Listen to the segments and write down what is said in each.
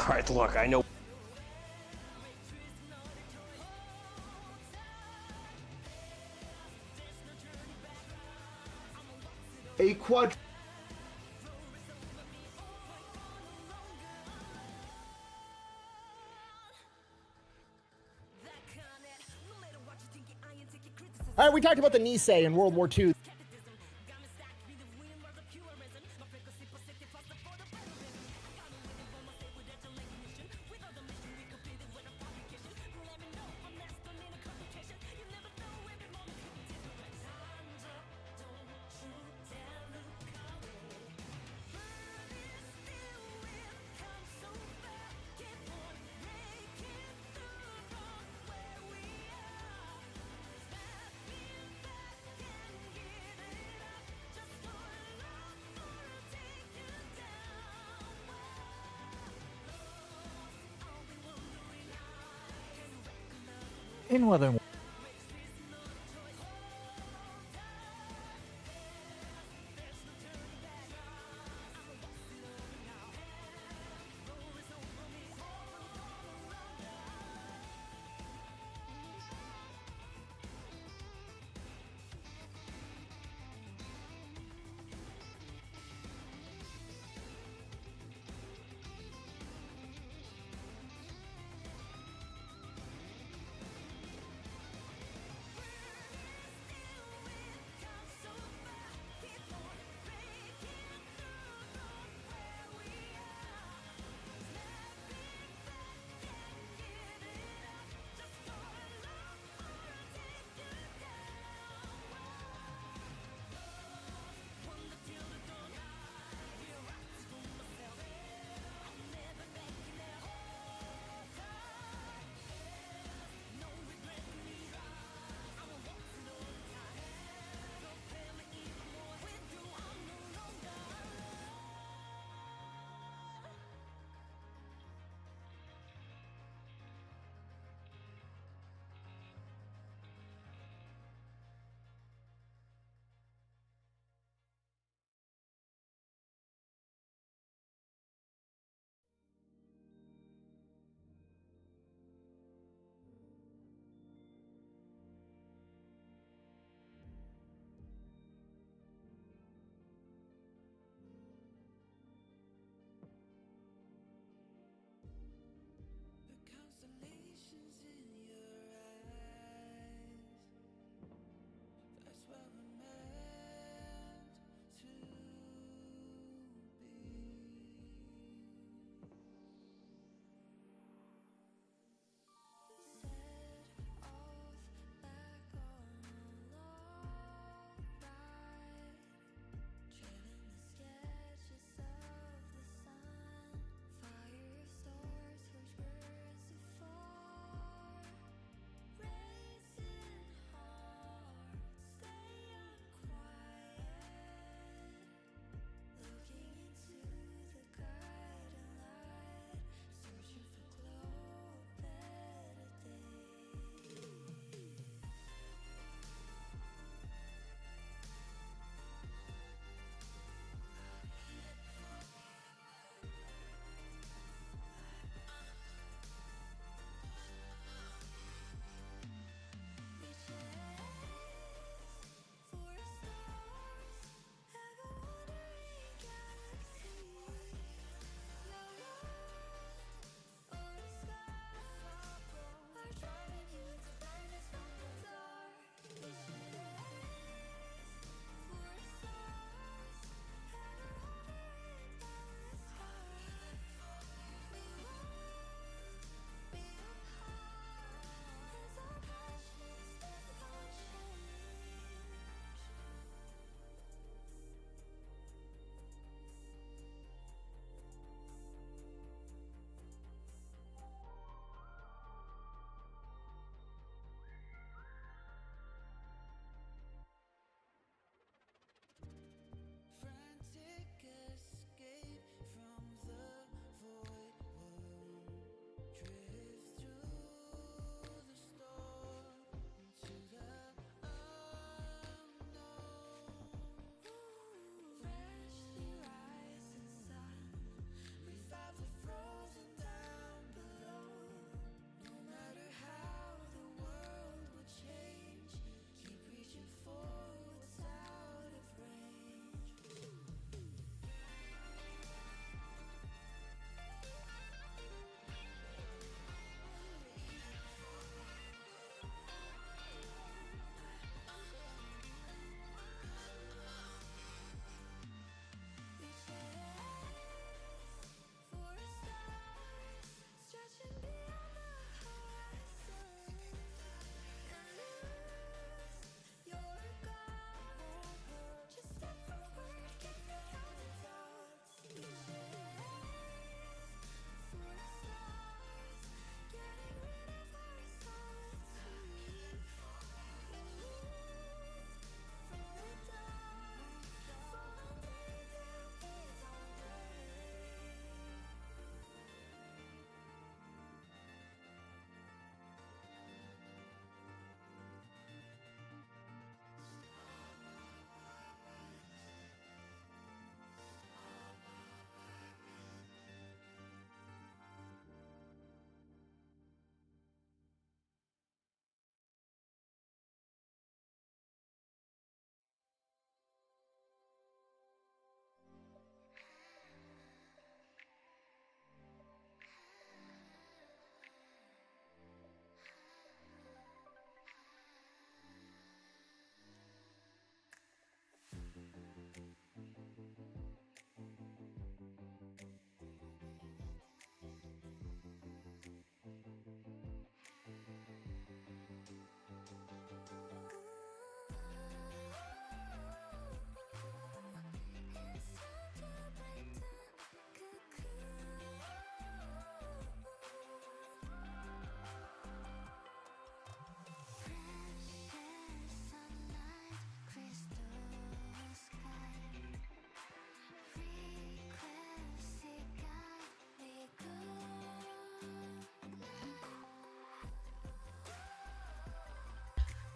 Alright, look, I know. A quad. All right, we talked about the Nisei in World War II. In Weather.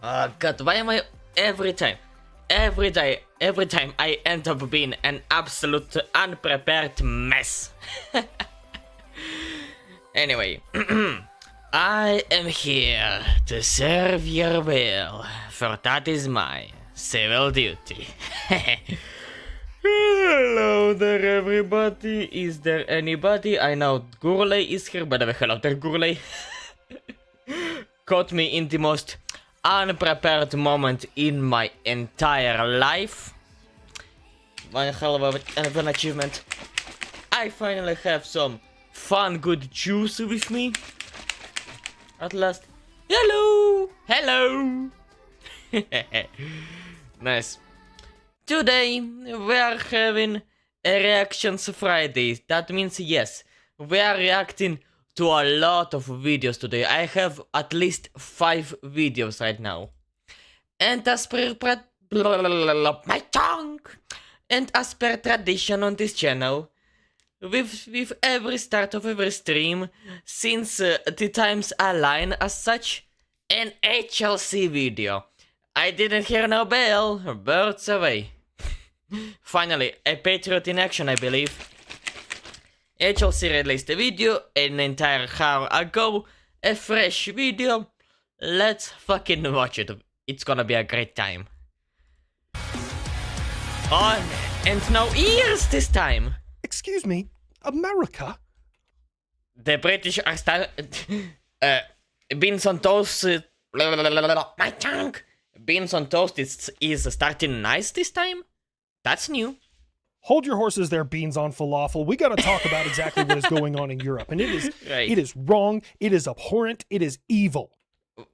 Oh god, why am I every time I end up being an absolute unprepared mess. Anyway, I am here to serve your will, for that is my civil duty. Hello there, everybody. Is there anybody? I know Gurley is here, by the way, hello there, Gurley. Caught me in the most unprepared moment in my entire life. One hell of an achievement. I finally have some fun, good juice with me. At last. Hello! Hello! Nice. Today we are having a Reactions Friday. That means yes, we are reacting to a lot of videos today. I have at least 5 videos right now. And as per my tongue. And as per tradition on this channel, with every start of every stream, since the times align as such, an HLC video. I didn't hear no bell, birds away. Finally, a Patriot in action, I believe. HLC released a video an entire hour ago, a fresh video. Let's fucking watch it. It's gonna be a great time. On and no ears this time. Excuse me, America? The British are beans on toast. My tongue. Beans on toast is starting nice this time. That's new. Hold your horses there, beans on falafel. We gotta talk about exactly what is going on in Europe. And it is Right. it is wrong, it is abhorrent, it is evil.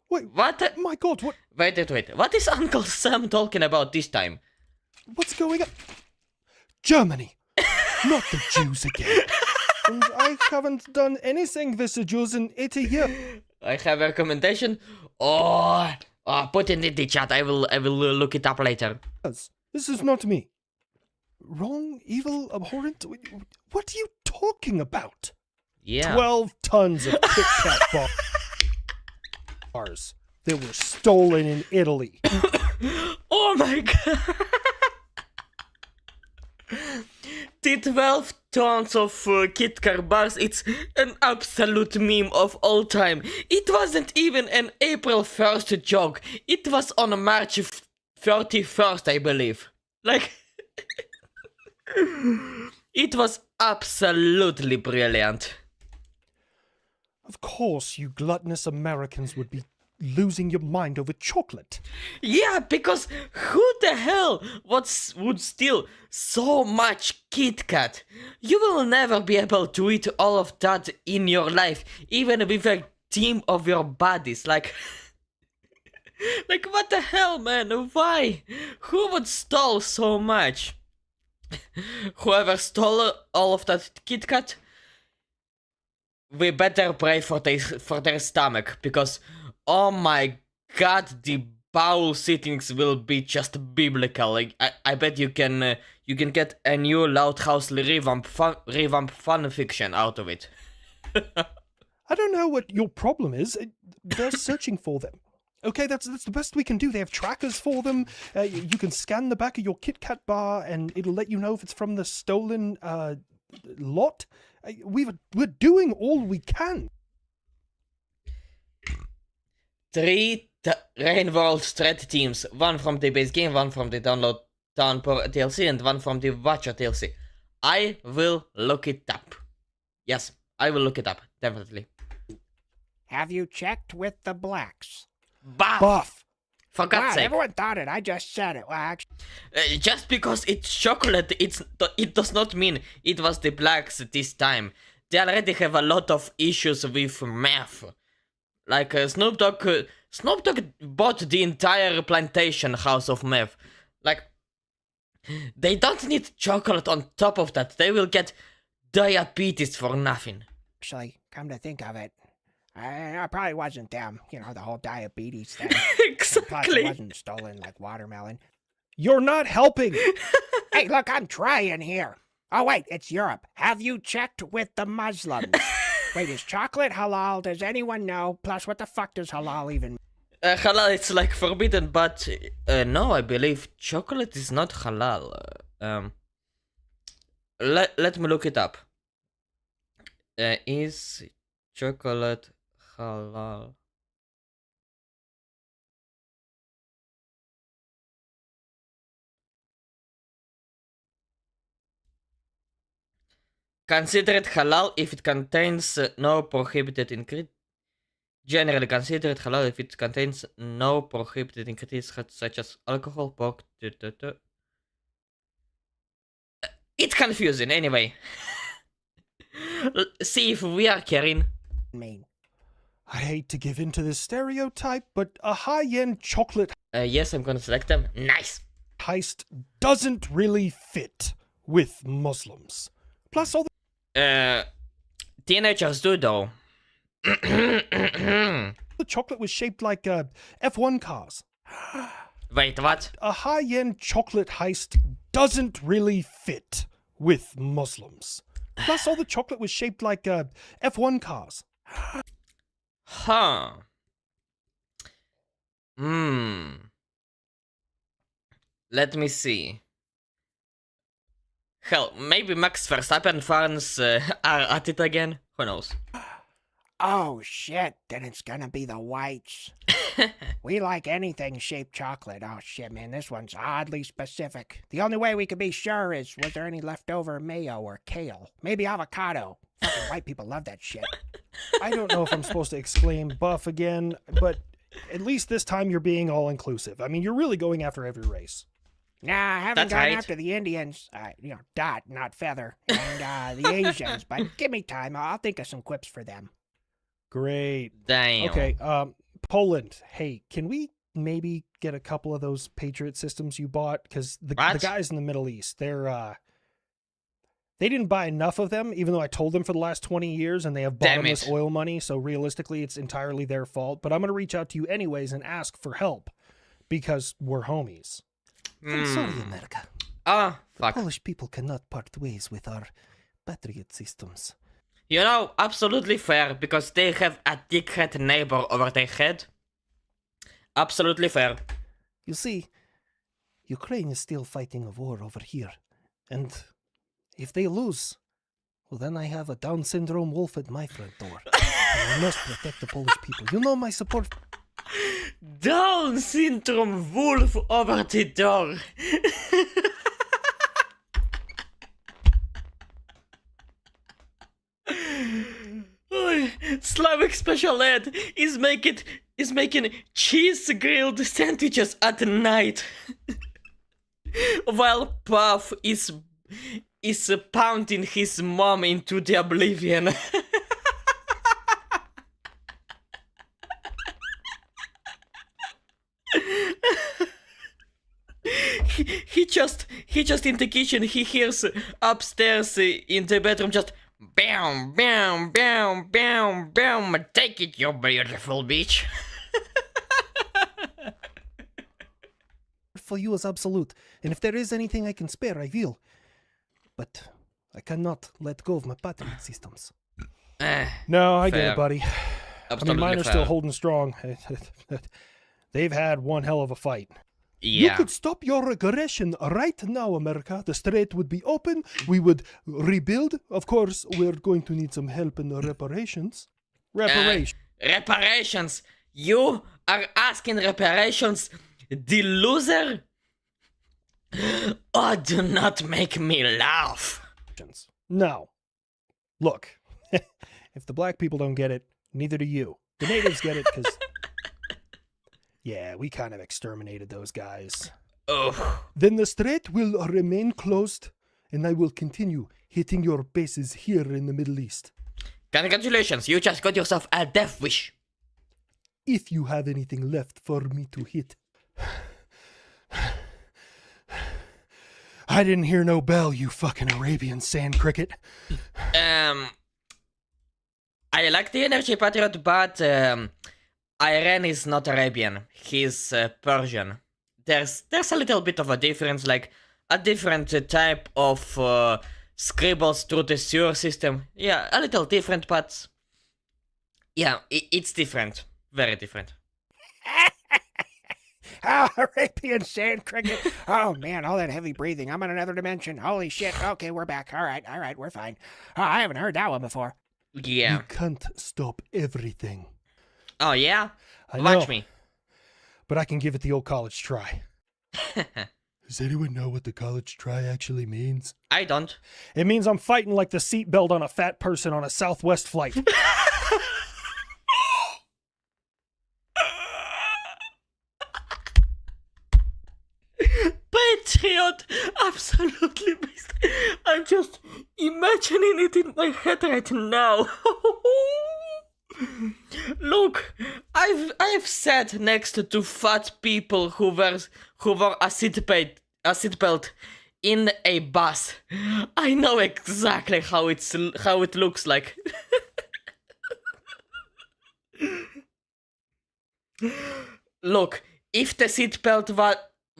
Wait, What? my god, Wait. What is Uncle Sam talking about this time? what's going on? Germany. Not the Jews again. And I haven't done anything with the Jews in 80 years. I have a recommendation. Oh, put it in the chat. I will look it up later. This is not me. Wrong, evil, abhorrent? What are you talking about? Yeah. 12 tons of Kit Kat bars that were stolen in Italy. Oh my god. The 12 tons of Kit Kat bars, it's an absolute meme of all time. It wasn't even an April 1st joke. It was on March 31st, I believe. Like, it was absolutely brilliant. Of course, you gluttonous Americans would be losing your mind over chocolate. Yeah, because who the hell would steal so much Kit Kat? You will never be able to eat all of that in your life, even with a team of your buddies. Like, like what the hell, man? Why? Who would steal so much? Whoever stole all of that Kit Kat, we better pray for their stomach, because oh my god, the bowel sittings will be just biblical. Like, I bet you can get a new Loud House revamp fun fiction out of it. I don't know what your problem is. They're searching for them. Okay, that's the best we can do. They have trackers for them. You can scan the back of your Kit Kat bar, and it'll let you know if it's from the stolen lot. We're doing all we can. 3 Rain World threat teams, one from the base game, one from the download downpour DLC, and one from the Watcher DLC. I will look it up. Yes, I will look it up, definitely. Have you checked with the blacks? Buff! For God's Wow, sake. everyone thought it. I just said it. Well, actually, Just because it's chocolate, it does not mean it was the blacks this time. They already have a lot of issues with meth. Like Snoop Dogg bought the entire plantation house of meth. Like, they don't need chocolate on top of that. They will get diabetes for nothing. come to think of it, I probably wasn't them. You know, the whole diabetes thing. Plus, it Exactly. wasn't stolen like watermelon. You're not helping. Hey, look, I'm trying here. Oh, wait, it's Europe. Have you checked with the Muslims? Wait, is chocolate halal? Does anyone know? Plus, what the fuck does halal even mean? Halal, it's like forbidden, but no, I believe chocolate is not halal. Let me look it up. Is chocolate halal? Considered halal if it contains no prohibited ingredient. Generally considered halal if it contains no prohibited ingredients such as alcohol, pork. It's confusing anyway. See if we are caring. Mean. I hate to give in to this stereotype, but a high-end chocolate Yes, I'm gonna select them. Nice. heist doesn't really fit with Muslims. Plus, all Teenagers do though. the chocolate was shaped like F1 cars. Wait, what? A high-end chocolate heist doesn't really fit with Muslims. Plus, all the chocolate was shaped like F1 cars. Huh. Let me see. Hell, maybe Max Verstappen fans are at it again? Who knows? Oh shit, then it's gonna be the whites. We like anything shaped chocolate. Oh shit, man, this one's oddly specific. The only way we could be sure is, was there any leftover mayo or kale? Maybe avocado. Fucking white people love that shit. I don't know if I'm supposed to exclaim buff again, but at least this time you're being all-inclusive. I mean, you're really going after every race. Nah, I haven't That's gone right. after the Indians. Dot, not feather. And the Asians, but give me time. I'll think of some quips for them. Great. Damn. Okay, Poland, hey, can we maybe get a couple of those Patriot systems you bought? Because the What? guys in the Middle East, they didn't buy enough of them, even though I told them for the last 20 years, and they have Damn bottomless it. oil money, so realistically, it's entirely their fault. But I'm going to reach out to you anyways and ask for help, because we're homies. I'm sorry, America. Ah, fuck. Polish people cannot part ways with our Patriot systems. You know, absolutely fair, because they have a dickhead neighbor over their head. Absolutely fair. You see, Ukraine is still fighting a war over here. And if they lose, well, then I have a Down syndrome wolf at my front door. And I must protect the Polish people. You know my support. Down syndrome wolf over the door. Oy, Slavic special ed is making cheese grilled sandwiches at night, while Puff is pounding his mom into the oblivion. he just in the kitchen, he hears upstairs in the bedroom just bam bam bam bam bam, take it you beautiful bitch. For you is absolute. And if there is anything I can spare, I will. But I cannot let go of my Patriot systems. No, I get Fair. it, buddy. I Absolutely mean, mine are fair. still holding strong. They've had one hell of a fight. You Yeah. could stop your aggression right now, America. The strait would be open. We would rebuild. Of course, we're going to need some help in the reparations. Reparation. Reparations. You are asking reparations, the loser? Oh, do not make me laugh. No. Look, if the black people don't get it, neither do you. The natives get it because, yeah, we kind of exterminated those guys. Oh, Then the strait will remain closed, and I will continue hitting your bases here in the Middle East. congratulations, you just got yourself a death wish. If you have anything left for me to hit. I didn't hear no bell, you fucking Arabian sand cricket. I like the Energy Patriot, but Iran is not Arabian. He's Persian. There's a little bit of a difference, like a different type of scribbles through the sewer system. Yeah, a little different, but yeah, it's different. Very different. Arabian sand cricket. Oh man, all that heavy breathing. I'm in another dimension. Holy shit. Okay, we're back. All right, we're fine. Oh, I haven't heard that one before. Yeah. You can't stop everything. Oh, yeah? I Watch know, me. but I can give it the old college try. Does anyone know what the college try actually means? I don't. It means I'm fighting like the seatbelt on a fat person on a Southwest flight. Patriot! Absolutely best. I'm just imagining it in my head right now. Look, I've sat next to fat people who wore a seatbelt in a bus. I know exactly how it looks like. Look, if the seatbelt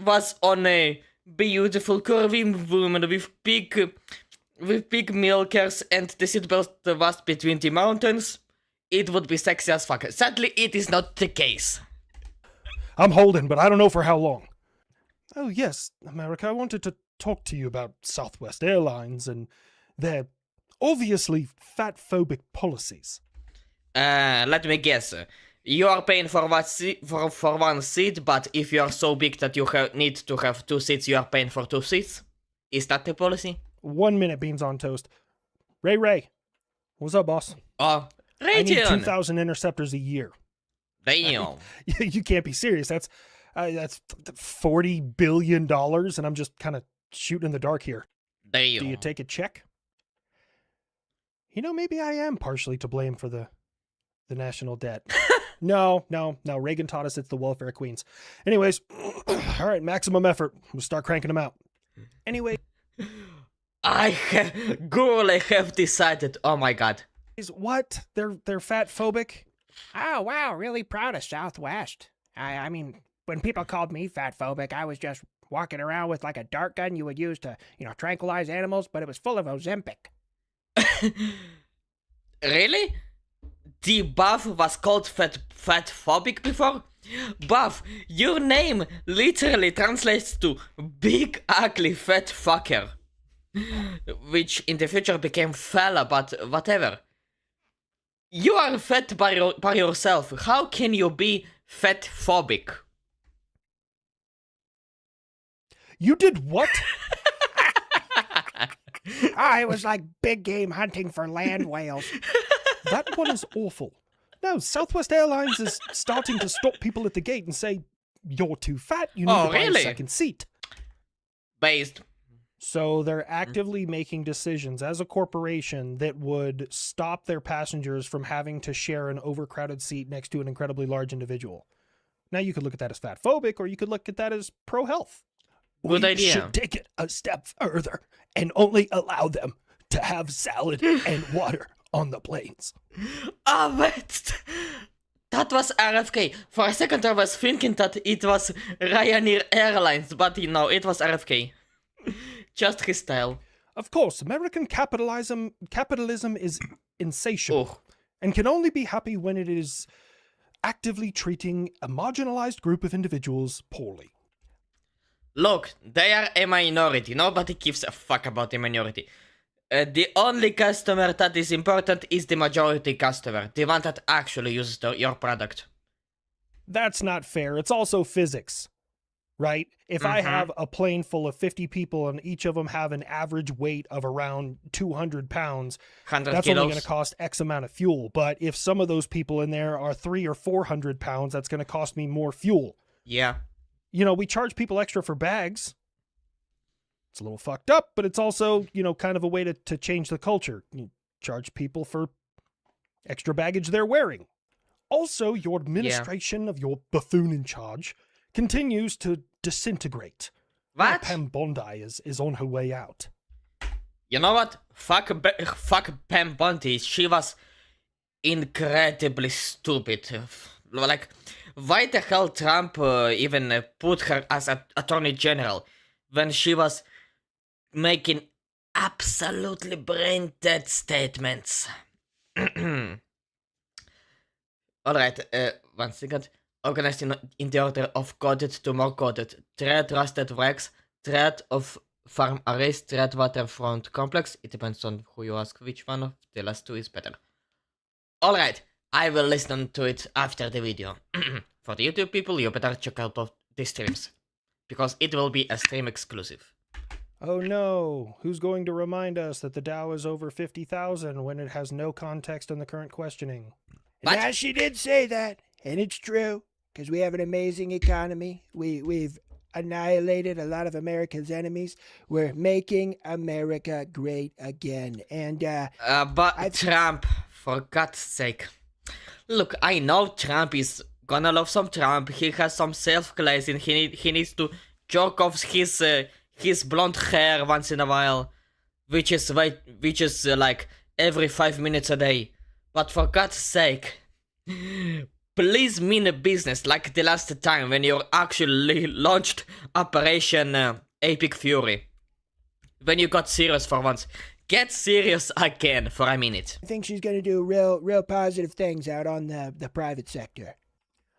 was on a beautiful curvy woman with big milkers and the seatbelt was between the mountains, it would be sexy as fuck. Sadly, it is not the case. I'm holding, but I don't know for how long. Oh, yes, America, I wanted to talk to you about Southwest Airlines and their obviously fat-phobic policies. Let me guess. You are paying for one seat, but if you are so big that you need to have 2 seats, you are paying for 2 seats? Is that the policy? 1 minute, Beans on Toast. Ray. What's up, boss? Oh, I need Raytheon. 2,000 interceptors a year. Damn. You can't be serious. That's $40 billion, and I'm just kind of shooting in the dark here. Do you Damn. take a check? You know, maybe I am partially to blame for the national debt. No. Reagan taught us it's the welfare queens. Anyways, all right, maximum effort. We'll start cranking them out. Anyway, I have decided. Oh my god. what? They're fat phobic? Oh wow, really proud of Southwest. I mean, when people called me fat phobic, I was just walking around with like a dart gun you would use to, tranquilize animals, but it was full of Ozempic. Really? The buff was called fatphobic before? Buff, your name literally translates to big ugly fat fucker. Which in the future became fella, but whatever. You are fat by yourself. How can you be fatphobic? You did what? It was like big game hunting for land whales. That one is awful. No, Southwest Airlines is starting to stop people at the gate and say, you're too fat, you need Oh, to buy really? a second seat. Based. So they're actively making decisions as a corporation that would stop their passengers from having to share an overcrowded seat next to an incredibly large individual. Now you could look at that as fat phobic, or you could look at that as pro-health. Good We idea. should take it a step further and only allow them to have salad and water on the planes. Ah, wait. That was RFK. For a second I was thinking that it was Ryanair Airlines, but no, it was RFK. Just his style. Of course, American capitalism is insatiable Oh. and can only be happy when it is actively treating a marginalized group of individuals poorly. Look, they are a minority. Nobody gives a fuck about the minority. The only customer that is important is the majority customer. The one that actually uses your product. That's not fair. It's also physics, right? If I have a plane full of 50 people and each of them have an average weight of around 200 pounds, 100 that's kilos. only going to cost X amount of fuel. But if some of those people in there are 300 or 400 pounds, that's going to cost me more fuel. Yeah. You know, we charge people extra for bags. It's a little fucked up, but it's also, kind of a way to change the culture. You charge people for extra baggage they're wearing. Also, your administration of your buffoon in charge continues to disintegrate. What? Pam Bondi is on her way out. You know what? Fuck Pam Bondi. She was incredibly stupid. Like, why the hell Trump even put her as attorney general when she was making absolutely brain dead statements? Alright, 1 second. organized in the order of coded to more coded. Thread Rusted Wrecks, thread of Farm Arrays, thread Waterfront Complex. It depends on who you ask which one of the last two is better. Alright, I will listen to it after the video. For the YouTube people, you better check out the streams, because it will be a stream exclusive. Oh no, who's going to remind us that the Dow is over 50,000 when it has no context in the current questioning? What? Yeah, she did say that, and it's true, because we have an amazing economy. We've annihilated a lot of America's enemies. We're making America great again. And But Trump, for God's sake. Look, I know Trump is gonna love some Trump. He has some self-glazing. He needs to jerk off his blonde hair once in a while, which is like every 5 minutes a day. But for God's sake, please mean a business like the last time when you actually launched Operation Epic Fury. When you got serious for once. Get serious again for a minute. I think she's going to do real positive things out on the private sector.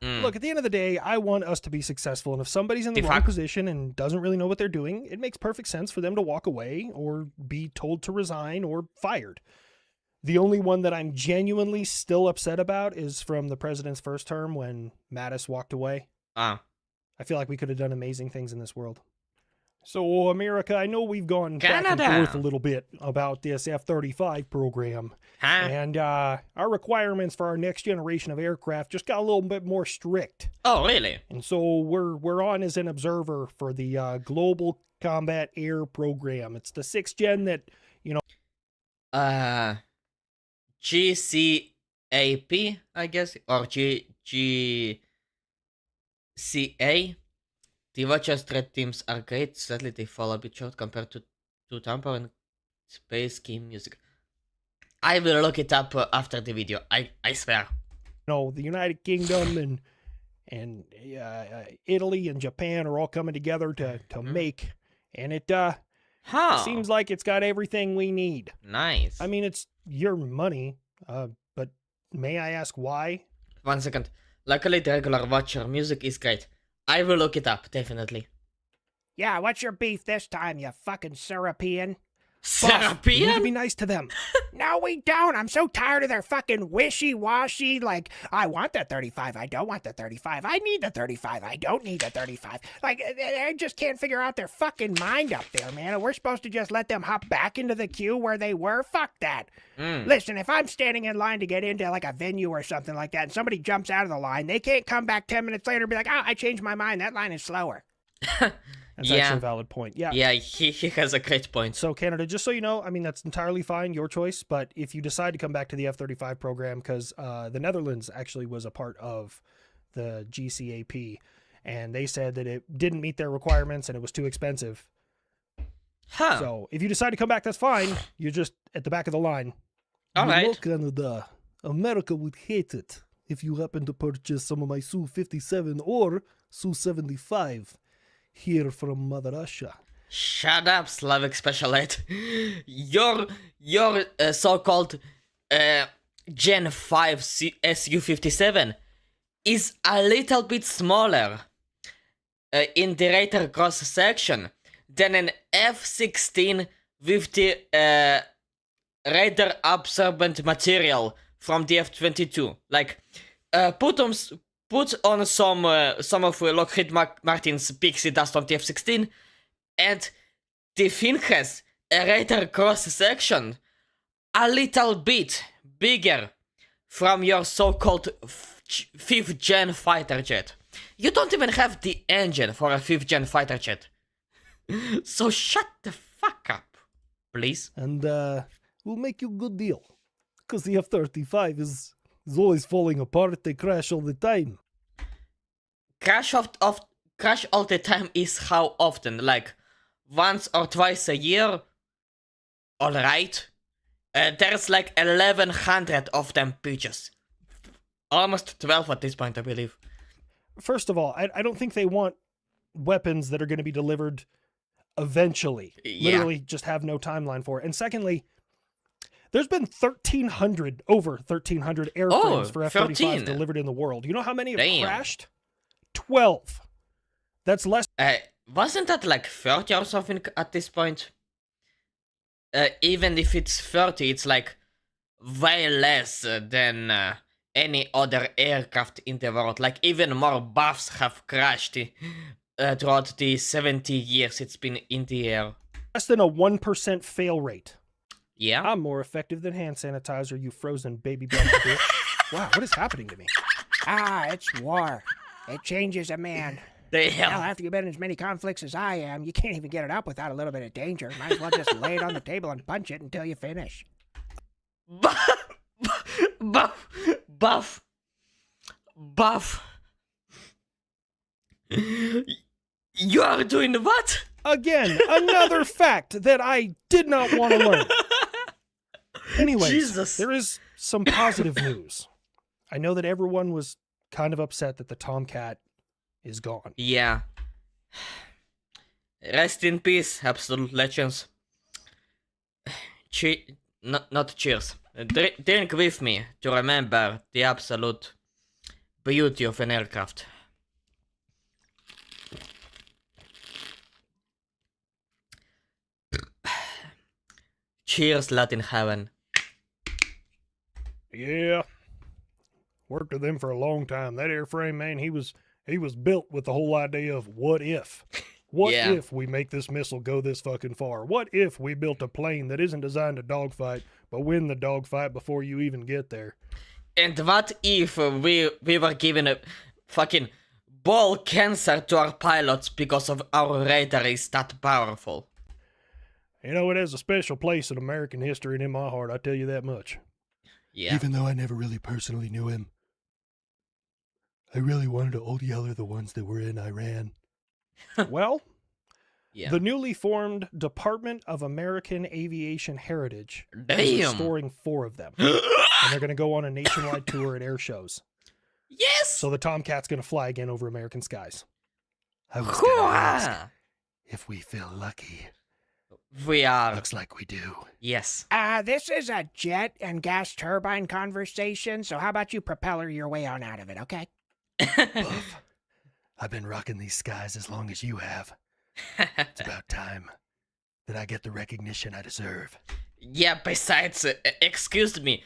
Look, at the end of the day, I want us to be successful, and if somebody's in the The wrong fuck? position and doesn't really know what they're doing, it makes perfect sense for them to walk away or be told to resign or fired. The only one that I'm genuinely still upset about is from the president's first term when Mattis walked away. Ah. I feel like we could have done amazing things in this world. So, America, I know we've gone back Canada. and forth a little bit about this F-35 program. Huh? And our requirements for our next generation of aircraft just got a little bit more strict. Oh, really? And so we're on as an observer for the Global Combat Air Program. It's the 6th gen that, GCAP, I guess, or GCA. The Watcher's threat teams are great, sadly they fall a bit short compared to Tampa and Space Game Music. I will look it up after the video, I swear. the United Kingdom and Italy and Japan are all coming together to make. And it Huh. seems like it's got everything we need. Nice. I mean, it's your money, but may I ask why? 1 second. Luckily the regular Watcher music is great. I will look it up, definitely. Yeah, what's your beef this time, you fucking Serapian? You need to be Serapian? nice to them. No, we don't. I'm so tired of their fucking wishy-washy, like, I want the 35, I don't want the 35, I need the 35, I don't need the 35. Like, I just can't figure out their fucking mind up there, man. And we're supposed to just let them hop back into the queue where they were? Fuck that. Listen, if I'm standing in line to get into, like, a venue or something like that, and somebody jumps out of the line, they can't come back 10 minutes later and be like, oh, I changed my mind, that line is slower. That's Yeah. actually a valid point. Yeah. Yeah, he has a great point. So, Canada, just so you know, I mean, that's entirely fine, your choice. But if you decide to come back to the F-35 program, because the Netherlands actually was a part of the GCAP, and they said that it didn't meet their requirements and it was too expensive. Huh. So, if you decide to come back, that's fine. You're just at the back of the line. Alright. Canada, America would hate it if you happen to purchase some of my Su-57 or Su-75 here from Mother Russia. Shut up, Slavic Special Ed. Your so-called Gen 5 Su-57 is a little bit smaller in the radar cross section than an F-16 with the radar absorbent material from the F-22. Like, put on some of Lockheed Martin's pixie dust on the F-16, and the thing has a radar cross section a little bit bigger from your so-called 5th gen fighter jet. You don't even have the engine for a 5th gen fighter jet. So shut the fuck up, please. And we'll make you a good deal. Because the F-35 is always falling apart. They crash all the time. Crash all the time is how often? Like once or twice a year? Alright. There's like 1,100 of them bitches. Almost 12 at this point, I believe. First of all, I don't think they want weapons that are going to be delivered eventually. Yeah. Literally just have no timeline for it. And secondly, there's been over 1,300 airframes for F-35s 13. delivered in the world. You know how many have Damn. crashed? 12. That's less. Wasn't that like 30 or something at this point? Even if it's 30, it's like way less than any other aircraft in the world. Like even more buffs have crashed throughout the 70 years it's been in the air. Less than a 1% fail rate. Yeah? I'm more effective than hand sanitizer, you frozen baby bump bitch. Wow, what is happening to me? It's war. It changes a man. The Hell, hell? after you've been in as many conflicts as I am, you can't even get it up without a little bit of danger. Might as well just lay it on the table and punch it until you finish. Buff. You are doing what? Again, another fact that I did not want to learn. Anyways, Jesus. there is some positive news. I know that everyone was kind of upset that the Tomcat is gone. Yeah. Rest in peace, Absolute Legends. Not cheers. Drink with me to remember the absolute beauty of an aircraft. Cheers, Latin Heaven. Yeah. Worked with him for a long time. That airframe, man, he was built with the whole idea of what if? What Yeah. if we make this missile go this fucking far? What if we built a plane that isn't designed to dogfight, but win the dogfight before you even get there? And what if we were given a fucking ball cancer to our pilots because of our radar is that powerful? You know, it has a special place in American history and in my heart, I tell you that much. Yeah. Even though I never really personally knew him, I really wanted to old yeller the ones that were in Iran. Well, Yeah. the newly formed Department of American Aviation Heritage is Damn. restoring 4 of them. And they're going to go on a nationwide tour at air shows. Yes! So the Tomcat's going to fly again over American skies. I was gonna ask Hurrah! if we feel lucky. We are. Looks like we do. Yes. This is a jet and gas turbine conversation, so how about you propeller your way on out of it, okay? Buff, I've been rocking these skies as long as you have. It's about time that I get the recognition I deserve. Yeah, besides, excuse me,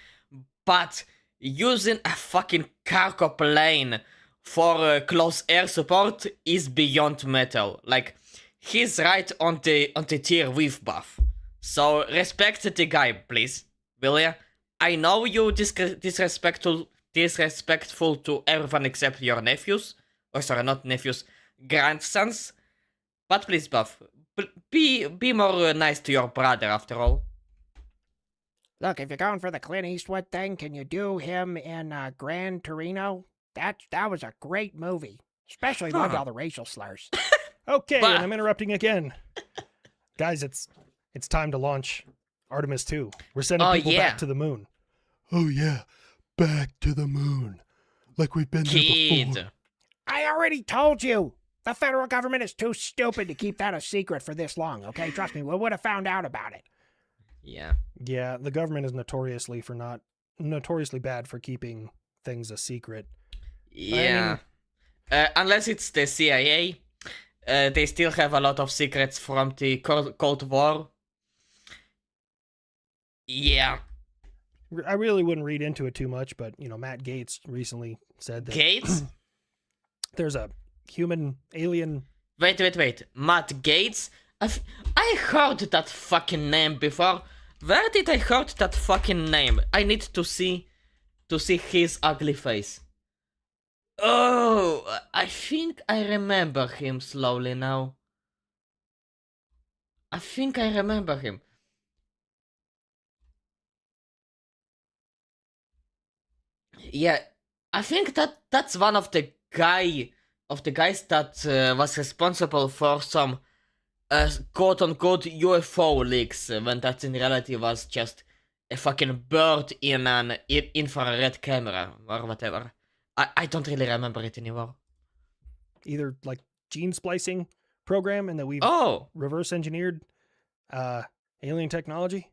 but using a fucking cargo plane for close air support is beyond metal. Like, he's right on the tier with Buff. So respect the guy, please, will ya? I know you disrespectful to everyone except your nephews. Or sorry, not nephews, grandsons. But please, Buff, be more nice to your brother after all. Look, if you're going for the Clint Eastwood thing, can you do him in Gran Torino? That was a great movie. Especially loved all the racial slurs. Okay, Bah. and I'm interrupting again. Guys, it's time to launch Artemis 2. We're sending Oh, people yeah. back to the moon. Oh yeah, back to the moon. Like we've been there before. Kid. I already told you! The federal government is too stupid to keep that a secret for this long, okay? Trust me, we would have found out about it. Yeah. Yeah, the government is notoriously bad for keeping things a secret. Yeah. Unless it's the CIA. They still have a lot of secrets from the Cold War. Yeah. I really wouldn't read into it too much, but, you know, Matt Gates recently said that Gates? there's a human alien. Wait. Matt Gates? I heard that fucking name before. Where did I heard that fucking name? I need to see his ugly face. Oh, I think I remember him slowly now. I think I remember him. Yeah, I think that's one of the guys that was responsible for some quote unquote UFO leaks when that in reality was just a fucking bird in an infrared camera or whatever. I don't really remember it anymore. Either like gene splicing program and that we've Oh, reverse engineered alien technology.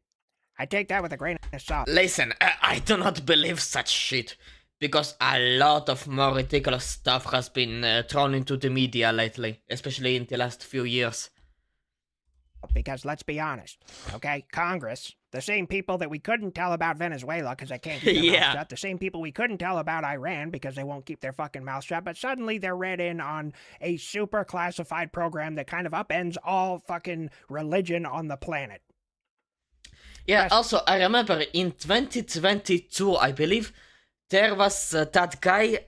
I take that with a grain of salt. listen, I do not believe such shit. because a lot of more ridiculous stuff has been thrown into the media lately, especially in the last few years. Because let's be honest, okay? Congress, the same people that we couldn't tell about Venezuela because they can't keep their Yeah. mouth shut, the same people we couldn't tell about Iran because they won't keep their fucking mouth shut, but suddenly they're read in on a super classified program that kind of upends all fucking religion on the planet. Yeah, Yes. also, I remember in 2022, I believe, there was that guy,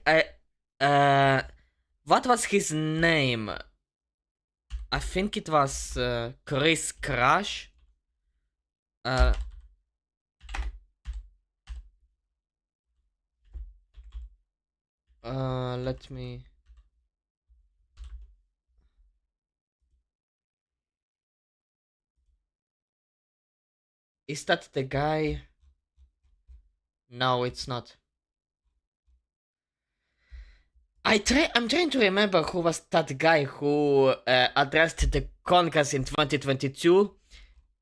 what was his name? I think it was Chris Crash. Let me... Is that the guy? No, it's not. I'm trying to remember who was that guy who addressed the Congress in 2022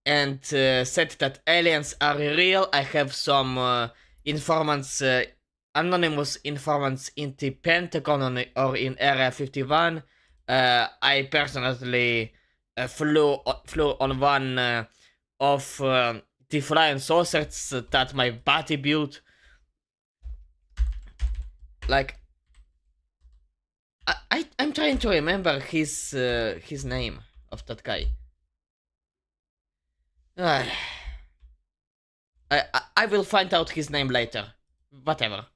and said that aliens are real. I have some informants, anonymous informants in the Pentagon or in Area 51. I personally flew on one of the flying saucers that my body built. Like, I'm trying to remember his name of that guy. I will find out his name later. Whatever.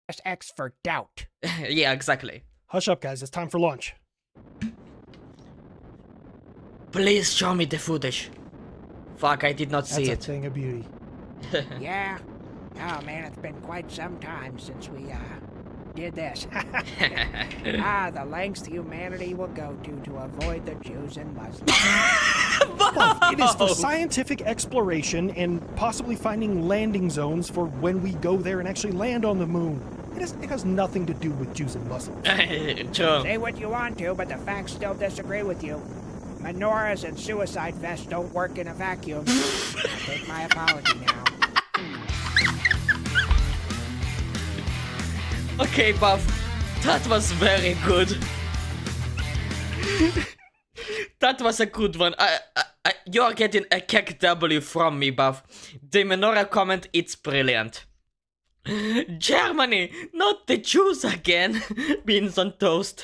Press X for doubt. Yeah, exactly. Hush up, guys. It's time for lunch. Please show me the footage. Fuck, I did not That's see a it. thing of beauty. Yeah? Oh man, it's been quite some time since we, did this. The lengths humanity will go to avoid the Jews and Muslims. Well, it is for scientific exploration and possibly finding landing zones for when we go there and actually land on the moon. It has nothing to do with Jews and Muslims. True. Say what you want to, but the facts still disagree with you. Menorahs and suicide vests don't work in a vacuum. I take my apology now. Okay, Buff, that was very good. That was a good one. You're getting a kek W from me, Buff. The Menorah comment, it's brilliant. Germany, not the Jews again. Beans on toast.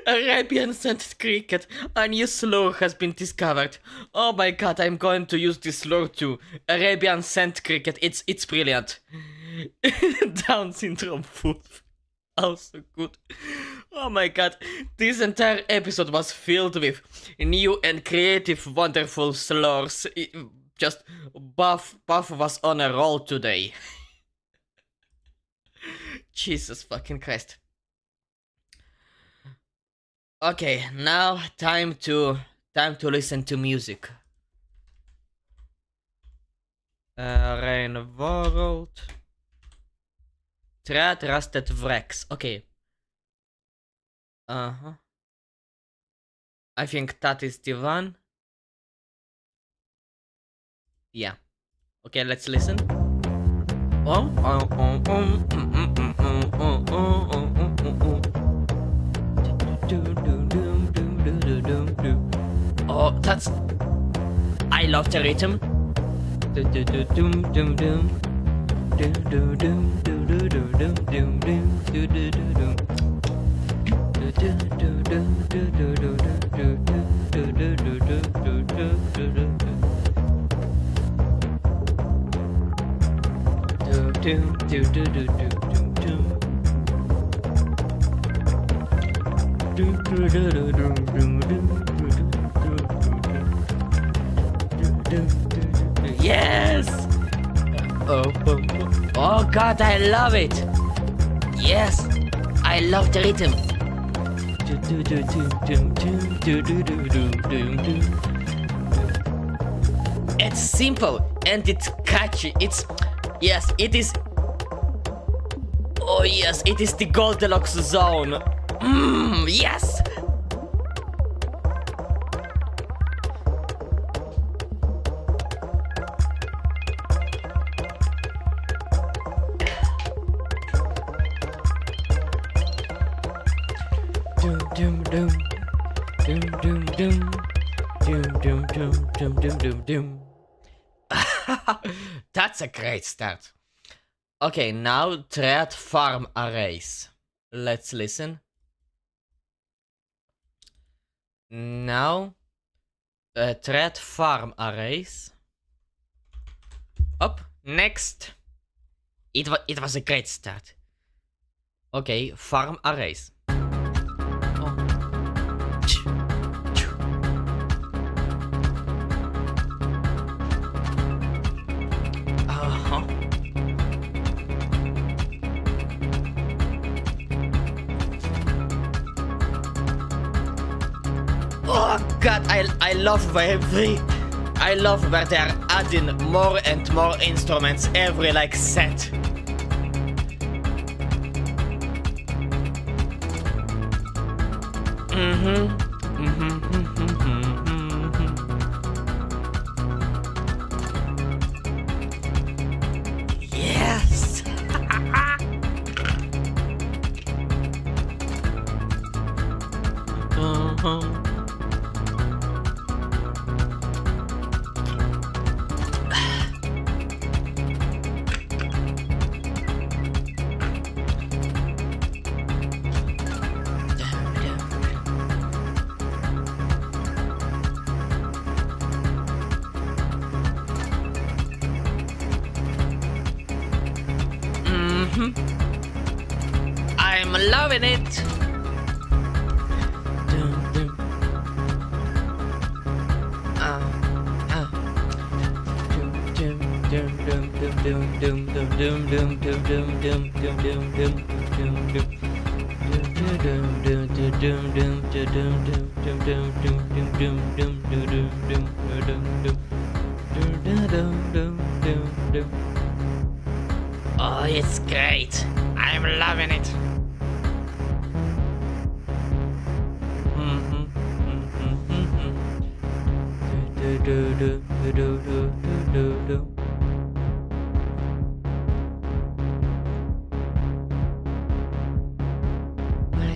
Arabian scented cricket. A new slur has been discovered. Oh my god, I'm going to use this slur too. Arabian scent cricket. It's brilliant. Down syndrome food. Also good. Oh my god. This entire episode was filled with new and creative, wonderful slurs. Just Buff was on a roll today. Jesus fucking Christ. Okay, now time to listen to music. Rain World. Trad Rusted Vrex. Okay. I think that is the one. Yeah. Okay, let's listen. Oh, that's... I love the rhythm. Yes! Oh god, I love it! Yes! I love the rhythm! It's simple and it's catchy. Yes, it is. Oh yes, it is the Goldilocks zone. Yes! Doom doom. Doom doom doom. Doom doom doom doom doom doom doom. That's a great start. Okay, now thread farm arrays. Let's listen. Now thread farm arrays. Up, next. It was a great start. Okay, farm arrays. Oh. Uh-huh. Oh god, I love where they're adding more and more instruments every like set. Yes. I'm loving it. Oh, it's great. I'm loving it.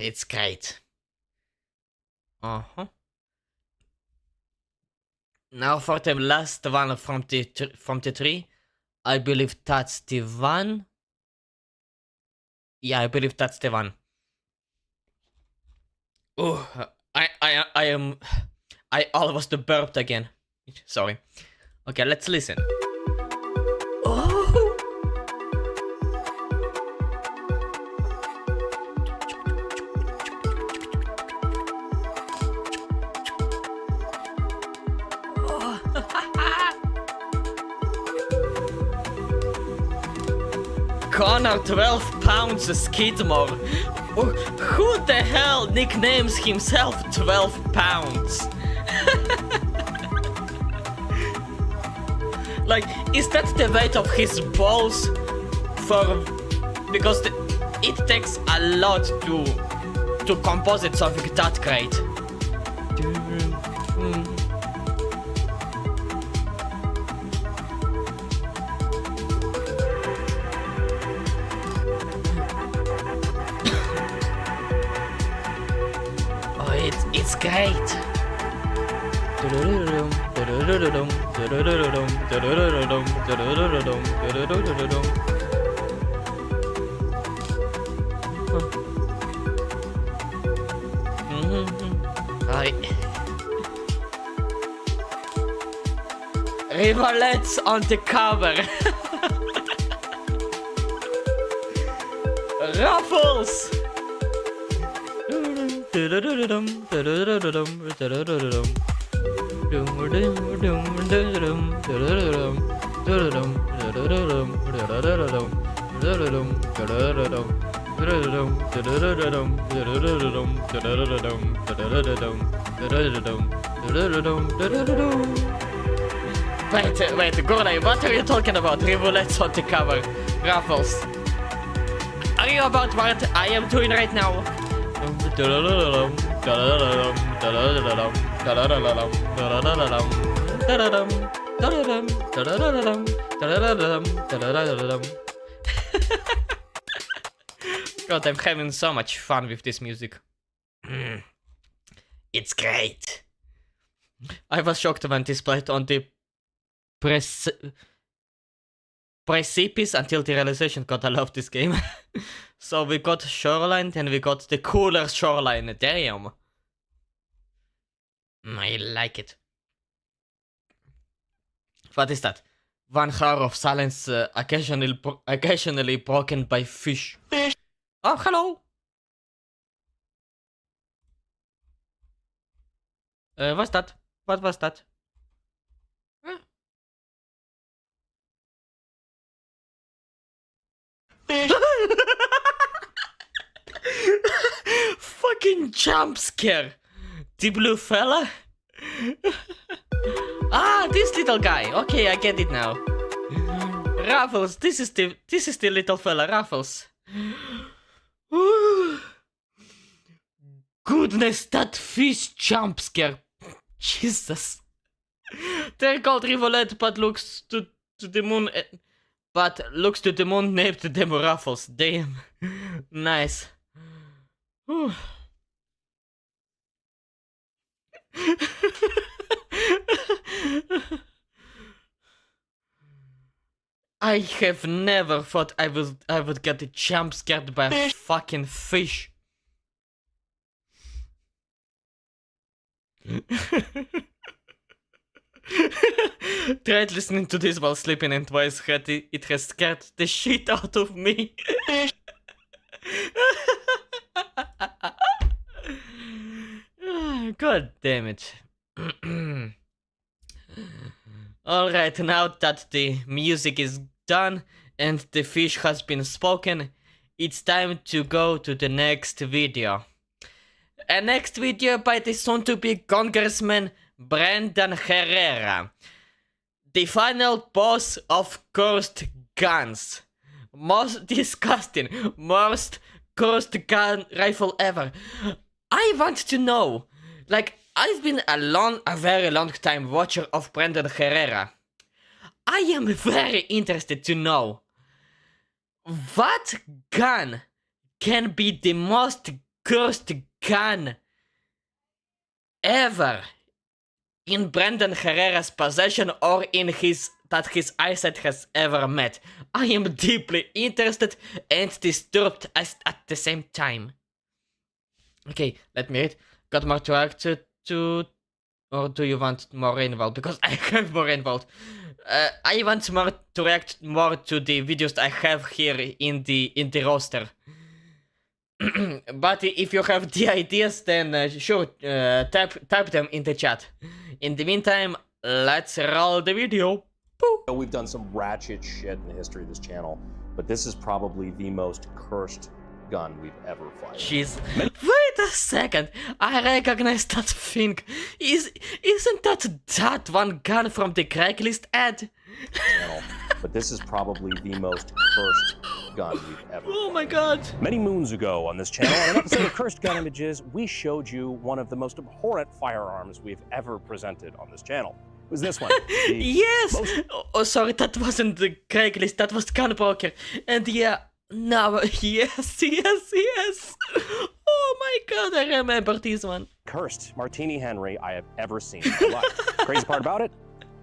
It's great. Now for the last one from the tree. I believe that's the one. Yeah, I believe that's the one. Oh, I almost burped again. Sorry. Okay, let's listen. Oh. Connor 12 pounds Skidmore. Who the hell nicknames himself 12 pounds? Like, is that the weight of his balls? Because it takes a lot to composite something that great. It's great. Rivalettes on the cover. Ruffles. Wait, Gordon, what are you talking about? Rivalettes on the cover. Ruffles. Are you about what I am doing right now? God, I'm having so much fun with this music. It's great. I was shocked when displayed on the precipice until the realization, God, I love this game. So we got Shoreline, and we got the cooler Shoreline. Damn. I like it. What is that? 1 hour of silence occasionally broken by fish. Oh, hello! What's that? What was that? Fucking jump scare! The blue fella? Ah, this little guy. Okay, I get it now. Raffles, this is the little fella, Raffles. Goodness, that fish jump scare. Jesus. They're called Rivulet, but looks to the moon. But looks to the moon named them Raffles. Damn. Nice. Whew. I have never thought I would get jump scared by a fucking fish. Tried listening to this while sleeping, and twice it has scared the shit out of me. God damn it. Alright, now that the music is done and the fish has been spoken, it's time to go to the next video. A next video by the soon-to-be Congressman Brandon Herrera. The final boss of cursed guns. Most disgusting, most cursed gun rifle ever. I want to know, like, I've been a very long time watcher of Brandon Herrera. I am very interested to know what gun can be the most cursed gun ever in Brandon Herrera's possession or in his eyesight has ever met. I am deeply interested and disturbed at the same time. Okay, let me read. Got more to react to, or do you want more involved? Because I have more involved. I want more to react more to the videos I have here in the roster. But if you have the ideas, then sure, type them in the chat. In the meantime, let's roll the video. Boo. We've done some ratchet shit in the history of this channel, but this is probably the most cursed gun we've ever fired. Jeez. Wait a second. I recognize that thing. Isn't that one gun from the Craigslist ad? Channel, but this is probably the most cursed gun we've ever Oh my god. Many moons ago on this channel, on an episode of Cursed Gun Images, we showed you one of the most abhorrent firearms we've ever presented on this channel. It was this one. Yes! Oh, sorry, that wasn't the Craigslist, that was Gunbroker. And yeah, now, yes. Oh my god, I remember this one. Cursed Martini Henry I have ever seen in my life. Crazy part about it?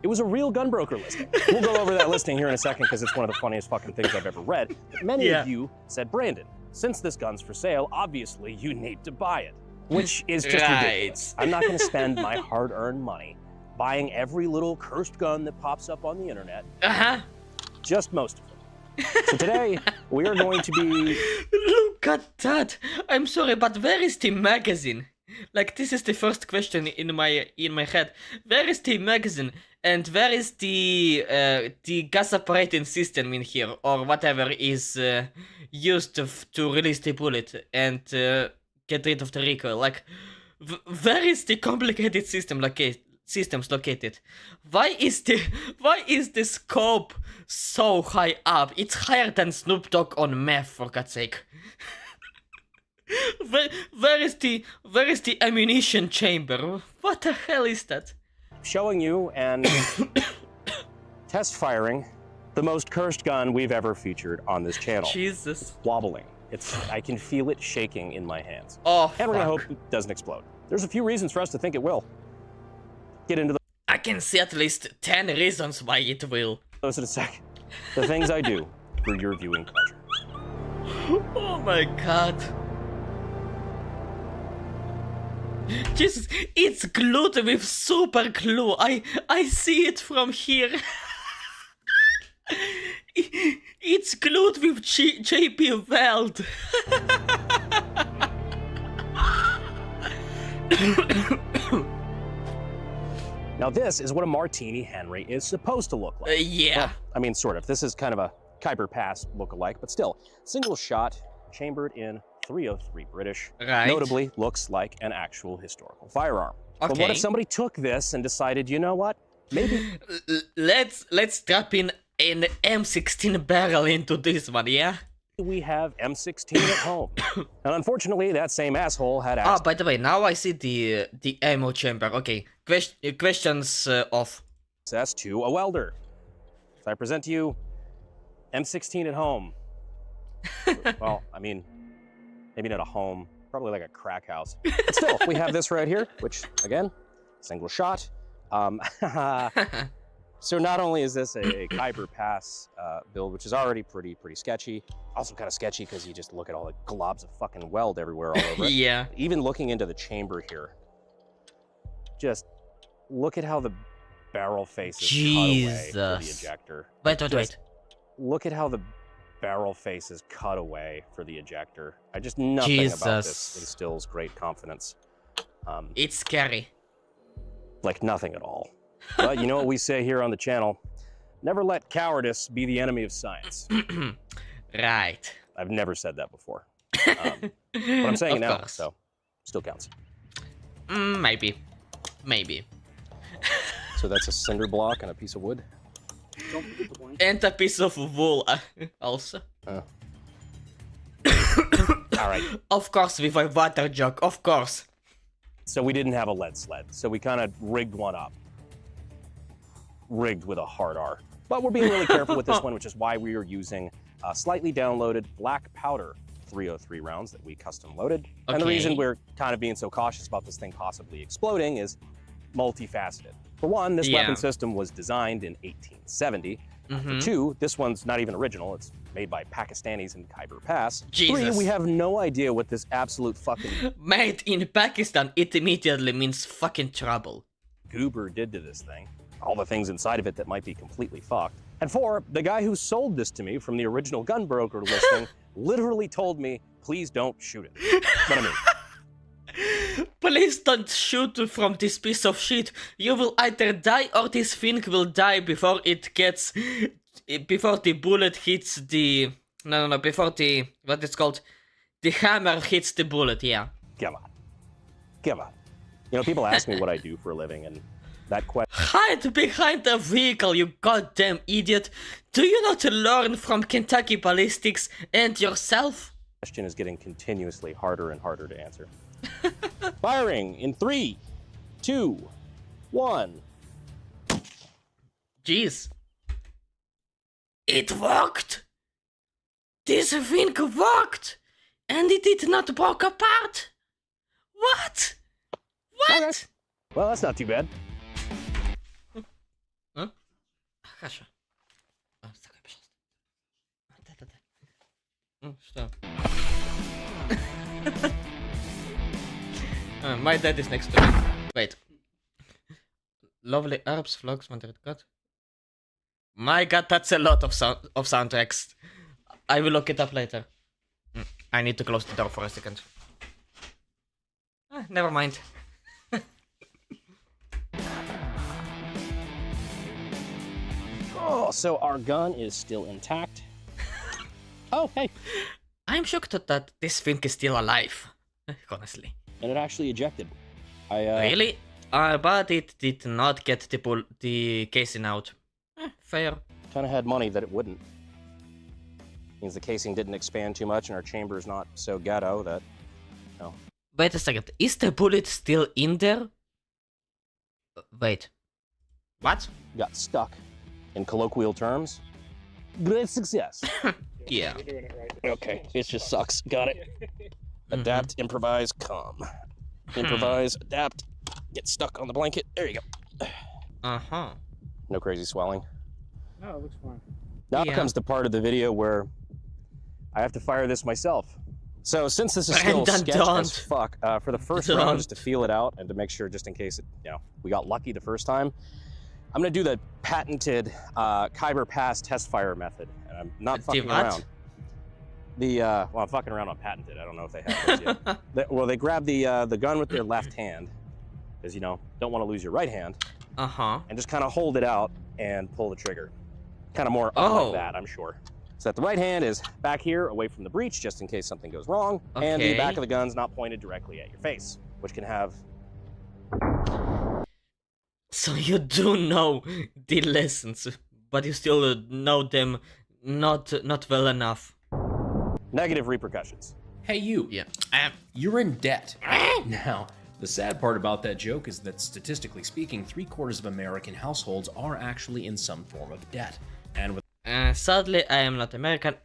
It was a real gunbroker listing. We'll go over that listing here in a second because it's one of the funniest fucking things I've ever read. But many of you said, Brandon, since this gun's for sale, obviously you need to buy it. Which is just ridiculous. I'm not going to spend my hard-earned money buying every little cursed gun that pops up on the internet. Just most of them. So today, we are going to be... Look at that! I'm sorry, but where is the magazine? Like, this is the first question in my head. Where is the magazine? And where is the gas operating system in here? Or whatever is used to release the bullet and get rid of the recoil? Like, where is the complicated systems located? Why is the scope so high up? It's higher than Snoop Dogg on meth, for God's sake. Where is the ammunition chamber? What the hell is that? Showing you and test firing the most cursed gun we've ever featured on this channel. Jesus. Wobbling. I can feel it shaking in my hands. Oh, And we're gonna fuck. hope it doesn't explode. There's a few reasons for us to think it will. Get into I can see at least 10 reasons why it will. those in a sec. The things I do for your viewing pleasure. Oh my god. Jesus, it's glued with super glue. I see it from here. It's glued with JP Weld. Now this is what a Martini Henry is supposed to look like. Yeah. Well, I mean, sort of. This is kind of a Khyber Pass look-alike, but still, single shot, chambered in .303 British. Right. Notably, looks like an actual historical firearm. But what Okay. if somebody took this and decided, you know what? Maybe Let's strap in an M16 barrel into this one, yeah? we have M16 at home. And unfortunately, that same asshole had Ah, access by the way, now I see the ammo chamber. Okay, questions off. to a welder. So I present to you M16 at home. Well, I mean, maybe not a home, probably like a crack house. But still, we have this right here, which, again, single shot. So not only is this a Khyber Pass build, which is already pretty sketchy, also kind of sketchy because you just look at all the globs of fucking weld everywhere all over it. Yeah. Even looking into the chamber here, just look at how the barrel face is cut away for the Jesus. ejector. Wait. Look at how the barrel face is cut away for the ejector. Nothing about this Jesus. instills great confidence. It's scary. Like nothing at all. But you know what we say here on the channel? Never let cowardice be the enemy of science. Right. I've never said that before. But I'm saying it Of now, course. so still counts. Maybe. So that's a cinder block and a piece of wood. And a piece of wool also. All right. Of course, with a water jug, of course. So we didn't have a lead sled, so we kind of rigged one up. Rigged with a hard R. But we're being really careful with this one, which is why we are using slightly downloaded black powder .303 rounds that we custom loaded. And the Okay. reason we're kind of being so cautious about this thing possibly exploding is multifaceted. For one, this Yeah. weapon system was designed in 1870. For two, this one's not even original. It's made by Pakistanis in Khyber Pass. Three, Jesus. we have no idea what this absolute fucking Made in Pakistan, it immediately means fucking trouble. goober did to this thing. All the things inside of it that might be completely fucked. And four, the guy who sold this to me from the original gunbroker listing literally told me, please don't shoot it. But I mean, Please don't shoot from this piece of shit. You will either die or this thing will die before it gets... Before the bullet hits the... No, before the... What it's called? The hammer hits the bullet, yeah. come on. Come on. You know, people ask me what I do for a living, and that Hide behind the vehicle, you goddamn idiot. Do you not learn from Kentucky Ballistics and yourself? question is getting continuously harder and harder to answer. Firing in 3, 2, 1. Jeez. It worked! This thing worked! And it did not break apart! What? What? Okay. Well, that's not too bad. Хорошо. Вставай, пожалуйста. Да. Что? My dad is next to me. Wait. Lovely herbs, flags, Madrid God. My god, that's a lot of soundtracks. I will look it up later. I need to close the door for a second. Never mind. Oh, so our gun is still intact. Oh, hey. I'm shocked that this thing is still alive. Honestly. And it actually ejected. Really? But it did not get the casing out. Fair. Kind of had money that it wouldn't. Means the casing didn't expand too much and our chamber's not so ghetto that, no. Wait a second. Is the bullet still in there? Wait. What? Got stuck. In colloquial terms, great success. Yeah. Okay, it just sucks. Got it. Adapt, improvise, calm. Improvise, adapt, get stuck on the blanket. There you go. Uh-huh. No crazy swelling. No, it looks fine. Now Yeah. comes the part of the video where I have to fire this myself. So since this is still Brendan, sketch as don't. fuck, for the first Don't. round, just to feel it out and to make sure, just in case we got lucky the first time, I'm gonna do the patented Kyber Pass test fire method, and I'm not fucking what? around. Well, I'm fucking around on patented. I don't know if they have those yet. They grab the gun with their left hand, because don't want to lose your right hand, Uh-huh. and just kind of hold it out and pull the trigger. Kind of more up Oh. like that, I'm sure. So that the right hand is back here, away from the breech, just in case something goes wrong, and the Okay. back of the gun's not pointed directly at your face, which can have So you do know the lessons, but you still know them not well enough. negative repercussions. Hey, you. Yeah. You're in debt. Now, the sad part about that joke is that statistically speaking, 3/4 of American households are actually in some form of debt. And with Sadly, I am not American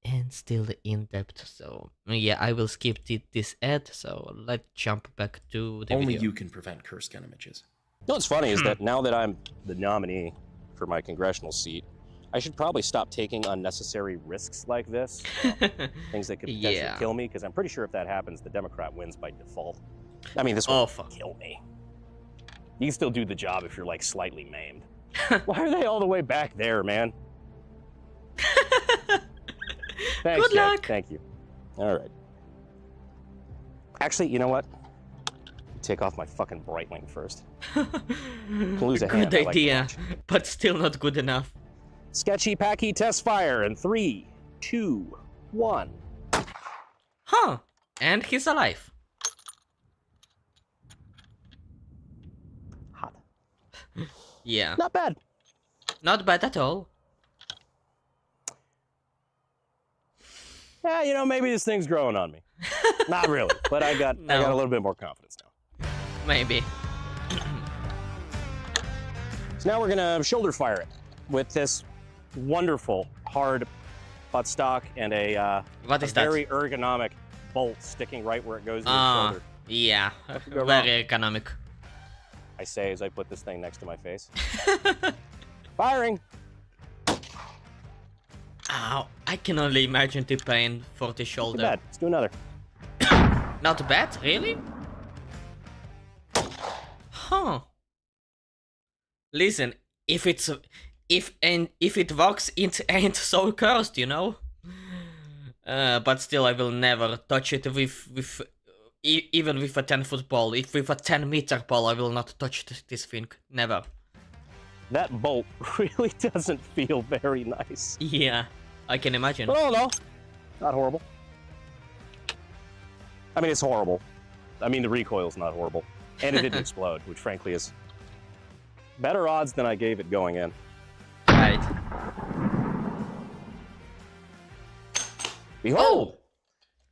and still in debt, so yeah, I will skip this ad, so let's jump back to the only video. you can prevent curse gun images. You know what's funny is that now that I'm the nominee for my congressional seat, I should probably stop taking unnecessary risks like this. Things that could potentially Yeah. kill me, because I'm pretty sure if that happens, the Democrat wins by default. I mean, this Oh, will fuck. kill me. You can still do the job if you're like slightly maimed. Why are they all the way back there, man? Thanks, Good Jed. luck. Thank you. All right. Actually, you know what? Take off my fucking Breitling first. lose a hand, Good I like to idea, watch. but still not good enough. Sketchy Packy test fire in 3, 2, 1. Huh, and he's alive. Hot. Yeah, Not bad. not bad at all. Yeah, maybe this thing's growing on me. Not really, but I got a No. little bit more confidence now. Maybe. So now we're gonna shoulder fire it with this wonderful hard buttstock and a What is that? very ergonomic bolt sticking right where it goes to the Ah, shoulder. yeah, could go very wrong? economic. I say as I put this thing next to my face. Firing. Ow, I can only imagine the pain for the Too shoulder. bad. Let's do another. Not bad, really? Huh. Listen, if it works, it ain't so cursed, but still, I will never touch it with even with a 10-foot ball. If with a 10-meter ball, I will not touch this thing. Never. That bolt really doesn't feel very nice. Yeah, I can imagine. But no, not horrible. I mean, it's horrible. I mean, the recoil's not horrible. And it didn't explode, which frankly is better odds than I gave it going in. Right. Behold!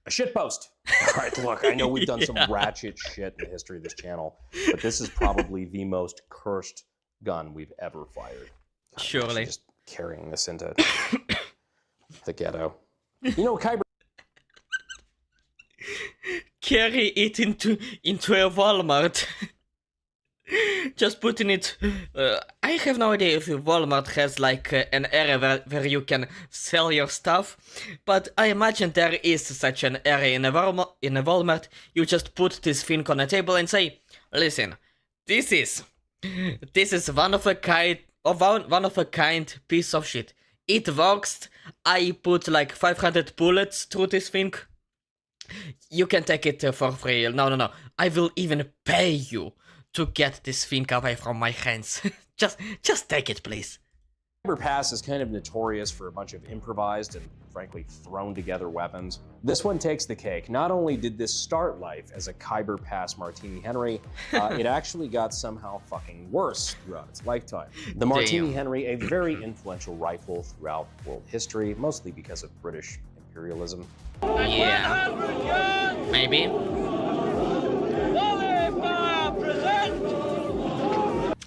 A shitpost! All right, look, I know we've done some ratchet shit in the history of this channel, but this is probably the most cursed gun we've ever fired. I'm Surely. actually just carrying this into the ghetto. Kyber Carry it into a Walmart. Just putting it. I have no idea if Walmart has like an area where you can sell your stuff, but I imagine there is such an area in a Walmart. You just put this thing on a table and say, "Listen, this is one of a kind piece of shit. It works. I put like 500 bullets through this thing. You can take it for free. No. I will even pay you to get this thing away from my hands. just take it, please." Kyber Pass is kind of notorious for a bunch of improvised and frankly thrown together weapons. This one takes the cake. Not only did this start life as a Kyber Pass Martini Henry, it actually got somehow fucking worse throughout its lifetime. The Martini Damn. Henry, a very influential rifle throughout world history, mostly because of British imperialism. Yeah. Maybe.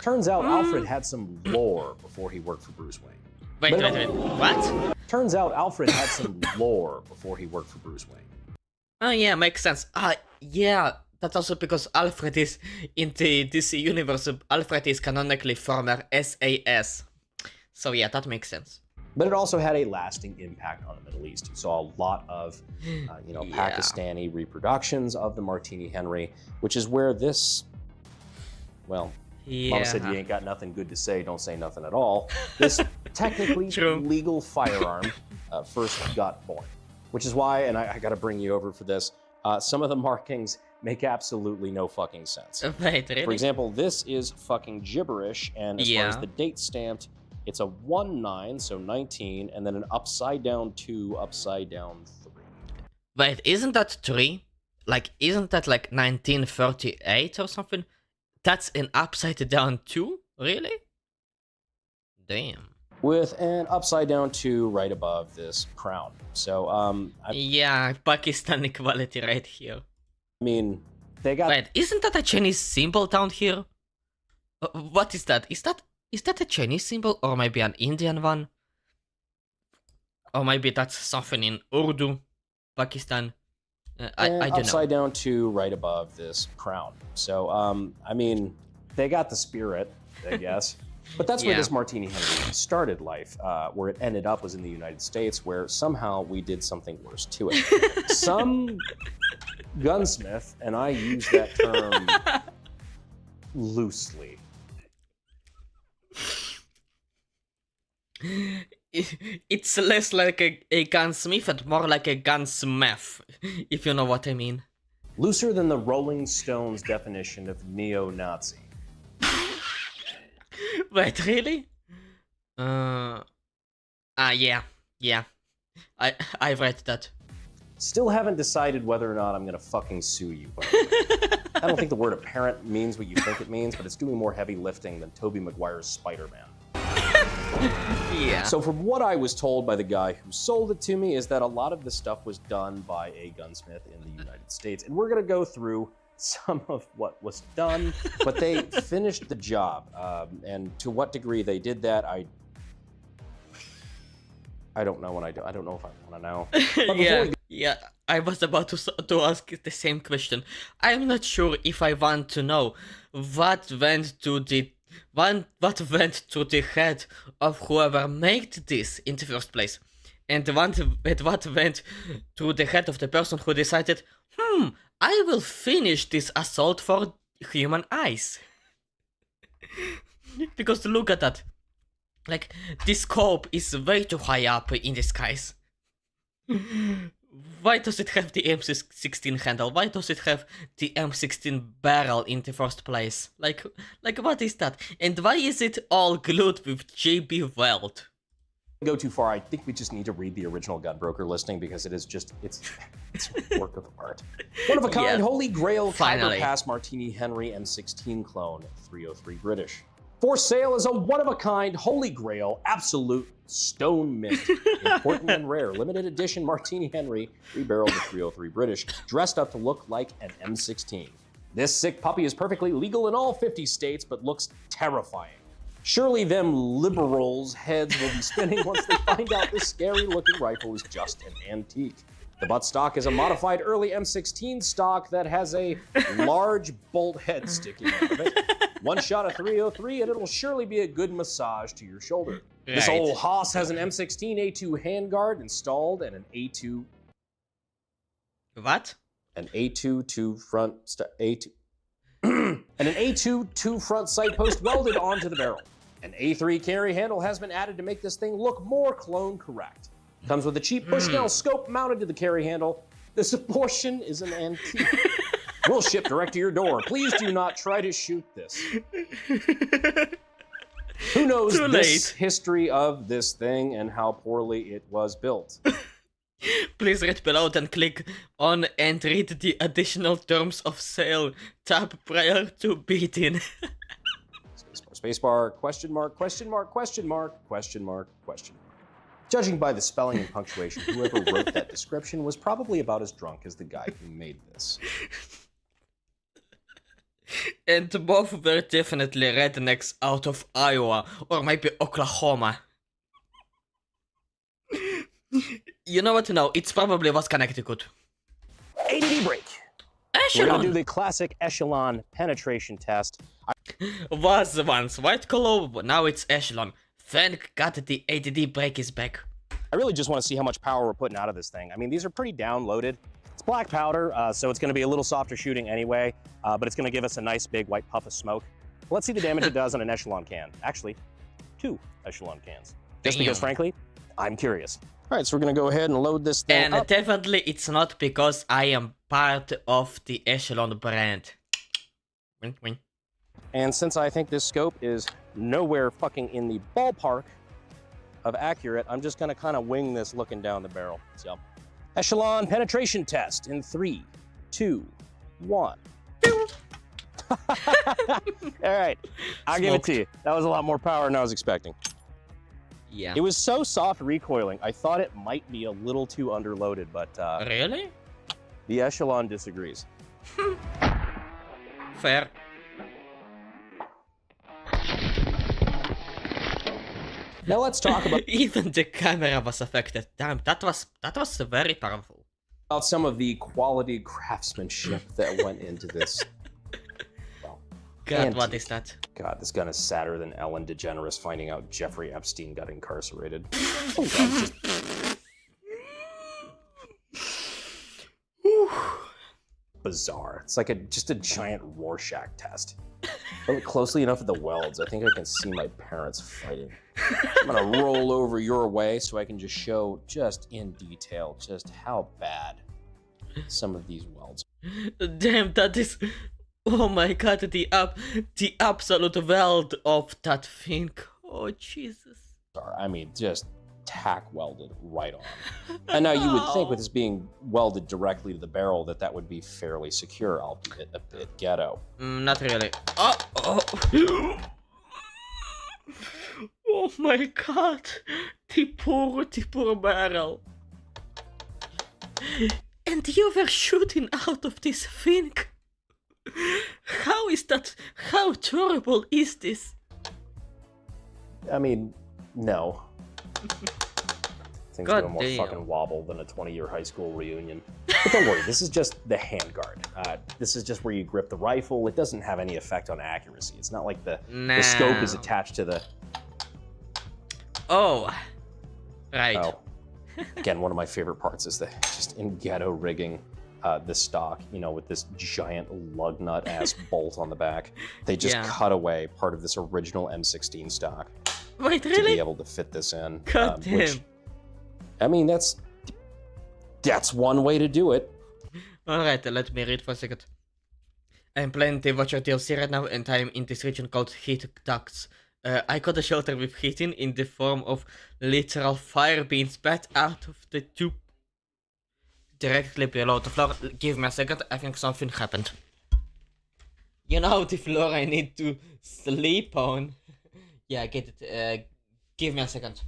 Turns out Alfred had some lore before he worked for Bruce Wayne. Wait. What? Turns out Alfred had some lore before he worked for Bruce Wayne. Oh yeah, makes sense. Yeah, that's also because Alfred is in the DC universe. Alfred is canonically former SAS. So yeah, that makes sense. But it also had a lasting impact on the Middle East. You saw a lot of, Yeah. Pakistani reproductions of the Martini Henry, which is where this, well, Mama said you Yeah. ain't got nothing good to say, don't say nothing at all. This technically True. legal firearm first got born, which is why, and I got to bring you over for this, some of the markings make absolutely no fucking sense. Wait, really? For example, this is fucking gibberish, and as far as Yeah. the date stamped, it's a 1-9, so 19, and then an upside down 2, upside down 3. Wait, isn't that 3? Like, isn't that like 1938 or something? That's an upside down 2? Really? Damn. With an upside down 2 right above this crown. So, Yeah, Pakistan equality right here. I mean, they got Wait, isn't that a Chinese symbol down here? What is that? Is that a Chinese symbol or maybe an Indian one? Or maybe that's something in Urdu, Pakistan. I an don't know. upside down 2 right above this crown. So, I mean, they got the spirit, I guess. But that's where Yeah. this Martini Henry started life. Where it ended up was in the United States, where somehow we did something worse to it. Some gunsmith, and I use that term loosely. It's less like a gunsmith and more like a gunsmith, if you know what I mean. Looser than the Rolling Stones definition of neo-Nazi. Wait, really? Yeah. I've read that. Still haven't decided whether or not I'm gonna fucking sue you. by the way. I don't think the word apparent means what you think it means, but it's doing more heavy lifting than Tobey Maguire's Spider-Man. Yeah. So from what I was told by the guy who sold it to me is that a lot of the stuff was done by a gunsmith in the United States. And we're gonna go through some of what was done, but they finished the job. And to what degree they did that, I don't know I don't know if I wanna know. But before Yeah. I was about to ask the same question. I'm not sure if I want to know what went to the head of whoever made this in the first place, and what went to the head of the person who decided, I will finish this assault for human eyes. Because look at that. Like, this scope is way too high up in the skies. Why does it have the M16 handle? Why does it have the M16 barrel in the first place? Like what is that? And why is it all glued with JB Weld? go too far, I think we just need to read the original Gunbroker listing because it is just, it's a work of art. One of a kind, Yeah. Holy Grail Finally. Kyber Pass Martini Henry M16 clone, 303 British. For sale is a one-of-a-kind, Holy Grail, absolute stone mint, important and rare, limited edition Martini Henry, rebarreled to 303 British, dressed up to look like an M16. This sick puppy is perfectly legal in all 50 states, but looks terrifying. Surely them liberals' heads will be spinning once they find out this scary-looking rifle is just an antique. The butt stock is a modified early M16 stock that has a large bolt head sticking out of it. One shot of 303 and it'll surely be a good massage to your shoulder. This Right. old hoss has an M16 A2 handguard installed and an A2 What? an A2 two front A2 and an A2 two front sight post welded onto the barrel. An A3 carry handle has been added to make this thing look more clone correct. Comes with a cheap Bushnell scope mounted to the carry handle. This abortion is an antique. We'll ship direct to your door. Please do not try to shoot this. Who knows Too this late. history of this thing and how poorly it was built? Please read below and click on and read the additional terms of sale tab prior to bidding. Spacebar, question mark, question mark, question mark, question mark, question mark. Judging by the spelling and punctuation, whoever wrote that description was probably about as drunk as the guy who made this. And both were definitely rednecks out of Iowa or maybe Oklahoma. You know what? No, it's probably was Connecticut. ADD break. We're gonna do Echelon the classic echelon penetration test. was once White Claw, but now it's Echelon. Thank God the ADD break is back. I really just want to see how much power we're putting out of this thing. I mean, these are pretty downloaded. It's black powder, so it's going to be a little softer shooting anyway, but it's going to give us a nice big white puff of smoke. Let's see the damage it does on an echelon can. Actually, 2 echelon cans. Just because, Damn. frankly, I'm curious. All right, so we're going to go ahead and load this thing And up. definitely it's not because I am part of the Echelon brand. Wink, wink. And since I think this scope is nowhere fucking in the ballpark of accurate, I'm just gonna kind of wing this looking down the barrel. So, echelon penetration test in 3, 2, 1. All right, I'll give it to you. That was a lot more power than I was expecting. Yeah. It was so soft recoiling, I thought it might be a little too underloaded, but Really? the echelon disagrees. Fair. Now let's talk Even the camera was affected. Damn, that was very powerful. About some of the quality craftsmanship that went into this. Well, God, what antique. is that? God, this gun is sadder than Ellen DeGeneres finding out Jeffrey Epstein got incarcerated. Oh, God, just bizarre. It's like just a giant Rorschach test. I look closely enough at the welds. I think I can see my parents fighting. I'm gonna roll over your way so I can just show just in detail just how bad some of these welds Damn, that is... Oh my God, the absolute weld of that thing. Oh, Jesus. are. I mean, just tack welded right on. And now you would think with this being welded directly to the barrel that would be fairly secure, albeit a bit ghetto. Not really. Oh, oh. Oh my God. The poor barrel. And you were shooting out of this thing. How is that? How terrible is this? I mean, no. Things God do a more damn. fucking wobble than a 20-year high school reunion. But don't worry, this is just the handguard. This is just where you grip the rifle. It doesn't have any effect on accuracy. It's not like the scope is No. attached to the... Oh. Right. Oh. Again, one of my favorite parts is the just in ghetto rigging this stock, you know, with this giant lug nut ass bolt on the back. They just Yeah. cut away part of this original M16 stock Wait, to be really? able to fit this in. God damn. Which, I mean, that's one way to do it. Alright, let me read for a second. I'm playing the Watcher DLC right now, and I'm in this region called Heat Ducts. I got a shelter with heating in the form of literal fire being spat out of the tube directly below the floor. Give me a second, I think something happened. You know the floor I need to sleep on? Yeah, I get it. Give me a second.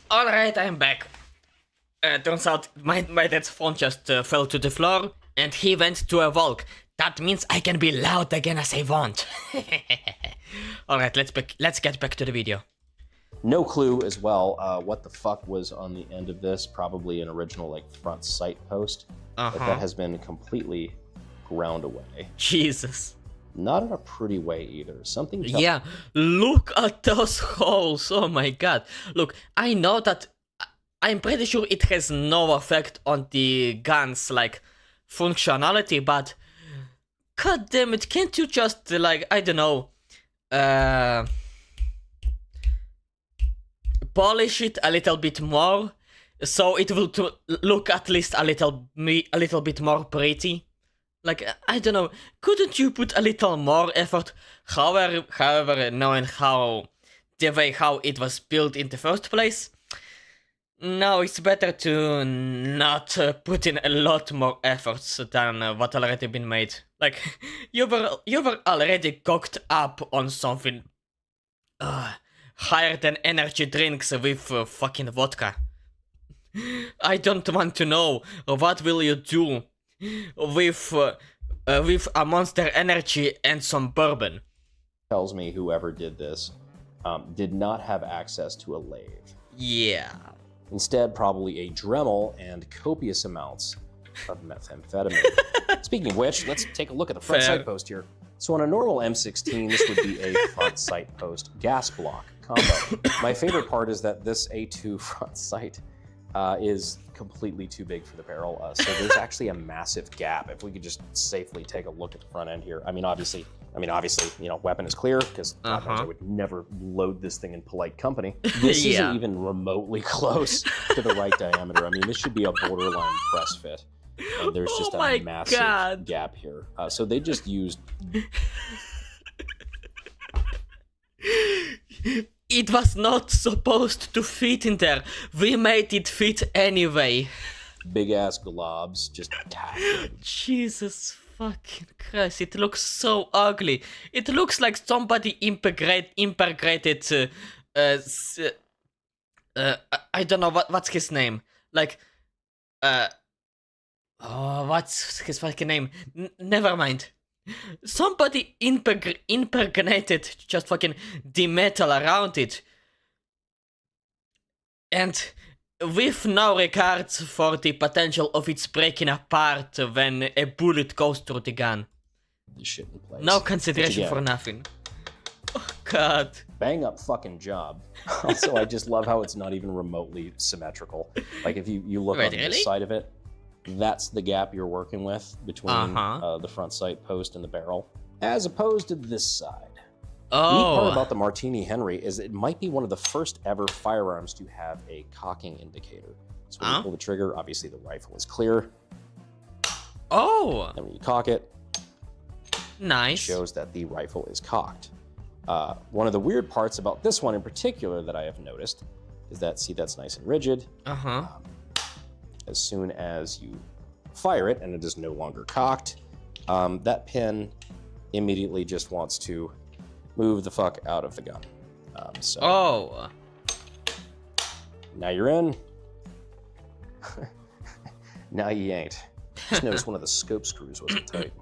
Alright, I'm back. Turns out my dad's phone just fell to the floor, and he went to a walk. That means I can be loud again as I want. Alright, let's get back to the video. No clue as well what the fuck was on the end of this. Probably an original like front sight post, but that has been completely ground away. Jesus. Not in a pretty way either. Something tells Yeah, look at those holes. Oh my god. Look, I know that I'm pretty sure it has no effect on the gun's like functionality, but god damn it, can't you just like, I don't know, polish it a little bit more so it will look at least a little bit more pretty? Like, I don't know, couldn't you put a little more effort? However, knowing how it was built in the first place, no, it's better to not put in a lot more efforts than what already been made. Like, you were already cocked up on something higher than energy drinks with fucking vodka. I don't want to know what will you do with a Monster Energy and some bourbon. tells me whoever did this did not have access to a lathe. Yeah. Instead, probably a Dremel and copious amounts of methamphetamine. Speaking of which, let's take a look at the front Fair. sight post here. So on a normal M16, this would be a front sight post gas block combo. My favorite part is that this A2 front sight is completely too big for the barrel. So there's actually a massive gap. If we could just safely take a look at the front end here. I mean, obviously, you know, weapon is clear because I would never load this thing in polite company. This Yeah. isn't even remotely close to the right diameter. I mean, this should be a borderline press fit. And there's just Oh my a massive God. gap here. So they just used It was not supposed to fit in there. We made it fit anyway. big ass globs just tacked in. Jesus fucking Christ, it looks so ugly. It looks like somebody impregnated I don't know what's his name. Like what's his fucking name? Never mind. Somebody impregnated just fucking the metal around it. And with no regards for the potential of its breaking apart when a bullet goes through the gun. This shit in place. No consideration Which, for again, nothing. Oh god. bang up fucking job. Also, I just love how it's not even remotely symmetrical. Like if you look Wait, on really? this side of it, that's the gap you're working with between the front sight post and the barrel, as opposed to this side. The neat part Oh. about the Martini Henry is it might be one of the first ever firearms to have a cocking indicator. So when you pull the trigger, obviously the rifle is clear. Oh. And when you cock it, it Nice. shows that the rifle is cocked. One of the weird parts about this one in particular that I have noticed is that, see, that's nice and rigid. Uh-huh. As soon as you fire it and it is no longer cocked, that pin immediately just wants to move the fuck out of the gun. So Oh. now you're in. Now you ain't. Just noticed one of the scope screws wasn't tight.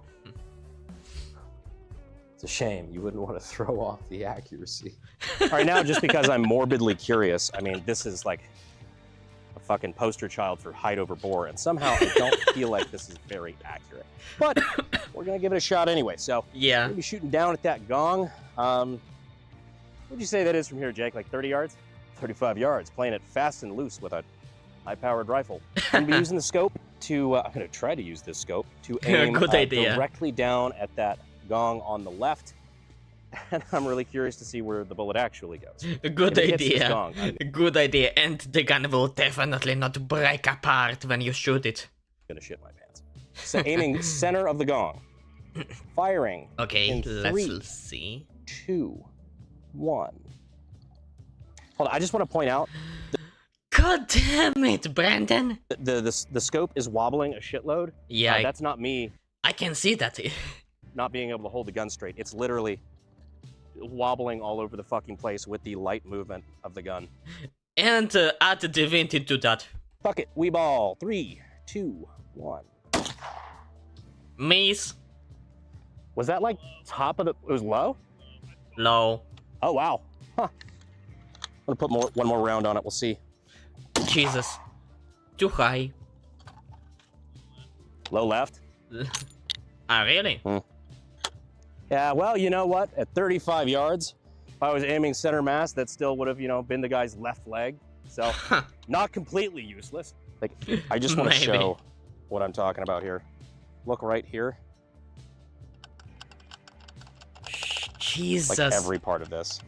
It's a shame. You wouldn't want to throw off the accuracy. All right, now just because I'm morbidly curious, I mean, this is like a fucking poster child for height over bore, and somehow I don't feel like this is very accurate. But we're gonna give it a shot anyway. So Yeah. we're gonna be shooting down at that gong. What'd you say that is from here, Jake? Like 30 yards? 35 yards, playing it fast and loose with a high-powered rifle. I'm gonna be using the scope to, I'm gonna try to use this scope to aim Good idea. directly down at that gong on the left. And I'm really curious to see where the bullet actually goes. Good If it hits this idea. gong, I'm Good idea. And the gun will definitely not break apart when you shoot it. gonna shit my pants. So aiming center of the gong. Firing. Okay, In let's 3, see. 2, 1. Hold on, I just want to point out God damn it, Brandon. the scope is wobbling a shitload. Yeah, That's not me I can see that. not being able to hold the gun straight. It's literally wobbling all over the fucking place with the light movement of the gun. And add the divinity to that. Fuck it, we ball. 3, 2, 1. Miss. Was that like top of the? It was low. Low. Oh wow. Huh. I'm gonna put one more round on it. We'll see. Jesus. Too high. Low left. Ah, really? Yeah, well, you know what? At 35 yards, if I was aiming center mass, that still would have, you know, been the guy's left leg. So, not completely useless. Like, I just want to Maybe. show what I'm talking about here. Look right here. Jesus. Like every part of this.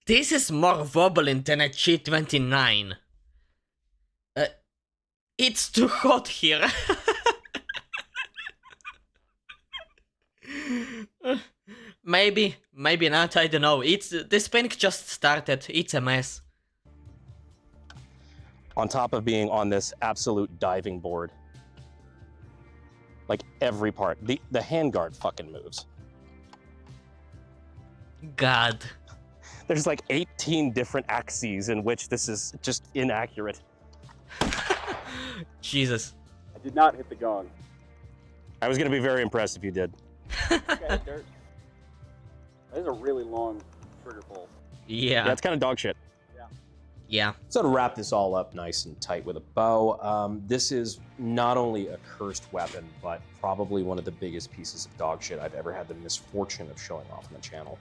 This is more wobbling than a G29. It's too hot here. Maybe not, I don't know. The panic just started, it's a mess. On top of being on this absolute diving board. Like every part. The handguard fucking moves. God. There's like 18 different axes in which this is just inaccurate. Jesus. I did not hit the gong. I was gonna be very impressed if you did. Okay, Dirt. That is a really long trigger pull. Yeah, Yeah. it's kind of dog shit. Yeah. So to wrap this all up nice and tight with a bow, this is not only a cursed weapon, but probably one of the biggest pieces of dog shit I've ever had the misfortune of showing off on the channel.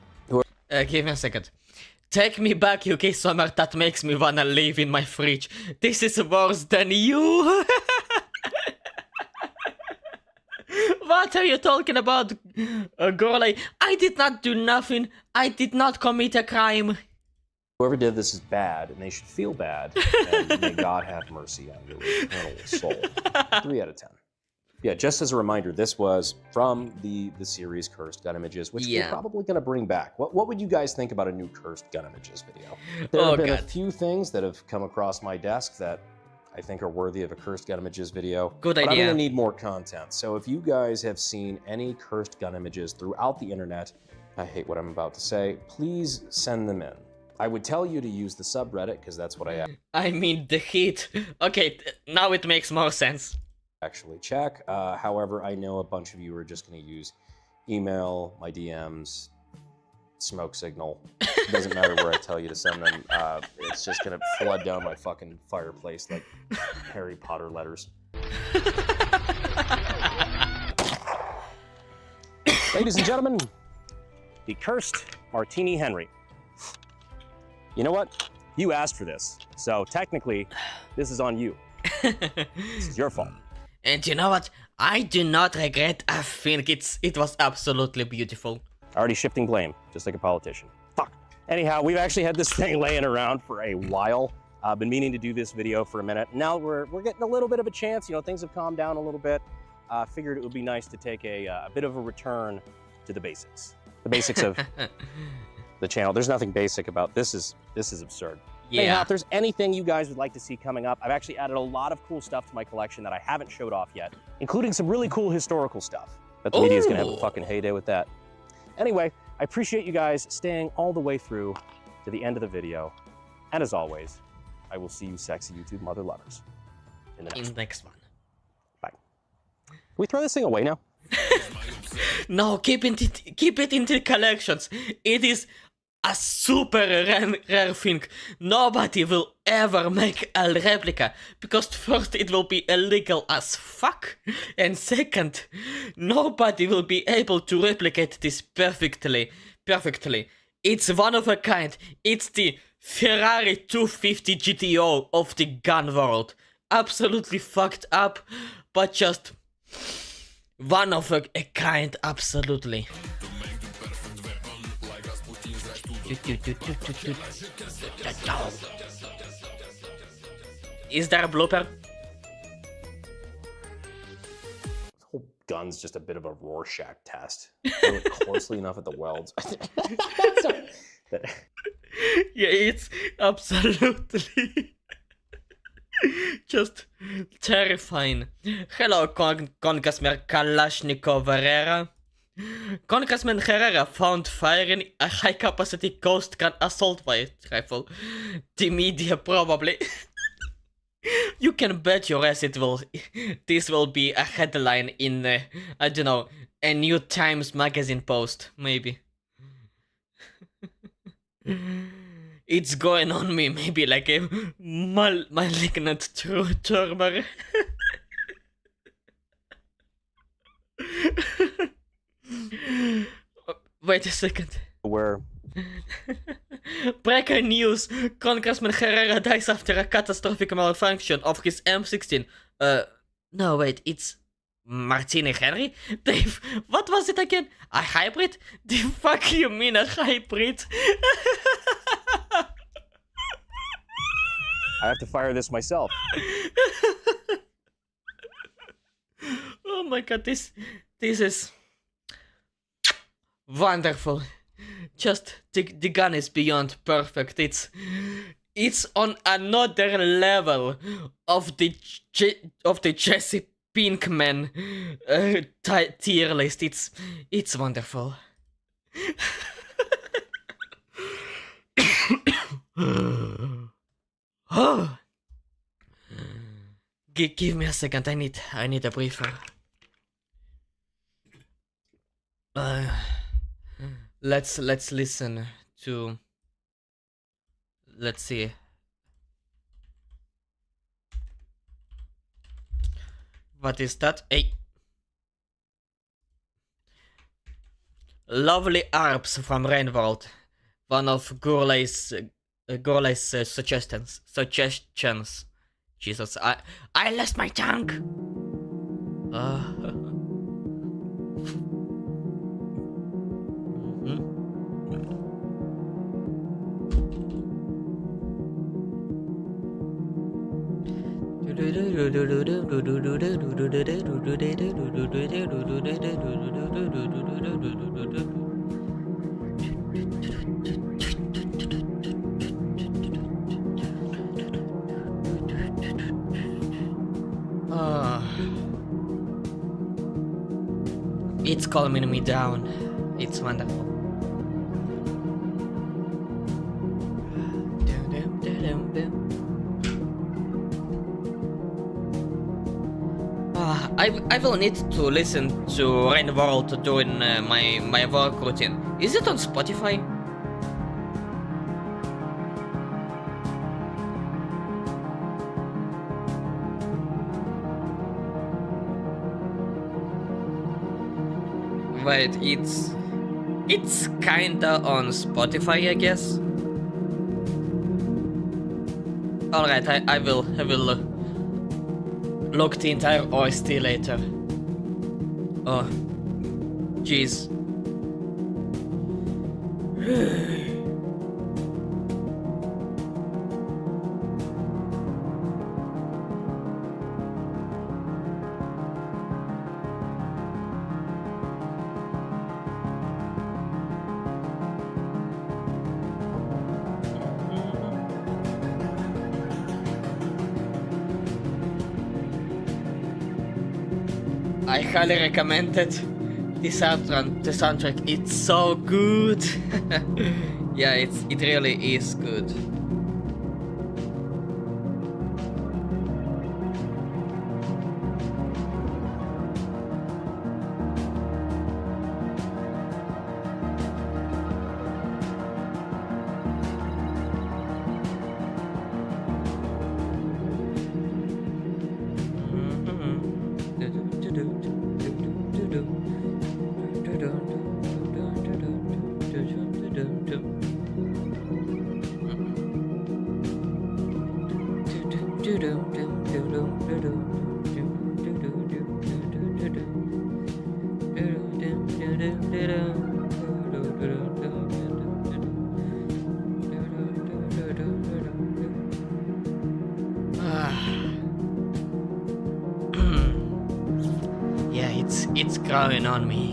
Give me a second. Take me back, UK Summer, that makes me wanna live in my fridge. This is worse than you. What are you talking about, Gorley? I did not do nothing. I did not commit a crime. Whoever did this is bad, and they should feel bad, and may God have mercy on your eternal soul. 3 out of 10. Yeah, just as a reminder, this was from the series Cursed Gun Images, which we're probably going to bring back. What would you guys think about a new Cursed Gun Images video? There have been a few things that have come across my desk that I think are worthy of a Cursed Gun Images video. Good but idea. I'm going to need more content. So if you guys have seen any Cursed Gun Images throughout the internet, I hate what I'm about to say, please send them in. I would tell you to use the subreddit, because that's what I mean, the heat. Okay, now it makes more sense. actually check. However, I know a bunch of you are just going to use email, my DMs, smoke signal. It doesn't matter where I tell you to send them. It's just going to flood down my fucking fireplace like Harry Potter letters. Ladies and gentlemen, the Cursed Martini Henry. You know what? You asked for this, so technically, this is on you. This is your fault. And you know what? I do not regret. I think it was absolutely beautiful. Already shifting blame, just like a politician. Fuck. Anyhow, we've actually had this thing laying around for a while. Been meaning to do this video for a minute. Now we're getting a little bit of a chance. You know, things have calmed down a little bit. Figured it would be nice to take a bit of a return to the basics. The basics of the channel. There's nothing basic about this. Is absurd. Yeah. Anyhow, if there's anything you guys would like to see coming up, I've actually added a lot of cool stuff to my collection that I haven't showed off yet, including some really cool historical stuff. But the media's gonna have a fucking heyday with that. Anyway, I appreciate you guys staying all the way through to the end of the video. And as always, I will see you sexy YouTube mother lovers in the next one. one. Bye. Can we throw this thing away now? No, keep it in the collections. It is a super rare thing. Nobody will ever make a replica, because first it will be illegal as fuck, and second, nobody will be able to replicate this perfectly. It's one of a kind. It's the Ferrari 250 GTO of the gun world. Absolutely fucked up, but just one of a kind, absolutely. Is there a blooper? This whole gun's just a bit of a Rorschach test. I look closely enough at the welds. Yeah, it's absolutely just terrifying. Hello, Congressman Kalashnikov Herrera. Congressman Herrera found firing a high-capacity ghost gun assault rifle. The media probably. You can bet your ass this will be a headline in, I don't know, a New Times magazine post, maybe. It's going on me, maybe like a malignant tumor. Wait a second. where Breaking news! Congressman Herrera dies after a catastrophic malfunction of his M16. No, wait, it's Martini Henry? Dave, what was it again? A hybrid? The fuck you mean a hybrid? I have to fire this myself. Oh my god, this is wonderful. Just the gun is beyond perfect. It's on another level of the Jesse Pinkman tier list. It's wonderful. Oh. Give me a second. I need a briefer. Let's listen to. Let's see. What is that? Hey. Lovely ARPs from Rainworld. One of Gourlay's suggestions. Jesus, I lost my tongue. It's calming me down. It's wonderful. I will need to listen to Rainworld doing my work routine. Is it on Spotify? Wait, it's kinda on Spotify, I guess. Alright, I will look the entire OST later. Oh, jeez. I highly recommend it. The soundtrack, it's so good. Yeah, it really is good. Yeah, it's growing on me.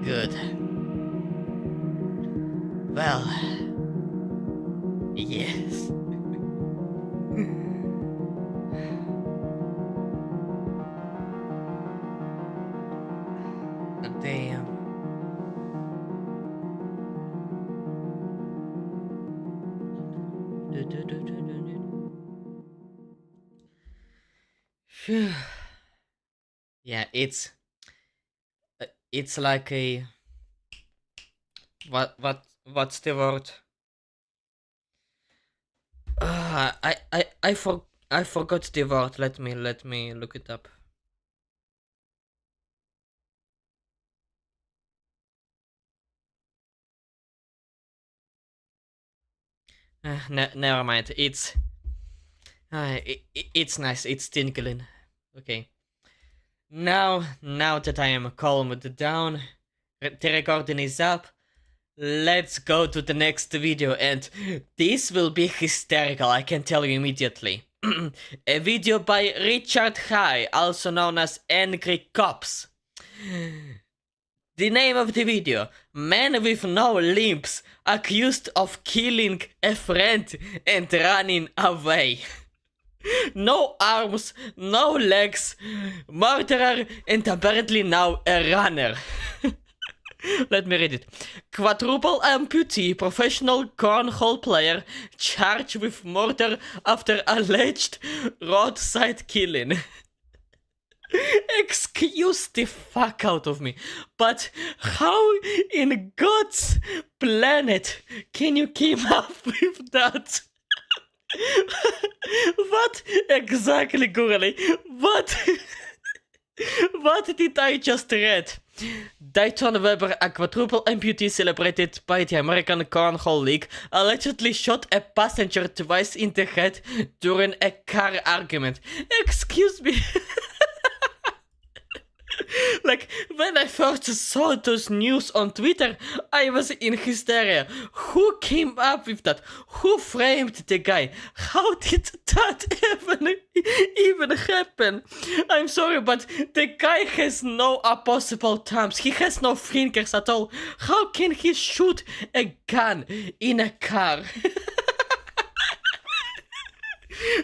Good. Well, yes. Damn. Phew. Yeah, it's like a what's the word? I forgot the word. Let me look it up. Never mind. It's nice. It's tinkling. Okay. Now that I am calmed down, the recording is up. Let's go to the next video, and this will be hysterical, I can tell you immediately. A video by Richard High, also known as Angry Cops. The name of the video: Man with no limbs accused of killing a friend and running away. No arms, no legs, murderer, and apparently now a runner. Let me read it. Quadruple amputee professional cornhole player charged with murder after alleged roadside killing. Excuse the fuck out of me, but how in God's planet can you come up with that? What exactly, Gurley? What did I just read? Dayton Weber, a quadruple amputee celebrated by the American Cornhole League, allegedly shot a passenger twice in the head during a car argument. Excuse me. Like, when I first saw those news on Twitter, I was in hysteria. Who came up with that? Who framed the guy? How did that even happen? I'm sorry, but the guy has no opposable thumbs. He has no fingers at all. How can he shoot a gun in a car?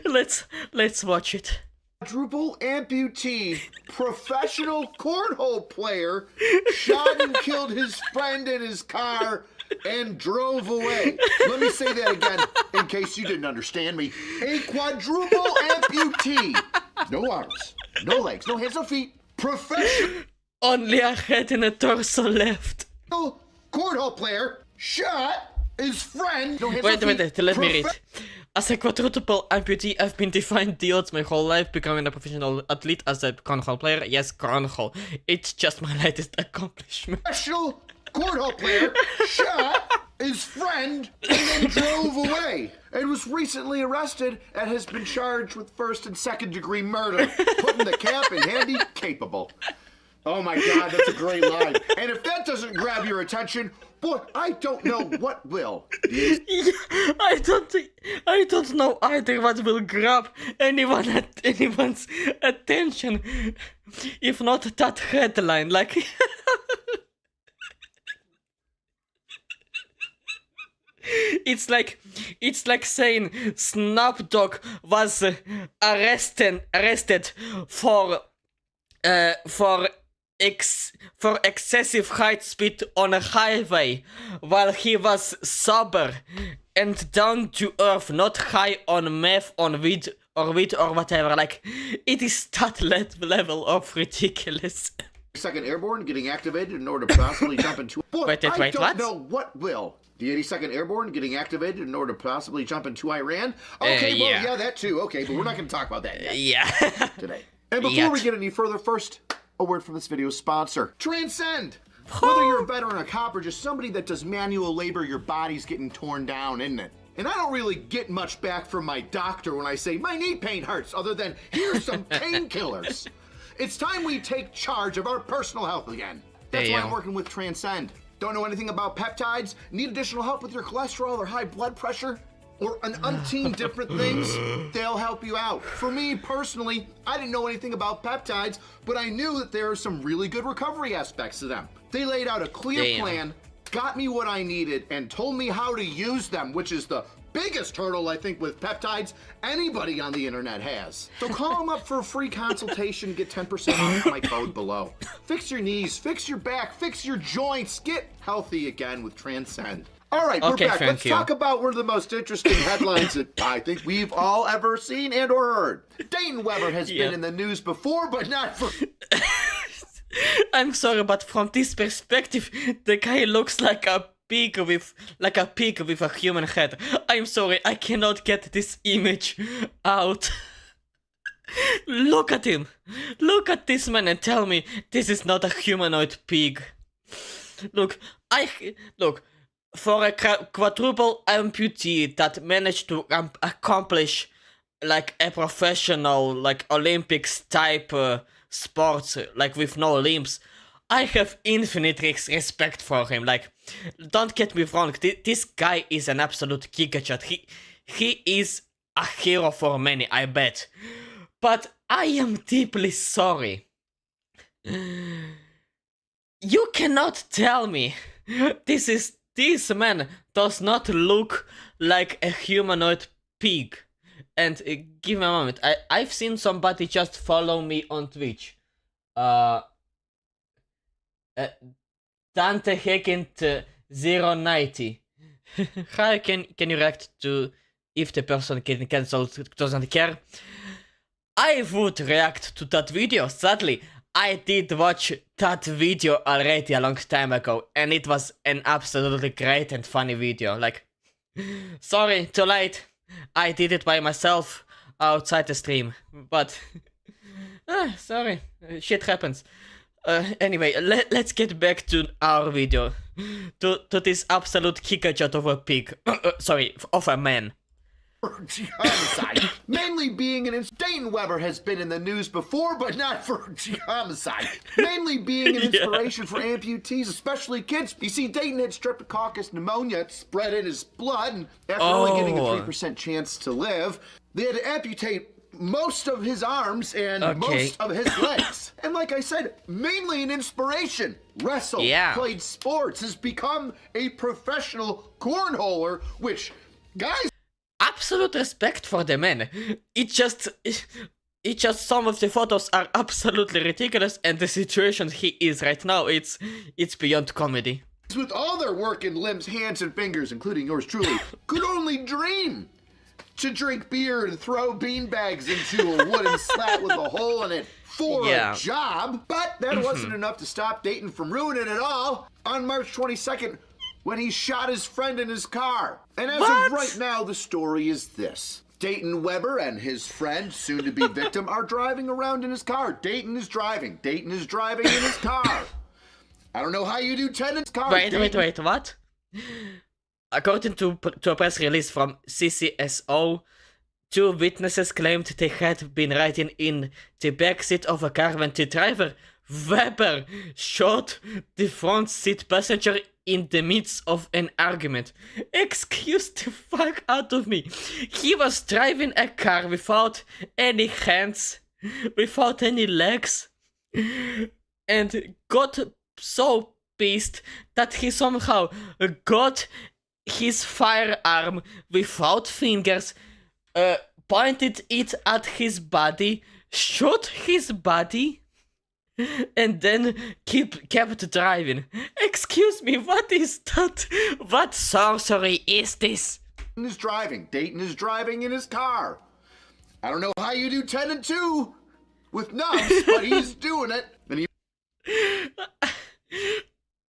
Let's watch it. Quadruple amputee, professional cornhole player, shot and killed his friend in his car and drove away. Let me say that again in case you didn't understand me. A quadruple amputee. No arms, no legs, no hands, no feet. Professional Only a head and a torso left. cornhole player shot his friend. No hands, Wait, no feet. let me read. As a quadruple amputee, I've been defying the odds my whole life, becoming a professional athlete as a cornhole player. Yes, cornhole. It's just my latest accomplishment. Professional cornhole player shot his friend and then drove away and was recently arrested and has been charged with first and second degree murder, putting the cap in handy capable. Oh my God, that's a great line. And if that doesn't grab your attention, boy, I don't know what will. I don't know either what will grab anyone's attention, if not that headline. Like, it's like saying Snoop Dogg was arrested for excessive height speed on a highway while he was sober and down to earth, not high on meth, on weed or whatever. Like, it is that level of ridiculous. Second Airborne getting activated in order to possibly jump into. Boy, Wait, I don't what? know what will. The 82nd Airborne getting activated in order to possibly jump into Iran. Okay, well, yeah, that too. Okay, but we're not going to talk about that yet. Yeah. Today. And before we get any further, first, a word from this video's sponsor, Transcend. Whether you're a veteran, a cop, or just somebody that does manual labor, your body's getting torn down, isn't it? And I don't really get much back from my doctor when I say my knee pain hurts, other than here's some painkillers. It's time we take charge of our personal health again. That's why I'm working with Transcend. Don't know anything about peptides? Need additional help with your cholesterol or high blood pressure? Or an umpteen different things? They'll help you out. For me, personally, I didn't know anything about peptides, but I knew that there are some really good recovery aspects to them. They laid out a clear plan, got me what I needed, and told me how to use them, which is the biggest hurdle, I think, with peptides anybody on the internet has. So call them up for a free consultation, get 10% off my code below. Fix your knees, fix your back, fix your joints, get healthy again with Transcend. All right, we're back. Let's talk about one of the most interesting headlines that I think we've all ever seen and or heard. Dayton Weber has been in the news before, but not for... I'm sorry, but from this perspective, the guy looks like a pig with a human head. I'm sorry, I cannot get this image out. Look at him. Look at this man and tell me this is not a humanoid pig. Look, for a quadruple amputee that managed to accomplish like a professional, like Olympics type sports, like with no limbs, I have infinite respect for him. Like, don't get me wrong, this guy is an absolute gigachad. He is a hero for many, I bet. But I am deeply sorry. You cannot tell me this man does not look like a humanoid pig. And give me a moment. I've seen somebody just follow me on Twitch. Dante Hegent 090. How can you react to if the person getting cancelled doesn't care? I would react to that video. Sadly, I did watch that video already a long time ago, and it was an absolutely great and funny video. Like, sorry, too late. I did it by myself outside the stream, but sorry, shit happens. Anyway, let's get back to our video, to this absolute kickajot of a pig. Sorry, of a man. Homicide. Mainly being an Dayton Weber has been in the news before, but not for homicide. Mainly being an inspiration for amputees, especially kids. You see, Dayton had streptococcus pneumonia spread in his blood, and after only getting a 3% chance to live, they had to amputate most of his arms and most of his legs. And like I said, mainly an inspiration. Wrestled, played sports, has become a professional cornholer, which, guys... Absolute respect for the man. It's just some of the photos are absolutely ridiculous, and the situation he is right now, it's beyond comedy. With all their work in limbs, hands, and fingers, including yours truly, could only dream to drink beer and throw beanbags into a wooden slat with a hole in it for a job. But that wasn't enough to stop Dayton from ruining it all. On March 22nd, when he shot his friend in his car. And as of right now, the story is this. Dayton Weber and his friend, soon-to-be victim, are driving around in his car. Dayton is driving. Dayton is driving in his car. I don't know how you do 10 in his car. Wait, what? According to a press release from CCSO, 2 witnesses claimed they had been riding in the backseat of a car when the driver, Weber, shot the front seat passenger in the midst of an argument. Excuse the fuck out of me. He was driving a car without any hands, without any legs, and got so pissed that he somehow got his firearm without fingers, pointed it at his body, shot his body, and then kept driving. Excuse me, what is that? What sorcery is this? Dayton is driving. Dayton is driving in his car. I don't know how you do 10 and 2 with nubs, but he's doing it. And he...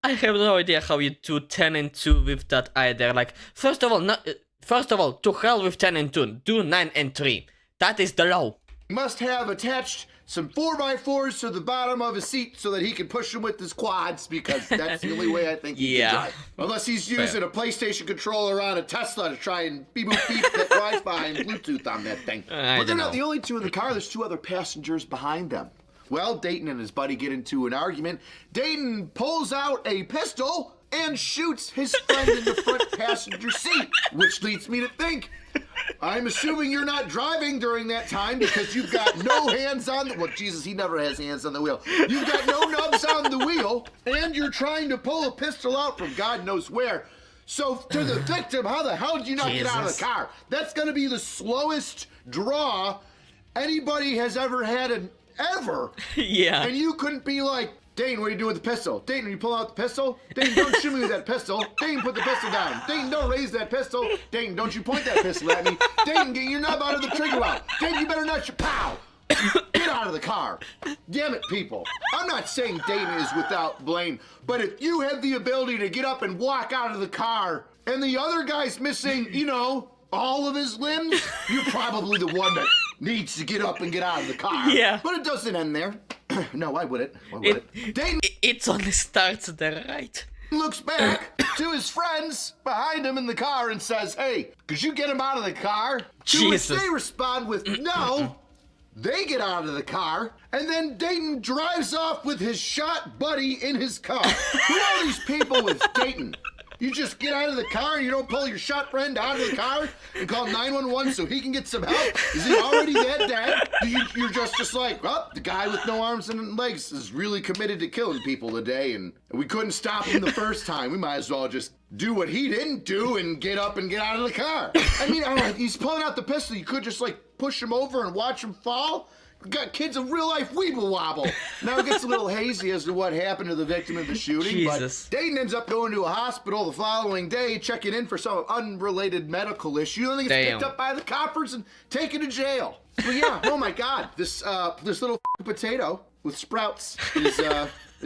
I have no idea how you do 10 and 2 with that either. Like, first of all, to hell with 10 and 2. Do 9 and 3. That is the law. Must have attached some 4x4s to the bottom of his seat so that he can push them with his quads, because that's the only way I think he can drive. Unless he's using a PlayStation controller on a Tesla to try and beep that Wi-Fi and Bluetooth on that thing. But they're not the only 2 in the car. There's 2 other passengers behind them. Well, Dayton and his buddy get into an argument. Dayton pulls out a pistol and shoots his friend in the front passenger seat, which leads me to think, I'm assuming you're not driving during that time because you've got no hands on the... Well, Jesus, he never has hands on the wheel. You've got no nubs on the wheel, and you're trying to pull a pistol out from God knows where. So, to the victim, how the hell did you not get out of the car? That's going to be the slowest draw anybody has ever had ever. And you couldn't be like, Dayton, what are you doing with the pistol? Dayton, you pull out the pistol? Dayton, don't shoot me with that pistol. Dayton, put the pistol down. Dayton, don't raise that pistol. Dayton, don't you point that pistol at me. Dayton, get your nub out of the trigger well. Dayton, you better not shoot. Pow! Get out of the car. Damn it, people. I'm not saying Dayton is without blame, but if you have the ability to get up and walk out of the car and the other guy's missing, you know, all of his limbs, you're probably the one that needs to get up and get out of the car. But it doesn't end there. No, why would it? Why would it? Dayton it only starts there, right? looks back to his friends behind him in the car and says, "Hey, could you get him out of the car?" To which Jesus. they respond with, "No." They get out of the car, and then Dayton drives off with his shot buddy in his car. Who are these people with Dayton? You just get out of the car and you don't pull your shot friend out of the car and call 911 so he can get some help? Is he already that dead? You're just like, well, the guy with no arms and legs is really committed to killing people today, and we couldn't stop him the first time. We might as well just do what he didn't do and get up and get out of the car. I mean, he's pulling out the pistol. You could just like push him over and watch him fall. We got kids of real life weeble wobble. Now it gets a little hazy as to what happened to the victim of the shooting. Jesus. But Dayton ends up going to a hospital the following day, checking in for some unrelated medical issue, and then gets picked up by the coppers and taken to jail. Well, yeah. Oh my God, this little potato with sprouts is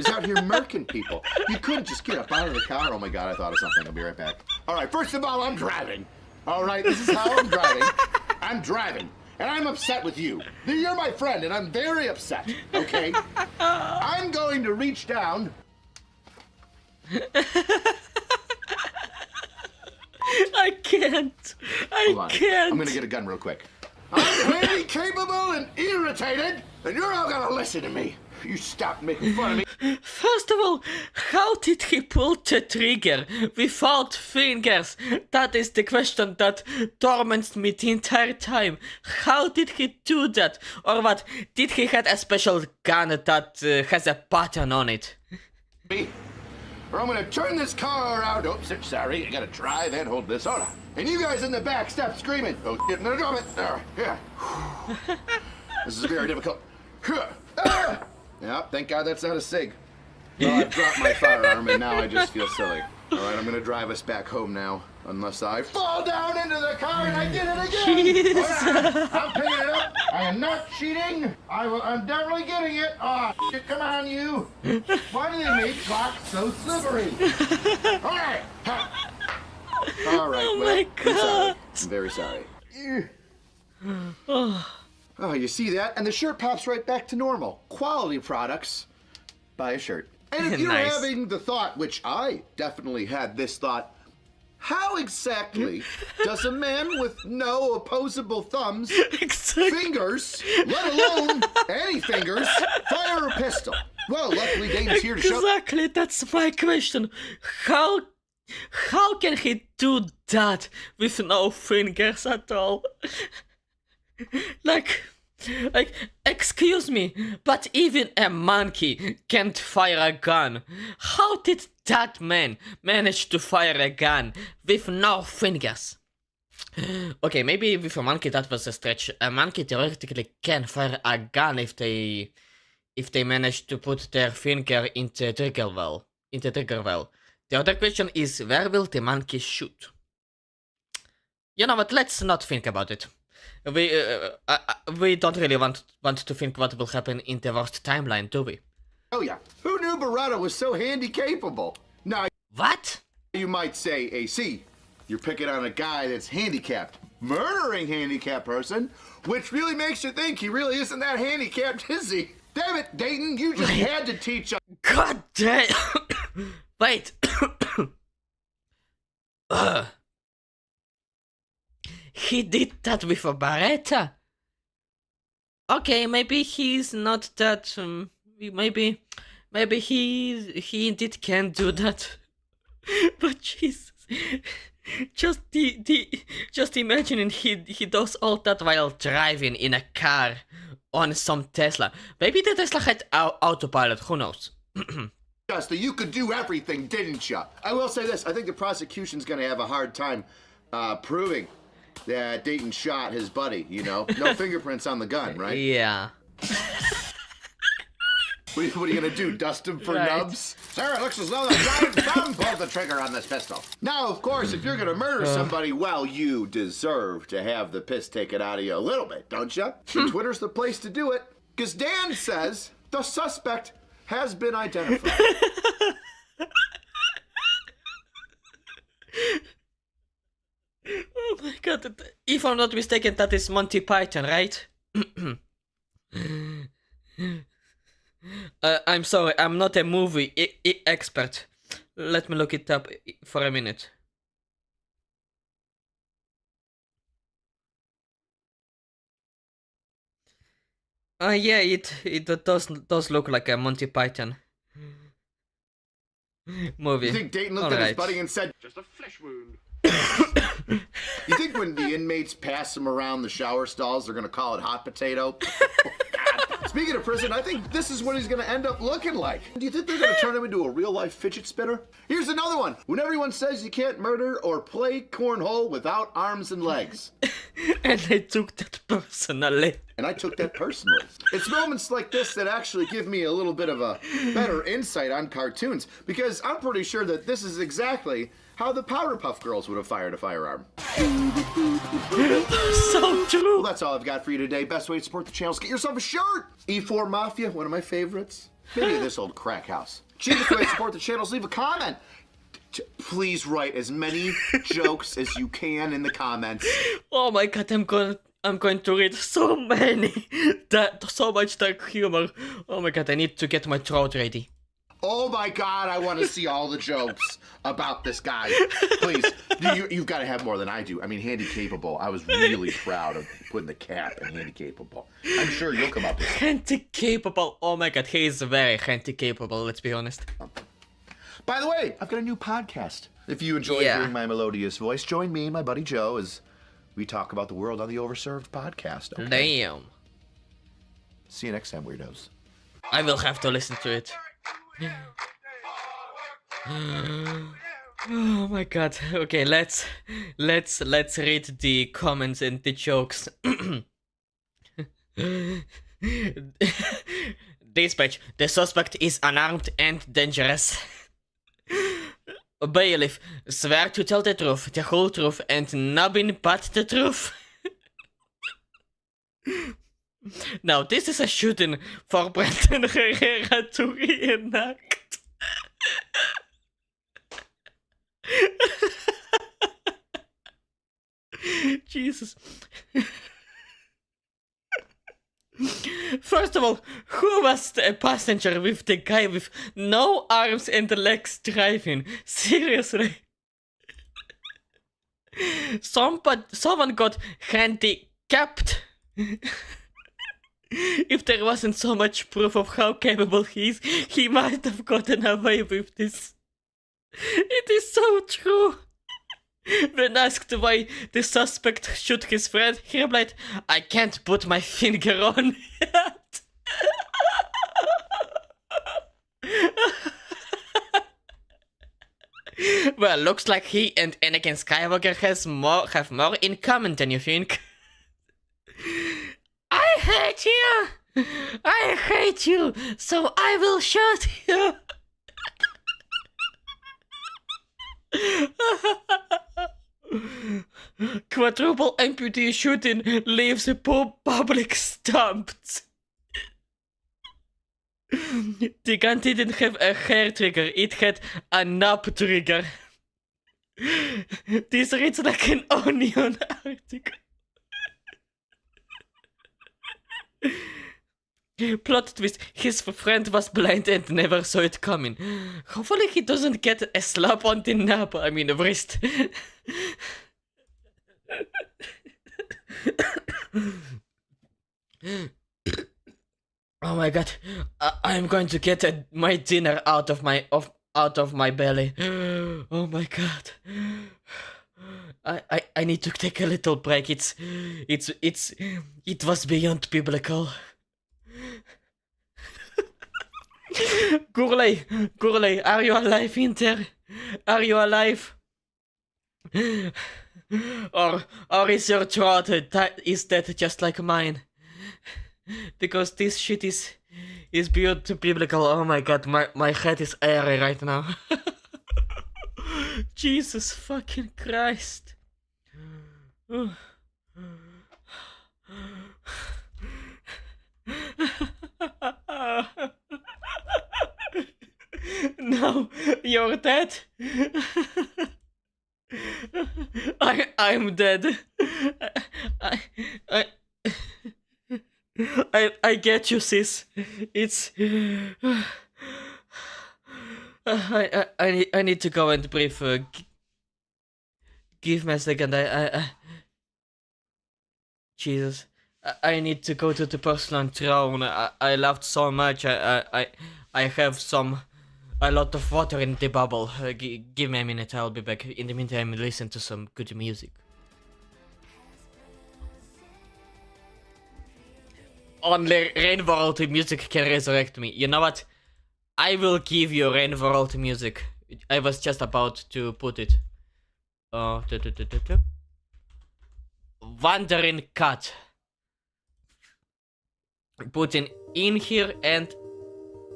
out here murking people. You couldn't just get up out of the car. Oh my God, I thought of something. I'll be right back. All right, first of all, I'm driving. All right, this is how I'm driving. I'm driving. And I'm upset with you. You're my friend, and I'm very upset, okay? I'm going to reach down. I can't. Hold on. Can't. I'm gonna get a gun real quick. I'm very capable and irritated, and you're all gonna listen to me. You stop making fun of me. First of all, how did he pull the trigger without fingers? That is the question that torments me the entire time. How did he do that? Or what? Did he have a special gun that has a button on it? Or I'm gonna turn this car around. Oops, sorry. I gotta drive and hold this. Hold on. And you guys in the back, stop screaming. Oh, shit, no, yeah. This is very difficult. Yeah, thank God that's not a SIG. Well, I've dropped my firearm and now I just feel silly. All right, I'm gonna drive us back home now, unless I fall down into the car and I did it again. All right, I'm picking it up. I am not cheating. I'm definitely getting it. Oh, shit, come on, you. Why do they make clocks so slippery? All right. All right. Oh well, my God. I'm very sorry. Oh, you see that? And the shirt pops right back to normal. Quality products. Buy a shirt. And if you're Nice. having the thought, which I definitely had this thought, how exactly does a man with no opposable thumbs, fingers, let alone any fingers, fire a pistol? Well, luckily Dane's here to show... Exactly, that's my question. How can he do that with no fingers at all? Like, excuse me, but even a monkey can't fire a gun. How did that man manage to fire a gun with no fingers? Okay, maybe with a monkey that was a stretch. A monkey theoretically can fire a gun if they manage to put their finger into the trigger well. The other question is, where will the monkey shoot? You know what? Let's not think about it. We don't really want to think what will happen in the worst timeline, do we? Oh yeah, who knew Beretta was so handy-capable? Now, What? you might say, AC, you're picking on a guy that's handicapped, murdering handicapped person, which really makes you think he really isn't that handicapped, is he? Damn it, Dayton, you just had to teach us. God damn! Wait. He did that with a Beretta. Okay, maybe he's not that. Maybe he indeed can do that. But Jesus, just imagining he does all that while driving in a car on some Tesla. Maybe the Tesla had autopilot. Who knows? Just that you could do everything, didn't you? I will say this, I think the prosecution's gonna have a hard time proving that Dayton shot his buddy, you know? No fingerprints on the gun, right? Yeah. What are you gonna do, dust him for Right. nubs? Sir, it looks as though the giant thumb pulled the trigger on this pistol. Now, of course, if you're gonna murder somebody, well, you deserve to have the piss taken out of you a little bit, don't you? And Twitter's the place to do it, because Dan says the suspect has been identified. Oh my God! If I'm not mistaken, that is Monty Python, right? I'm sorry, I'm not a movie expert, Let me look it up for a minute. Yeah, it does look like a Monty Python movie. You think Dayton looked at his buddy and said, "Just a flesh wound"? You think when the inmates pass him around the shower stalls, they're gonna call it hot potato? Speaking of prison, I think this is what he's gonna end up looking like. Do you think they're gonna turn him into a real-life fidget spinner? Here's another one. When everyone says you can't murder or play cornhole without arms and legs. And I took that personally. And I took that personally. It's moments like this that actually give me a little bit of a better insight on cartoons, because I'm pretty sure that this is exactly how the Powerpuff Girls would have fired a firearm. So true. Well, that's all I've got for you today. Best way to support the channel is get yourself a shirt. E4 Mafia, one of my favorites. Maybe this old crack house. Cheapest way to support the channel is leave a comment. Please write as many jokes as you can in the comments. Oh my god, I'm going to read so many. So much dark humor. Oh my god, I need to get my throat ready. Oh my god, I want to see all the jokes about this guy. Please, you've got to have more than I do. I mean, Handy Capable. I was really proud of putting the cat in Handy Capable. I'm sure you'll come up with it. Handy Capable. Oh my god, he is very handy capable, let's be honest. By the way, I've got a new podcast. If you enjoy hearing my melodious voice, join me and my buddy Joe as we talk about the world on the Overserved podcast. Okay? Damn. See you next time, weirdos. I will have to listen to it. Oh my god. Okay, let's read the comments and the jokes. Dispatch, the suspect is unarmed and dangerous. Bailiff, swear to tell the truth, the whole truth, and nothing but the truth. Now, this is a shooting for Brendan Herrera to reenact. Jesus. First of all, who was the passenger with the guy with no arms and legs driving? Seriously? Someone got handicapped. If there wasn't so much proof of how capable he is, he might have gotten away with this. It is so true. When asked why the suspect shot his friend, he replied, "I can't put my finger on it." Well, looks like he and Anakin Skywalker have more in common than you think. I hate you! I hate you! So I will shoot you! Quadruple amputee shooting leaves the public stumped. The gun didn't have a hair trigger, it had a knob trigger. This reads like an Onion article. Plot twist, his friend was blind and never saw it coming. Hopefully he doesn't get a slap on the knob, I mean wrist. Oh my god, I'm going to get my dinner out of my belly. Oh my god. I need to take a little break. It was beyond biblical. Gurley, are you alive in there? Are you alive? Or is your throat is that just like mine? Because this shit is beyond biblical. Oh my god, my head is airy right now. Jesus fucking Christ. No, you're dead. I'm dead. I get you, sis. It's I need to go and breathe. Give me a second. Jesus. I need to go to the porcelain throne. I laughed so much. I have a lot of water in the bubble. Give me a minute. I'll be back. In the meantime, listen to some good music. Only Rainbow Royalty music can resurrect me. You know what? I will give you Rainbow Royalty music. I was just about to put it. Wandering Cat. Putting in here and...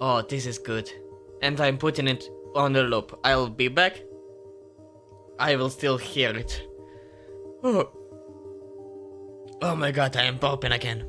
Oh, this is good. And I'm putting it on the loop. I'll be back. I will still hear it. Oh my god, I am burping again.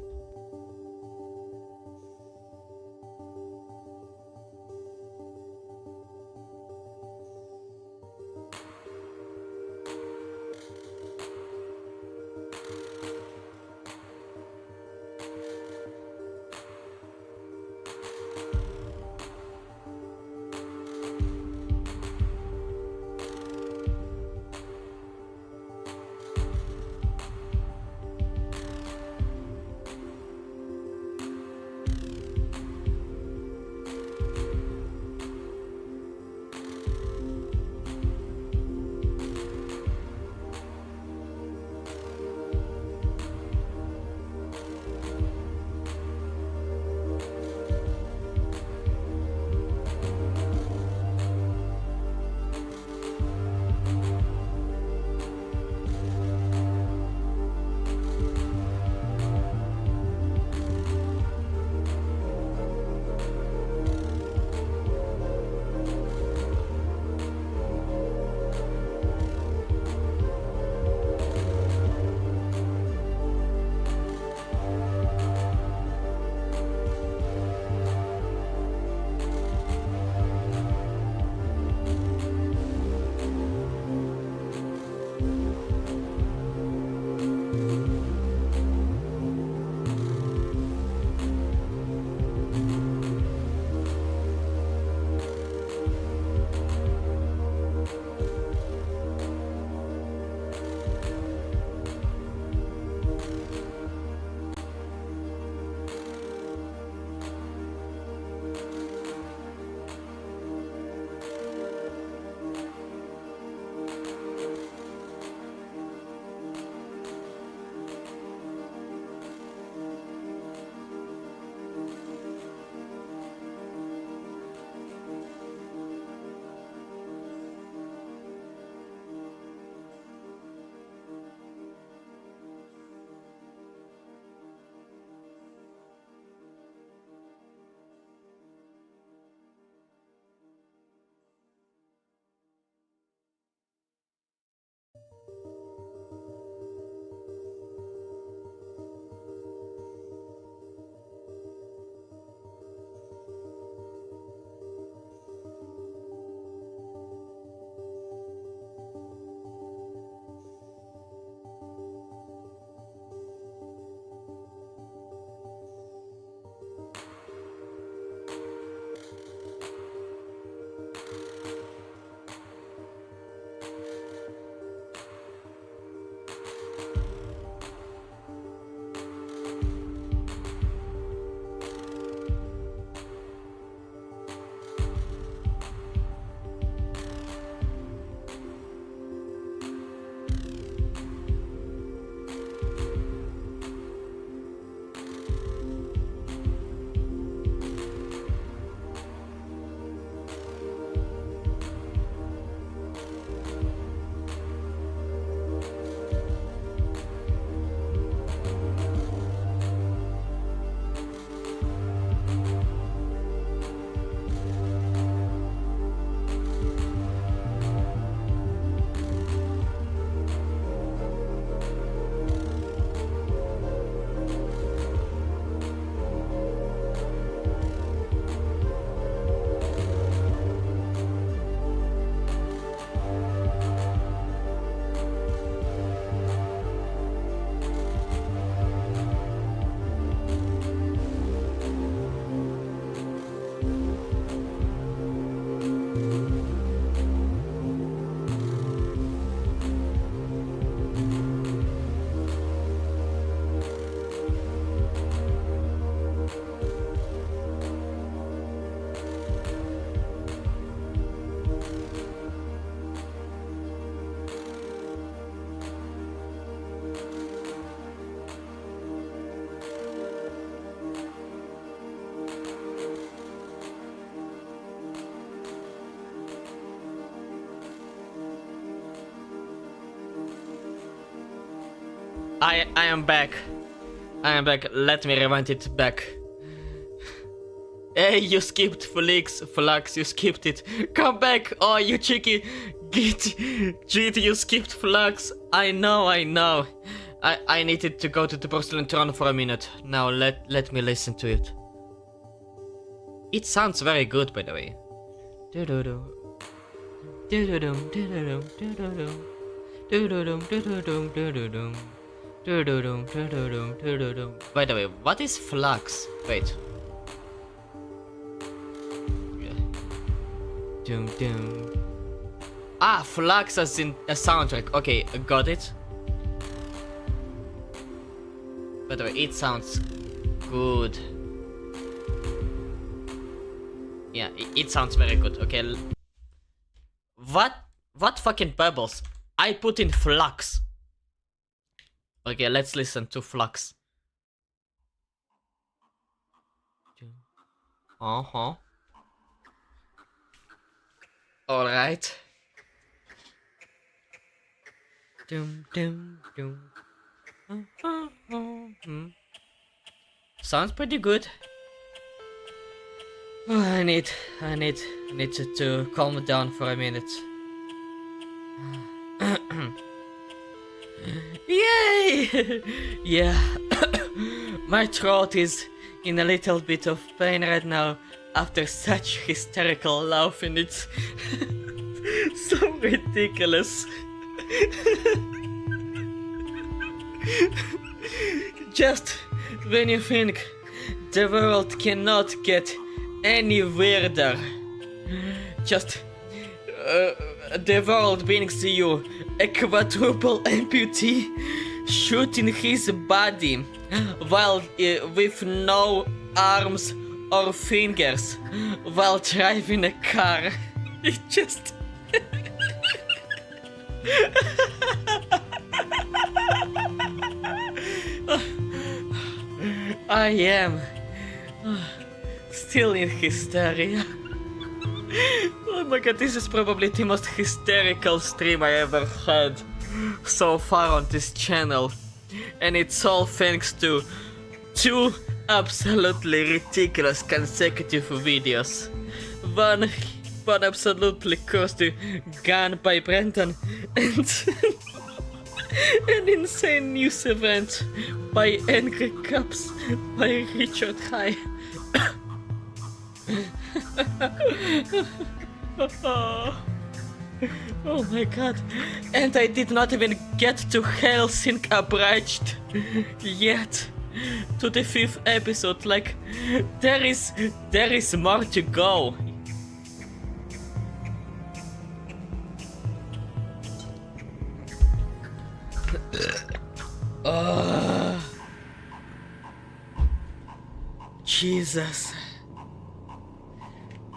I am back. I am back. Let me rewind it back. Hey, you skipped Flux, you skipped it. Come back, oh, you cheeky GT, you skipped Flux. I know. I needed to go to the porcelain throne for a minute. Now let me listen to it. It sounds very good, by the way. By the way, what is Flux? Wait. Ah, Flux as in a soundtrack. Okay, got it. By the way, it sounds good. Yeah, it sounds very good. Okay. What fucking bubbles? I put in Flux. Okay, let's listen to Flux. Uh-huh. Alright. Sounds pretty good. Oh, I need to calm down for a minute. Yay! Yeah. My throat is in a little bit of pain right now after such hysterical laughing. It's so ridiculous. Just when you think the world cannot get any weirder, just the world brings you a quadruple amputee shooting his body while with no arms or fingers while driving a car. It just I am still in hysteria. Oh my god, this is probably the most hysterical stream I ever had so far on this channel. And it's all thanks to 2 absolutely ridiculous consecutive videos. One absolutely cursed gun by Brendan, and an insane news event by Angry Cups by Richard High. Oh my god. And I did not even get to Hellsing Abridged yet. To the 5th episode. Like, there is more to go. Jesus.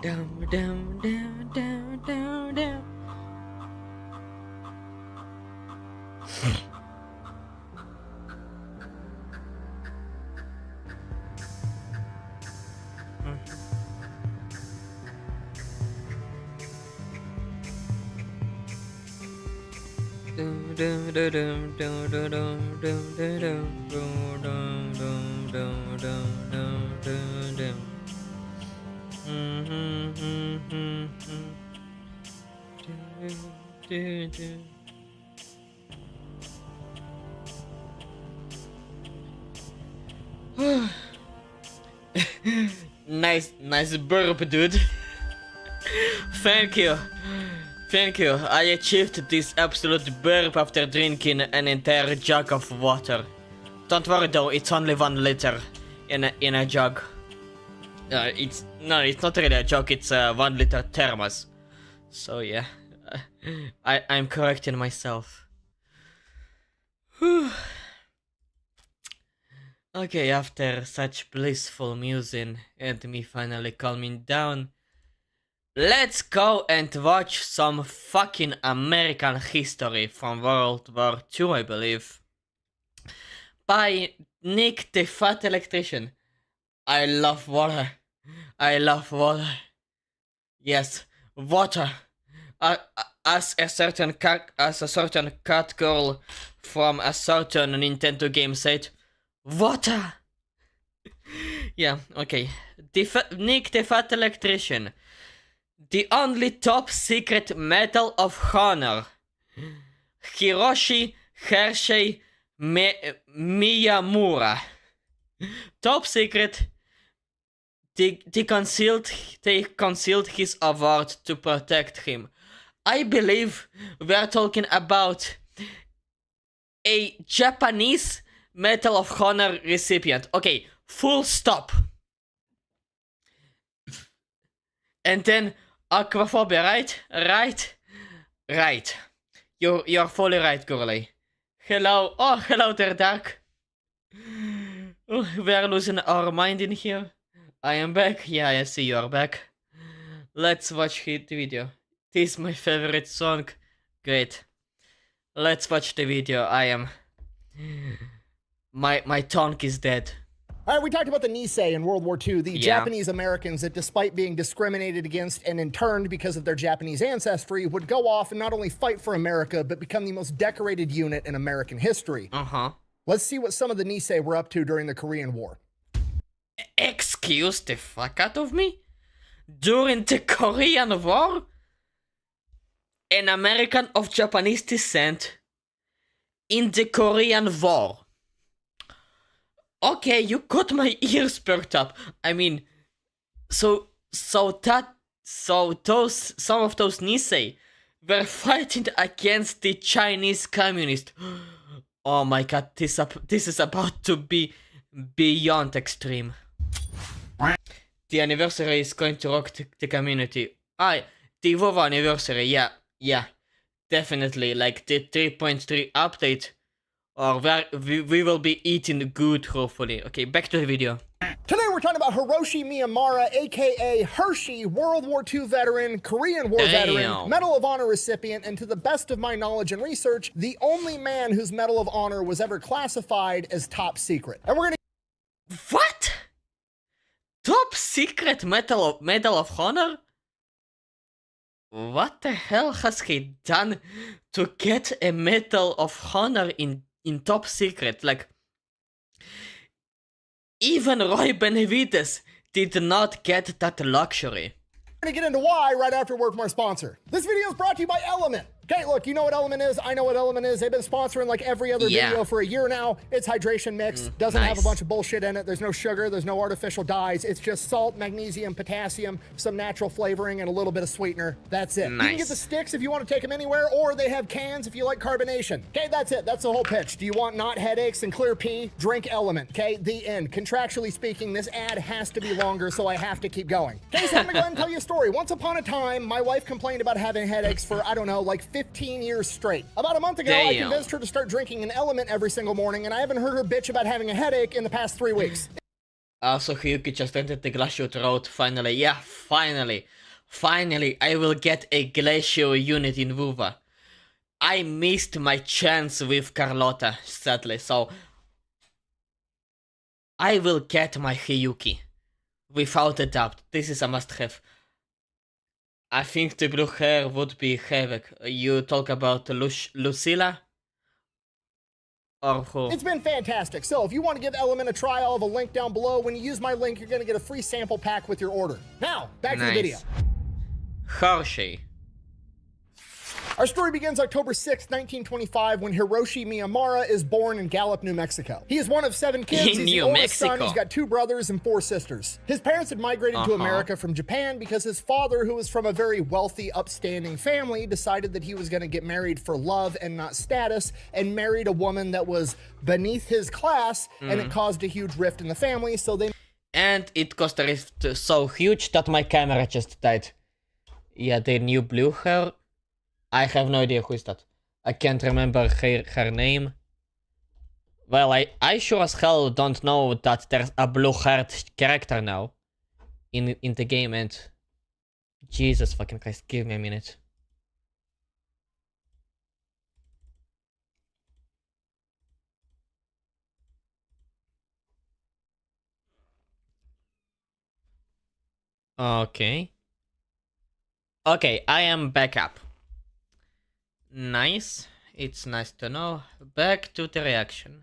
Down, down, down, down, down, down. Nice burp, dude. Thank you. I achieved this absolute burp after drinking an entire jug of water. Don't worry though, it's only 1 liter in a jug. It's not really a jug, it's a 1 liter thermos. So yeah, I'm correcting myself. Okay, after such blissful musing and me finally calming down, let's go and watch some fucking American history from World War II, I believe. By Nick the Fat Electrician. I love water. Yes, water. As a certain cat girl from a certain Nintendo game said, "Water." Yeah, okay. Nick the Fat Electrician. The only top secret Medal of Honor. Hiroshi Hershey Miyamura. Top secret. They concealed his award to protect him. I believe we are talking about a Japanese Medal of Honor recipient. Okay, full stop. And then Aquaphobia, right? You're fully right, girlie. Hello, hello there, Dark. Oh, we are losing our mind in here. I am back. Yeah, I see you are back. Let's watch the video. This is my favorite song. Great. Let's watch the video. My tongue is dead. All right, we talked about the Nisei in World War II, the Japanese Americans that, despite being discriminated against and interned because of their Japanese ancestry, would go off and not only fight for America, but become the most decorated unit in American history. Let's see what some of the Nisei were up to during the Korean War. Excuse the fuck out of me? During the Korean War? An American of Japanese descent in the Korean War. Okay, you got my ears perked up. I mean, some of those Nisei were fighting against the Chinese communists. Oh my god, this is about to be beyond extreme. The anniversary is going to rock the community. The WoW anniversary, yeah, definitely. Like the 3.3 update. Or we will be eating good, hopefully. Okay, back to the video. Today we're talking about Hiroshi Miyamura, aka Hershey, World War II veteran, Korean War veteran, Medal of Honor recipient, and to the best of my knowledge and research, the only man whose Medal of Honor was ever classified as top secret. And we're gonna— What? Top secret Medal of Honor? What the hell has he done to get a Medal of Honor in top secret? Like, even Roy Benavides did not get that luxury. We're gonna get into why right after a word from our sponsor. This video is brought to you by Element. Okay, look, you know what Element is. I know what Element is. They've been sponsoring like every other video for a year now. It's hydration mix. Doesn't have a bunch of bullshit in it. There's no sugar. There's no artificial dyes. It's just salt, magnesium, potassium, some natural flavoring, and a little bit of sweetener. That's it. You can get the sticks if you want to take them anywhere, or they have cans if you like carbonation. Okay, that's it. That's the whole pitch. Do you want not headaches and clear pee? Drink Element. Okay, the end. Contractually speaking, this ad has to be longer, so I have to keep going. Okay, so I'm gonna go ahead and tell you a story. Once upon a time, my wife complained about having headaches for, I don't know, like 15 years straight. About a month ago, I convinced her to start drinking an Element every single morning, and I haven't heard her bitch about having a headache in the past 3 weeks. Also, Hyuki just entered the Glacial Road, finally. Yeah, finally. Finally, I will get a Glacial unit in WoW. I missed my chance with Carlotta, sadly, so I will get my Hyuki. Without a doubt, this is a must-have. I think the blue hair would be Havoc. You talk about Lucilla? Or who? It's been fantastic. So if you want to give Element a try, I'll have a link down below. When you use my link, you're going to get a free sample pack with your order. Now, back to the video. Hershey. Our story begins October 6, 1925, when Hiroshi Miyamura is born in Gallup, New Mexico. He is one of 7 kids. He's the oldest son. He's got 2 brothers and 4 sisters. His parents had migrated to America from Japan because his father, who was from a very wealthy, upstanding family, decided that he was going to get married for love and not status, and married a woman that was beneath his class, and it caused a huge rift in the family, so they... And it caused a rift so huge that my camera just died. Yeah, the new blue hair... I have no idea who is that. I can't remember her name. Well, I sure as hell don't know that there's a blue-haired character now in the game, and Jesus fucking Christ, give me a minute. Okay. Okay, I am back up. Nice. it's nice to know. Back to the reaction.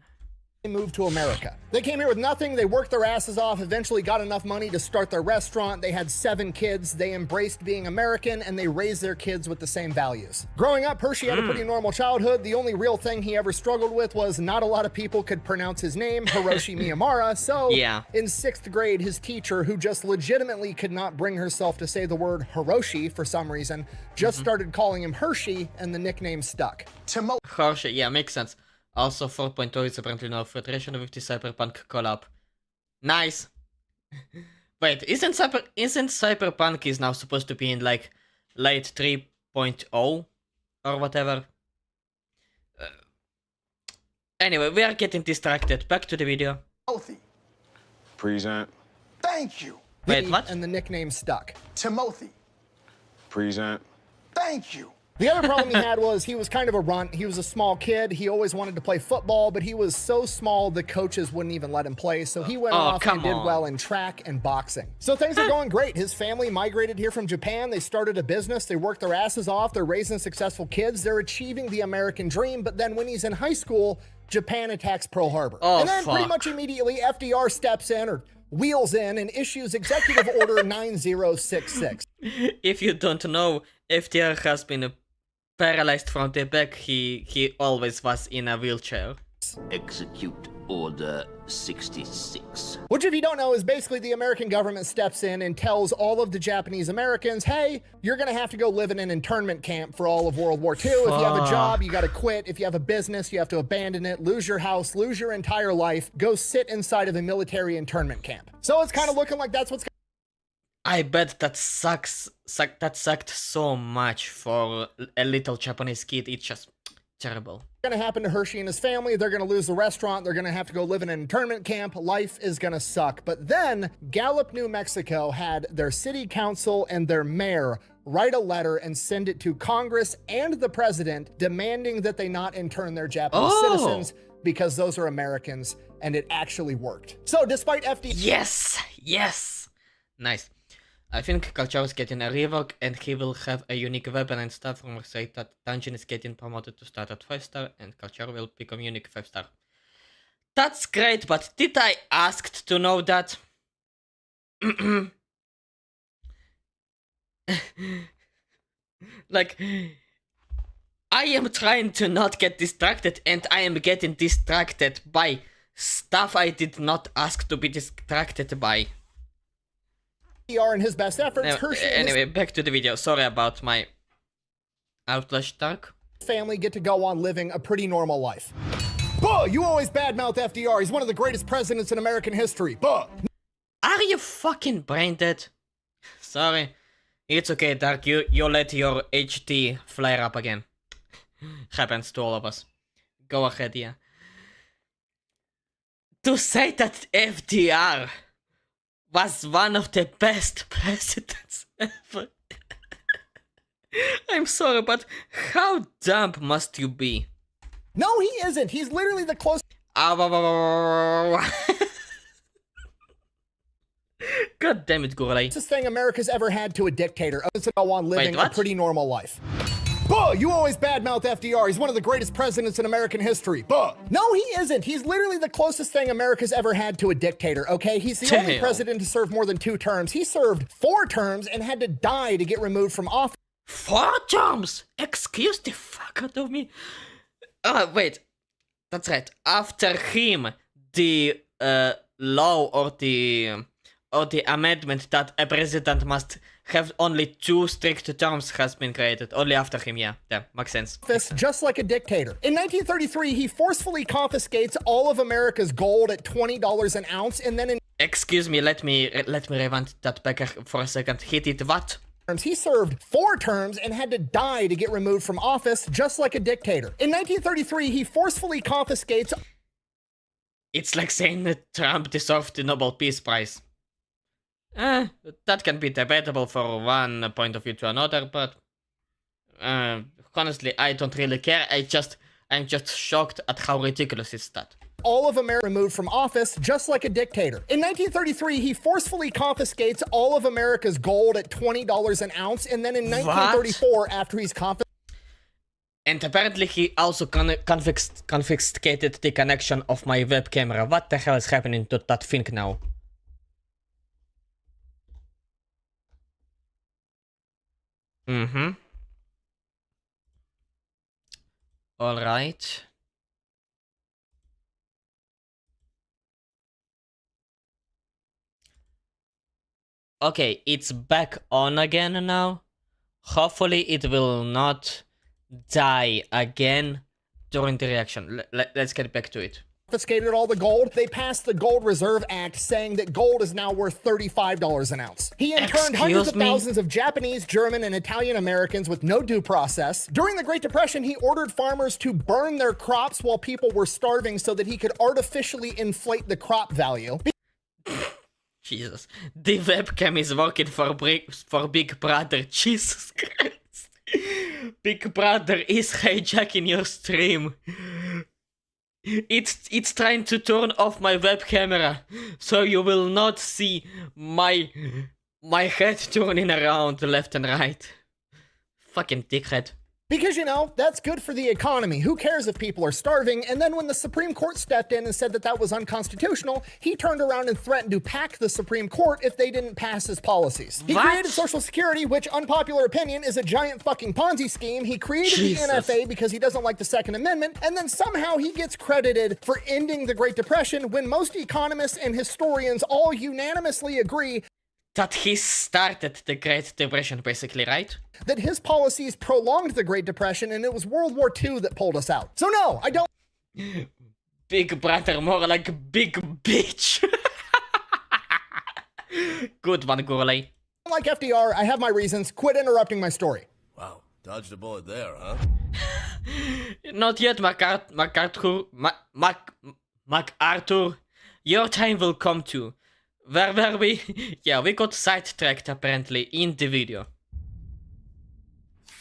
They moved to America. They came here with nothing. They worked their asses off, eventually got enough money to start their restaurant. They had 7 kids. They embraced being American, and they raised their kids with the same values. Growing up, Hershey had a pretty normal childhood. The only real thing he ever struggled with was not a lot of people could pronounce his name, Hiroshi Miyamura. So in 6th grade, his teacher, who just legitimately could not bring herself to say the word Hiroshi for some reason, just started calling him Hershey, and the nickname stuck. Hershey, yeah, makes sense. Also, 4.0 is apparently no filtration with the Cyberpunk collab. Nice. Wait, isn't Cyberpunk is now supposed to be in like late 3.0 or whatever? Anyway, we are getting distracted. Back to the video. Timothy. Present. Thank you. Wait, what? And the nickname stuck. Timothy. Present. Thank you. The other problem he had was he was kind of a runt. He was a small kid. He always wanted to play football, but he was so small the coaches wouldn't even let him play. So he went off and did well in track and boxing. So things are going great. His family migrated here from Japan. They started a business. They worked their asses off. They're raising successful kids. They're achieving the American dream. But then when he's in high school, Japan attacks Pearl Harbor. And then pretty much immediately FDR steps in or wheels in and issues Executive Order 9066. If you don't know, FDR has been paralyzed from the back. He always was in a wheelchair. Execute Order 66. Which, if you don't know, is basically the American government steps in and tells all of the Japanese Americans, hey, you're going to have to go live in an internment camp for all of World War II. If you have a job, you got to quit. If you have a business, you have to abandon it, lose your house, lose your entire life, go sit inside of a military internment camp. So it's kind of looking like that's what's I bet that sucked so much for a little Japanese kid. It's just terrible. going to happen to Hershey and his family. They're going to lose the restaurant. They're going to have to go live in an internment camp. Life is going to suck. But then Gallup, New Mexico had their city council and their mayor write a letter and send it to Congress and the president demanding that they not intern their Japanese citizens because those are Americans, and it actually worked. So despite Yes! Nice. I think Kalchar is getting a rework and he will have a unique weapon and stuff. Rumors say that Dungeon is getting promoted to start at 5-star and Kalchar will become unique 5-star. That's great, but did I ask to know that? Like, I am trying to not get distracted and I am getting distracted by stuff I did not ask to be distracted by. In his best efforts, Hershey anyway, back to the video. Sorry about my outlash talk. Family get to go on living a pretty normal life. Buh! You always badmouth FDR. He's one of the greatest presidents in American history. Buh! Are you fucking brain dead? Sorry. It's okay, Dark. You let your HD flare up again. Happens to all of us. Go ahead, yeah. To say that FDR was one of the best presidents ever. I'm sorry, but how dumb must you be? No, he isn't. He's literally the closest. God damn it, Gurley. This thing America's ever had to a dictator. To go on living a pretty normal life. Buh! You always badmouth FDR. He's one of the greatest presidents in American history. Buh! No, he isn't. He's literally the closest thing America's ever had to a dictator, okay? He's the only president to serve more than 2 terms. He served 4 terms and had to die to get removed from office. 4 terms? Excuse the fuck out of me. Wait. That's right. After him, the law or the amendment that a president must have only 2 strict terms has been created. Only after him, yeah. Yeah, makes sense. Just like a dictator. In 1933, he forcefully confiscates all of America's gold at $20 an ounce, and then in... Excuse me, let me rewind that back for a second. He did what? He served 4 terms and had to die to get removed from office, just like a dictator. In 1933, he forcefully confiscates... It's like saying that Trump deserved the Nobel Peace Prize. That can be debatable for one point of view to another, but honestly, I don't really care. I'm just shocked at how ridiculous is that. All of America removed from office, just like a dictator. In 1933, he forcefully confiscates all of America's gold at $20 an ounce, and then in 1934, after he's confiscated... And apparently he also confiscated the connection of my web camera. What the hell is happening to that thing now? Alright. Okay, it's back on again now. Hopefully it will not die again during the reaction. Let's get back to it. Confiscated all the gold. They passed the Gold Reserve Act saying that gold is now worth $35 an ounce. He interned hundreds of thousands of Japanese, German, and Italian Americans with no due process. During the Great Depression, he ordered farmers to burn their crops while people were starving so that he could artificially inflate the crop value. Jesus. The webcam is working for Big Brother. Jesus Christ. Big Brother is hijacking your stream. It's trying to turn off my web camera, so you will not see my head turning around left and right. Fucking dickhead. Because, you know, that's good for the economy. Who cares if people are starving? And then when the Supreme Court stepped in and said that that was unconstitutional, he turned around and threatened to pack the Supreme Court if they didn't pass his policies. He created Social Security, which, unpopular opinion, is a giant fucking Ponzi scheme. He created the NFA because he doesn't like the Second Amendment. And then somehow he gets credited for ending the Great Depression when most economists and historians all unanimously agree that he started the Great Depression, basically, right? That his policies prolonged the Great Depression, and it was World War II that pulled us out. So no, I don't... Big Brother, more like big bitch. Good one, Gurley. Like FDR, I have my reasons. Quit interrupting my story. Wow, dodged a bullet there, huh? Not yet, MacArthur. Your time will come too. Where were we? Yeah, we got sidetracked apparently in the video.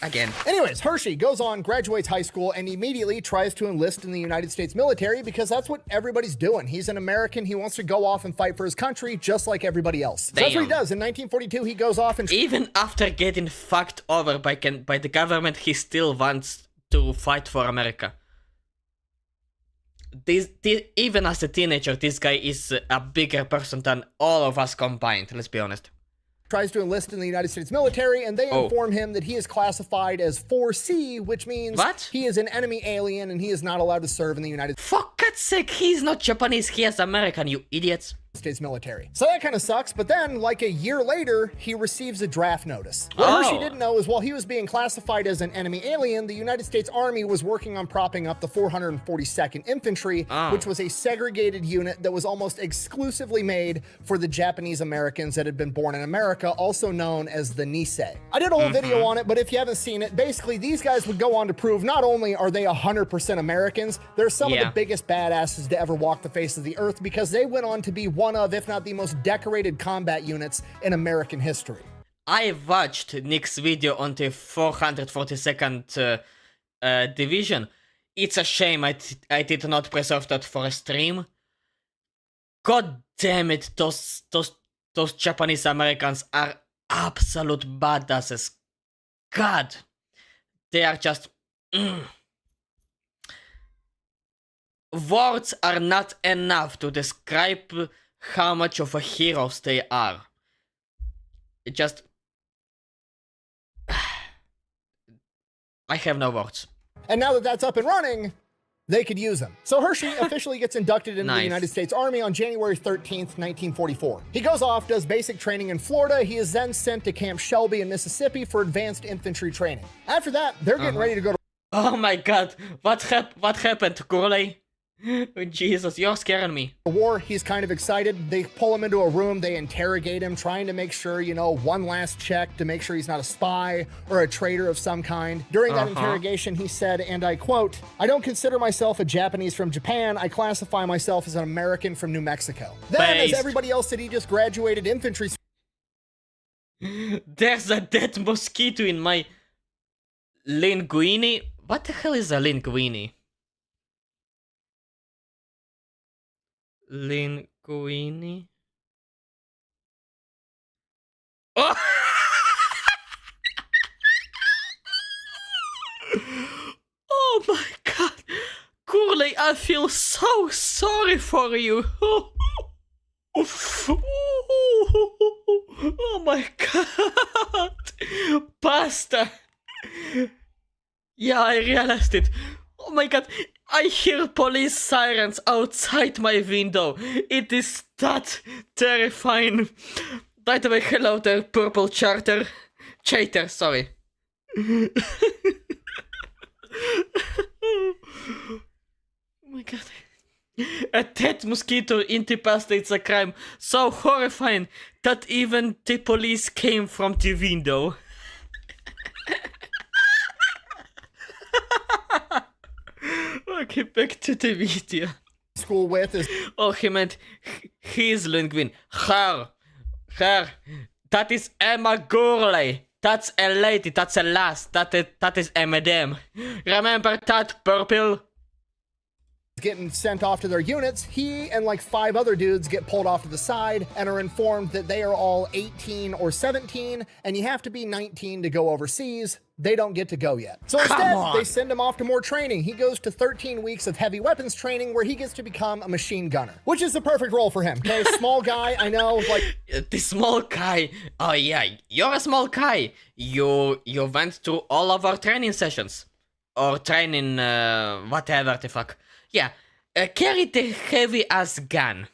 Again. Anyways, Hershey goes on, graduates high school, and immediately tries to enlist in the United States military because that's what everybody's doing. He's an American. He wants to go off and fight for his country just like everybody else. So that's what he does. In 1942, he goes off and... Even after getting fucked over by the government, he still wants to fight for America. Even as a teenager, this guy is a bigger person than all of us combined, let's be honest. Tries to enlist in the United States military, and they inform him that he is classified as 4C, which means he is an enemy alien and he is not allowed to serve in the United States. For God's sake, he's not Japanese, he is American, you idiots. States military. So that kind of sucks, but then, like a year later, he receives a draft notice. What Hershey didn't know is while he was being classified as an enemy alien, the United States Army was working on propping up the 442nd Infantry, which was a segregated unit that was almost exclusively made for the Japanese Americans that had been born in America, also known as the Nisei. I did a whole video on it, but if you haven't seen it, basically these guys would go on to prove not only are they 100% Americans, they're some of the biggest badasses to ever walk the face of the earth because they went on to be one of, if not the most decorated combat units in American history. I watched Nick's video on the 442nd Division. It's a shame I did not preserve that for a stream. God damn it, those Japanese Americans are absolute badasses. God, they are just... Words are not enough to describe how much of a heroes they are. It just... I have no words. And now that that's up and running, they could use him. So Hershey officially gets inducted into the United States Army on January 13th, 1944. He goes off, does basic training in Florida. He is then sent to Camp Shelby in Mississippi for advanced infantry training. After that, they're getting ready to go to... Oh my god, what happened, Gurley? Jesus, you're scaring me. War, he's kind of excited. They pull him into a room, they interrogate him, trying to make sure, you know, one last check to make sure he's not a spy or a traitor of some kind. During that interrogation, he said, and I quote, "I don't consider myself a Japanese from Japan. I classify myself as an American from New Mexico." Then, as everybody else said, he just graduated infantry. There's a dead mosquito in my linguine. What the hell is a linguine? Linguine. Oh! I feel so sorry for you. Oh my god. Pasta. Yeah, I realized it. Oh my god. I hear police sirens outside my window. It is that terrifying. By the way, hello there, purple chatter, sorry. Oh my god. A dead mosquito in the pasta, it's a crime so horrifying that even the police came from the window. Okay, back to the video. School with is... Oh, he meant his Lundgren. Her. That is Emma Gurley. That's a lady, that's a lass. That is a madam. Remember that, purple? Getting sent off to their units, he and like 5 other dudes get pulled off to the side and are informed that they are all 18 or 17 and you have to be 19 to go overseas. They don't get to go yet. So instead, they send him off to more training. He goes to 13 weeks of heavy weapons training where he gets to become a machine gunner, which is the perfect role for him. Okay, small guy, I know, like... The small guy. Oh yeah, you're a small guy. You went to all of our training sessions. Or training, whatever the fuck. Yeah, carry the heavy-ass gun.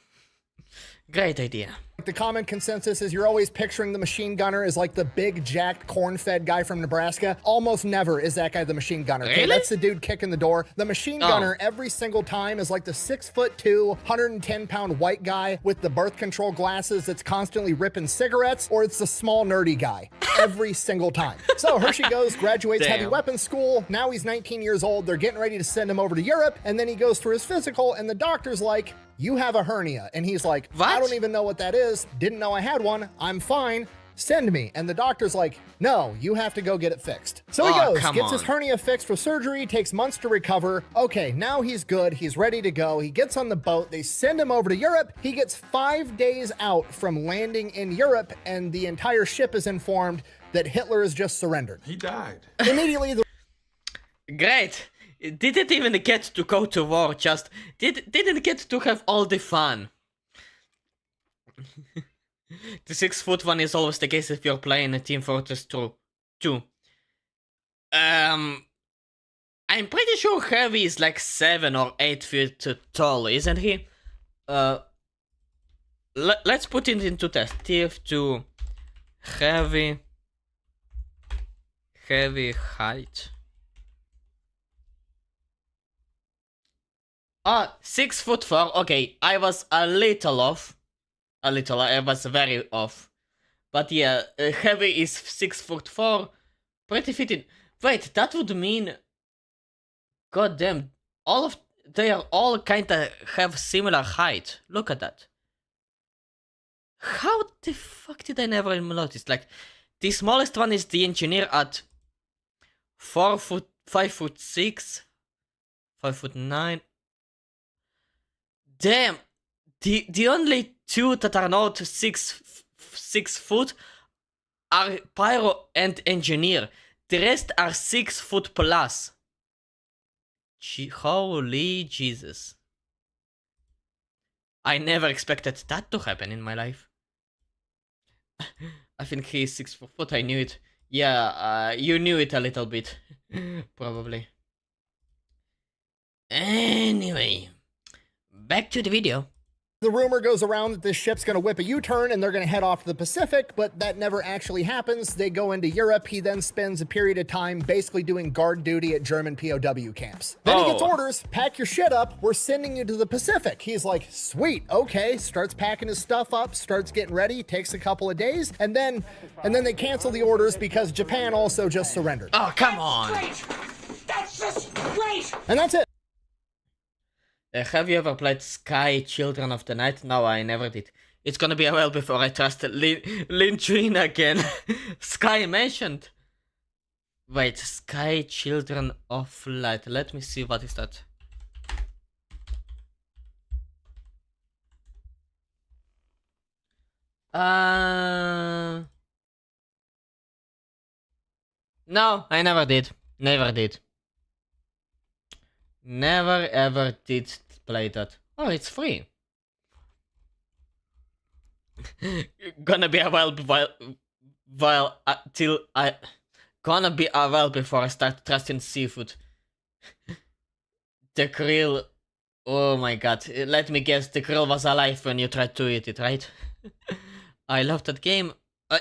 Great idea. The common consensus is you're always picturing the machine gunner as like the big jacked corn-fed guy from Nebraska. Almost never is that guy the machine gunner. Okay, Really? that's the dude kicking the door. The machine gunner every single time is like the 6'2", 110-pound white guy with the birth control glasses that's constantly ripping cigarettes, or it's the small nerdy guy every single time. So Hershey goes, graduates heavy weapons school. Now he's 19 years old. They're getting ready to send him over to Europe, and then he goes through his physical, and the doctor's like, "You have a hernia." And he's like, What? "I don't even know what that is. Didn't know I had one. I'm fine. Send me." And the doctor's like, "No, you have to go get it fixed." So he goes, gets his hernia fixed with surgery, takes months to recover. Okay, now he's good. He's ready to go. He gets on the boat. They send him over to Europe. He gets 5 days out from landing in Europe, and the entire ship is informed that Hitler has just surrendered. He died. Immediately, the Great. Didn't even get to go to war, just didn't get to have all the fun. The 6-foot one is always the case if you're playing a Team Fortress 2. I'm pretty sure Heavy is like 7 or 8 feet tall, isn't he? Let's put it into test. TF2 Heavy height. 6'4". Okay, I was a little off. I was very off. But yeah, Heavy is 6'4". Pretty fitting. Wait, that would mean... God damn, they are all kinda have similar height. Look at that. How the fuck did I never even notice? Like, the smallest one is the engineer at 5'6", 5'9". Damn, the only two that are not 6 foot are Pyro and Engineer. The rest are 6 foot plus. Holy Jesus. I never expected that to happen in my life. I think he is 6 foot, I knew it. Yeah, you knew it a little bit. Probably. Anyway. Back to the video. The rumor goes around that this ship's going to whip a U-turn and they're going to head off to the Pacific, but that never actually happens. They go into Europe. He then spends a period of time basically doing guard duty at German POW camps. Then he gets orders, pack your shit up. We're sending you to the Pacific. He's like, sweet, okay. Starts packing his stuff up, starts getting ready, takes a couple of days, and then they cancel the orders because Japan also just surrendered. Oh, come on. That's just great. And that's it. Have you ever played Sky Children of the Night? No, I never did. It's gonna be a while before I trust Lin Juin again. Sky mentioned. Wait, Sky Children of Light. Let me see, what is that? No, I never did. Never did. Never ever did play that. Oh, it's free. Gonna be a while till I gonna be a while before I start trusting seafood. The krill. Oh my god. Let me guess, the krill was alive when you tried to eat it, right? I love that game.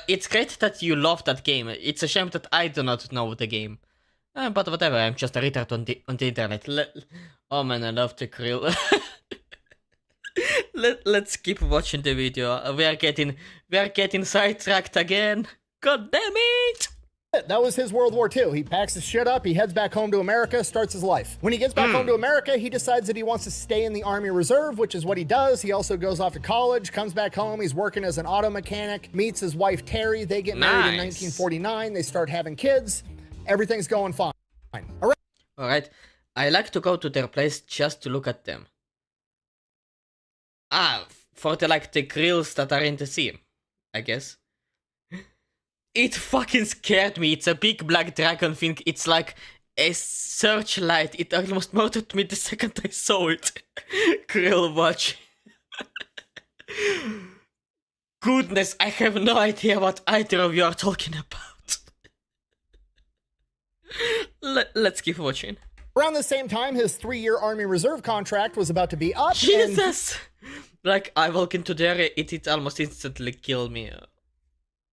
It's great that you love that game. It's a shame that I do not know the game. But whatever, I'm just a retard on the internet. Oh man, I love the krill. Let's keep watching the video. We are getting sidetracked again. God damn it! That was his World War II. He packs his shit up, he heads back home to America, starts his life. When he gets back home to America, he decides that he wants to stay in the Army Reserve, which is what he does. He also goes off to college, comes back home, he's working as an auto mechanic, meets his wife Terry, they get married in 1949, they start having kids, everything's going fine. Alright, I like to go to their place just to look at them. For the grills that are in the sea, I guess. It fucking scared me. It's a big black dragon thing. It's like a searchlight. It almost murdered me the second I saw it. Krill watch. Goodness, I have no idea what either of you are talking about. Let's keep watching. Around the same time, his 3-year Army Reserve contract was about to be up. Jesus! I walk into there, it almost instantly killed me.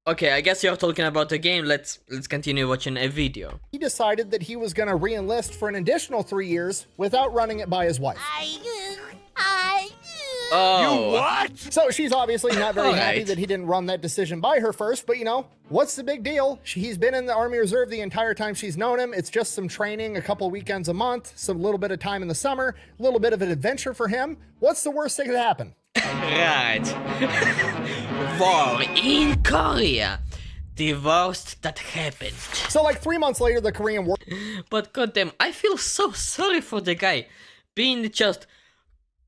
Okay, I guess you're talking about the game. Let's continue watching a video. He decided that he was going to re-enlist for an additional 3 years without running it by his wife. Oh. You what? So she's obviously not very happy that he didn't run that decision by her first, but you know, what's the big deal? He's been in the Army Reserve the entire time she's known him. It's just some training, a couple weekends a month, some little bit of time in the summer, a little bit of an adventure for him. What's the worst thing that could happen? Right. War in Korea. The worst that happened. So 3 months later, the Korean War... But goddamn, I feel so sorry for the guy. Being just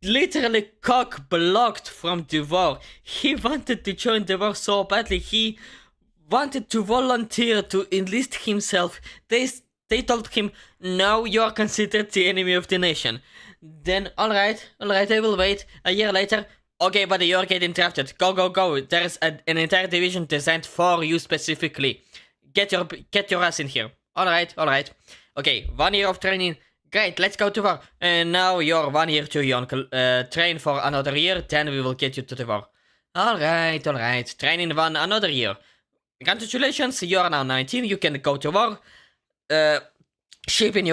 literally cock-blocked from the war. He wanted to join the war so badly. He wanted to volunteer to enlist himself. They told him, no, you are considered the enemy of the nation. Then, alright, I will wait. A year later, okay, buddy, you're getting drafted. Go. There's an entire division designed for you specifically. Get your ass in here. Alright. Okay, 1 year of training. Great, let's go to war. And now you're 1 year too young. Train for another year, then we will get you to the war. Alright. Training another year. Congratulations, you are now 19. You can go to war. Shipping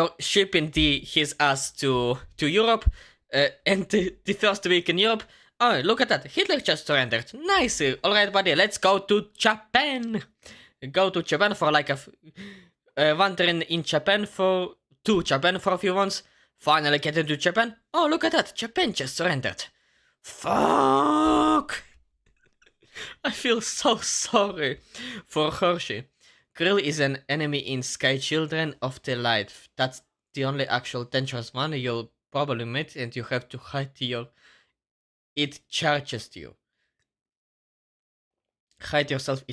his ass to Europe. And the first week in Europe. Oh, look at that. Hitler just surrendered. Nice. Alright, buddy, let's go to Japan. Go to Japan for wandering in Japan for a few months. Finally get into Japan. Oh, look at that. Japan just surrendered. Fuck. I feel so sorry for Hershey. Krill is an enemy in Sky Children of the Light. That's the only actual dangerous one you'll probably meet, and you have to hide it charges you. Hide yourself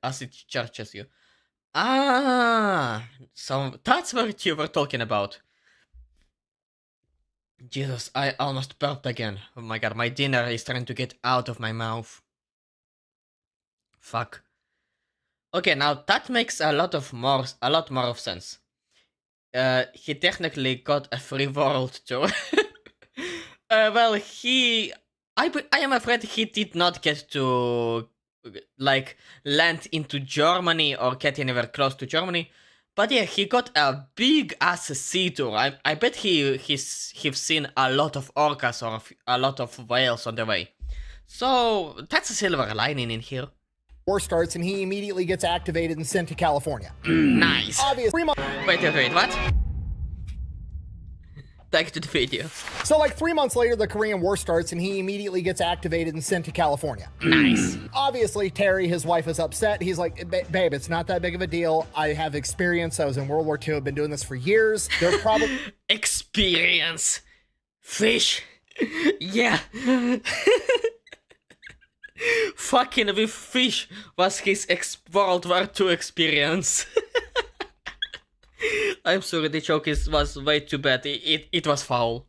as it charges you. So that's what you were talking about. Jesus, I almost burped again. Oh my god, my dinner is trying to get out of my mouth. Fuck. Okay, now that makes a lot more of sense. He technically got a free world tour. Well, I am afraid he did not get to land into Germany or get anywhere close to Germany. But yeah, he got a big ass sea tour. I bet he's seen a lot of orcas or a lot of whales on the way. So that's a silver lining in here. War starts and he immediately gets activated and sent to California. Nice. Obviously. Wait, what? Back to the video. So 3 months later, the Korean War starts and he immediately gets activated and sent to California. Nice. Obviously, Terry, his wife, is upset. He's like, babe, it's not that big of a deal. I have experience. I was in World War II. I've been doing this for years. They're probably... Experience. Fish. Yeah. Fucking with fish was his World War II experience. I'm sorry, the joke was way too bad. It was foul.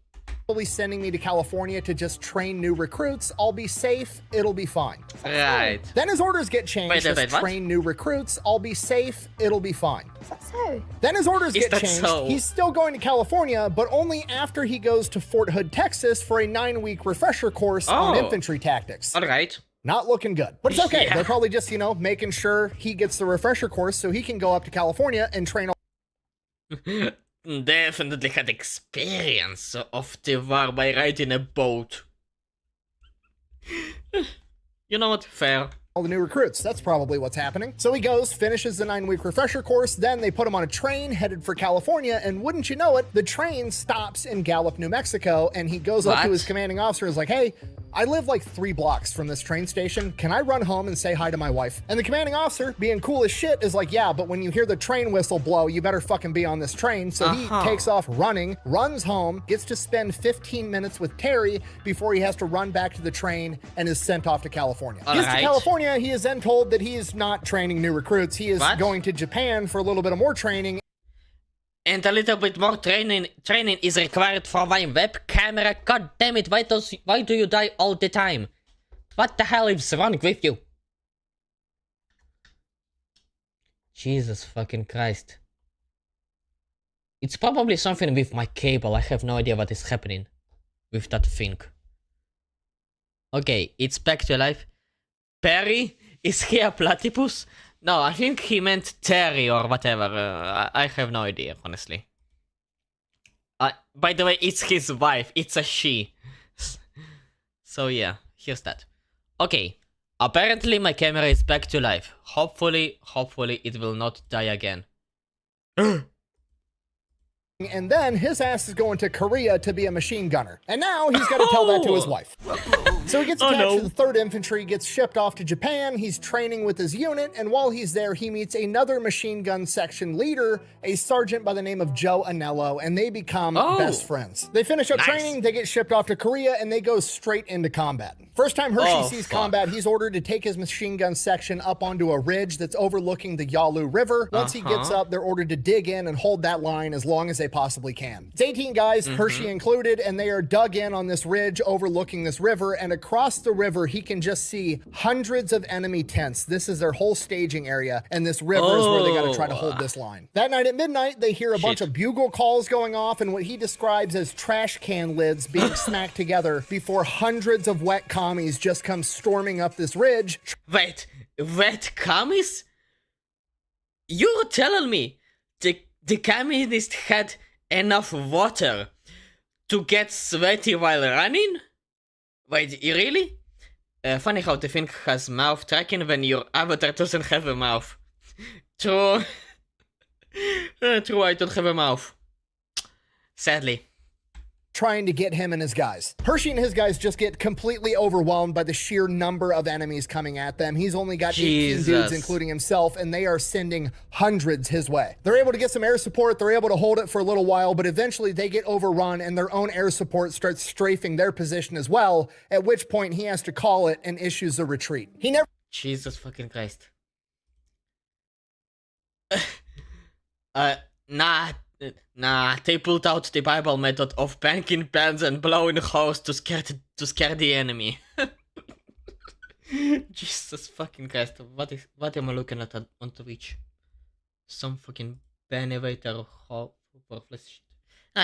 Sending me to California to just train new recruits. I'll be safe. It'll be fine. Right. Then his orders get changed. Wait, what? Train new recruits. I'll be safe. It'll be fine. Is that so? Then his orders Is get that changed. so? He's still going to California, but only after he goes to Fort Hood, Texas for a 9-week refresher course on infantry tactics. All right. Not looking good. But it's okay. Yeah. They're probably just, making sure he gets the refresher course so he can go up to California and train. Definitely had experience of the war by riding a boat. You know what? Fair. All the new recruits. That's probably what's happening. So he goes, finishes the 9-week refresher course, then they put him on a train headed for California, and wouldn't you know it, the train stops in Gallup, New Mexico, and he goes up to his commanding officer and is like, hey, I live like 3 blocks from this train station. Can I run home and say hi to my wife? And the commanding officer, being cool as shit, is like, yeah, but when you hear the train whistle blow, you better fucking be on this train. So he takes off running, runs home, gets to spend 15 minutes with Terry before he has to run back to the train and is sent off to California. Gets to California, he is then told that he is not training new recruits. He is going to Japan for a little bit of more training. And a little bit more training is required for my web camera. God damn it, why do you die all the time? What the hell is wrong with you? Jesus fucking Christ. It's probably something with my cable. I have no idea what is happening with that thing. Okay, it's back to life. Perry? Is he a platypus? No, I think he meant Terry or whatever. I have no idea, honestly. By the way, it's his wife. It's a she. So yeah, here's that. Okay, apparently my camera is back to life. Hopefully it will not die again. And then his ass is going to Korea to be a machine gunner. And now he's got to tell that to his wife. So he gets attached to the 3rd Infantry, gets shipped off to Japan. He's training with his unit. And while he's there, he meets another machine gun section leader, a sergeant by the name of Joe Anello, and they become best friends. They finish up training, they get shipped off to Korea, and they go straight into combat. First time Hershey sees combat, he's ordered to take his machine gun section up onto a ridge that's overlooking the Yalu River. Once he gets up, they're ordered to dig in and hold that line as long as they possibly can. It's 18 guys, Hershey included, and they are dug in on this ridge overlooking this river, and across the river he can just see hundreds of enemy tents. This is their whole staging area, and this river is where they gotta try to hold this line. That night at midnight, they hear a bunch of bugle calls going off and what he describes as trash can lids being smacked together before hundreds of wet commies just come storming up this ridge. Wait, wet commies? You're telling me the communist had enough water to get sweaty while running? Wait, really? Funny how the thing has mouth tracking when your avatar doesn't have a mouth. True. True, I don't have a mouth. Sadly. Trying to get him and his guys. Hershey and his guys just get completely overwhelmed by the sheer number of enemies coming at them. He's only got 18 dudes, including himself, and they are sending hundreds his way. They're able to get some air support. They're able to hold it for a little while, but eventually they get overrun and their own air support starts strafing their position as well, at which point he has to call it and issues a retreat. He never... Jesus fucking Christ. Nah, they pulled out the Bible method of banking pans and blowing holes to scare the enemy. Jesus fucking Christ, what am I looking at on Twitch? Some fucking elevator hole for shit.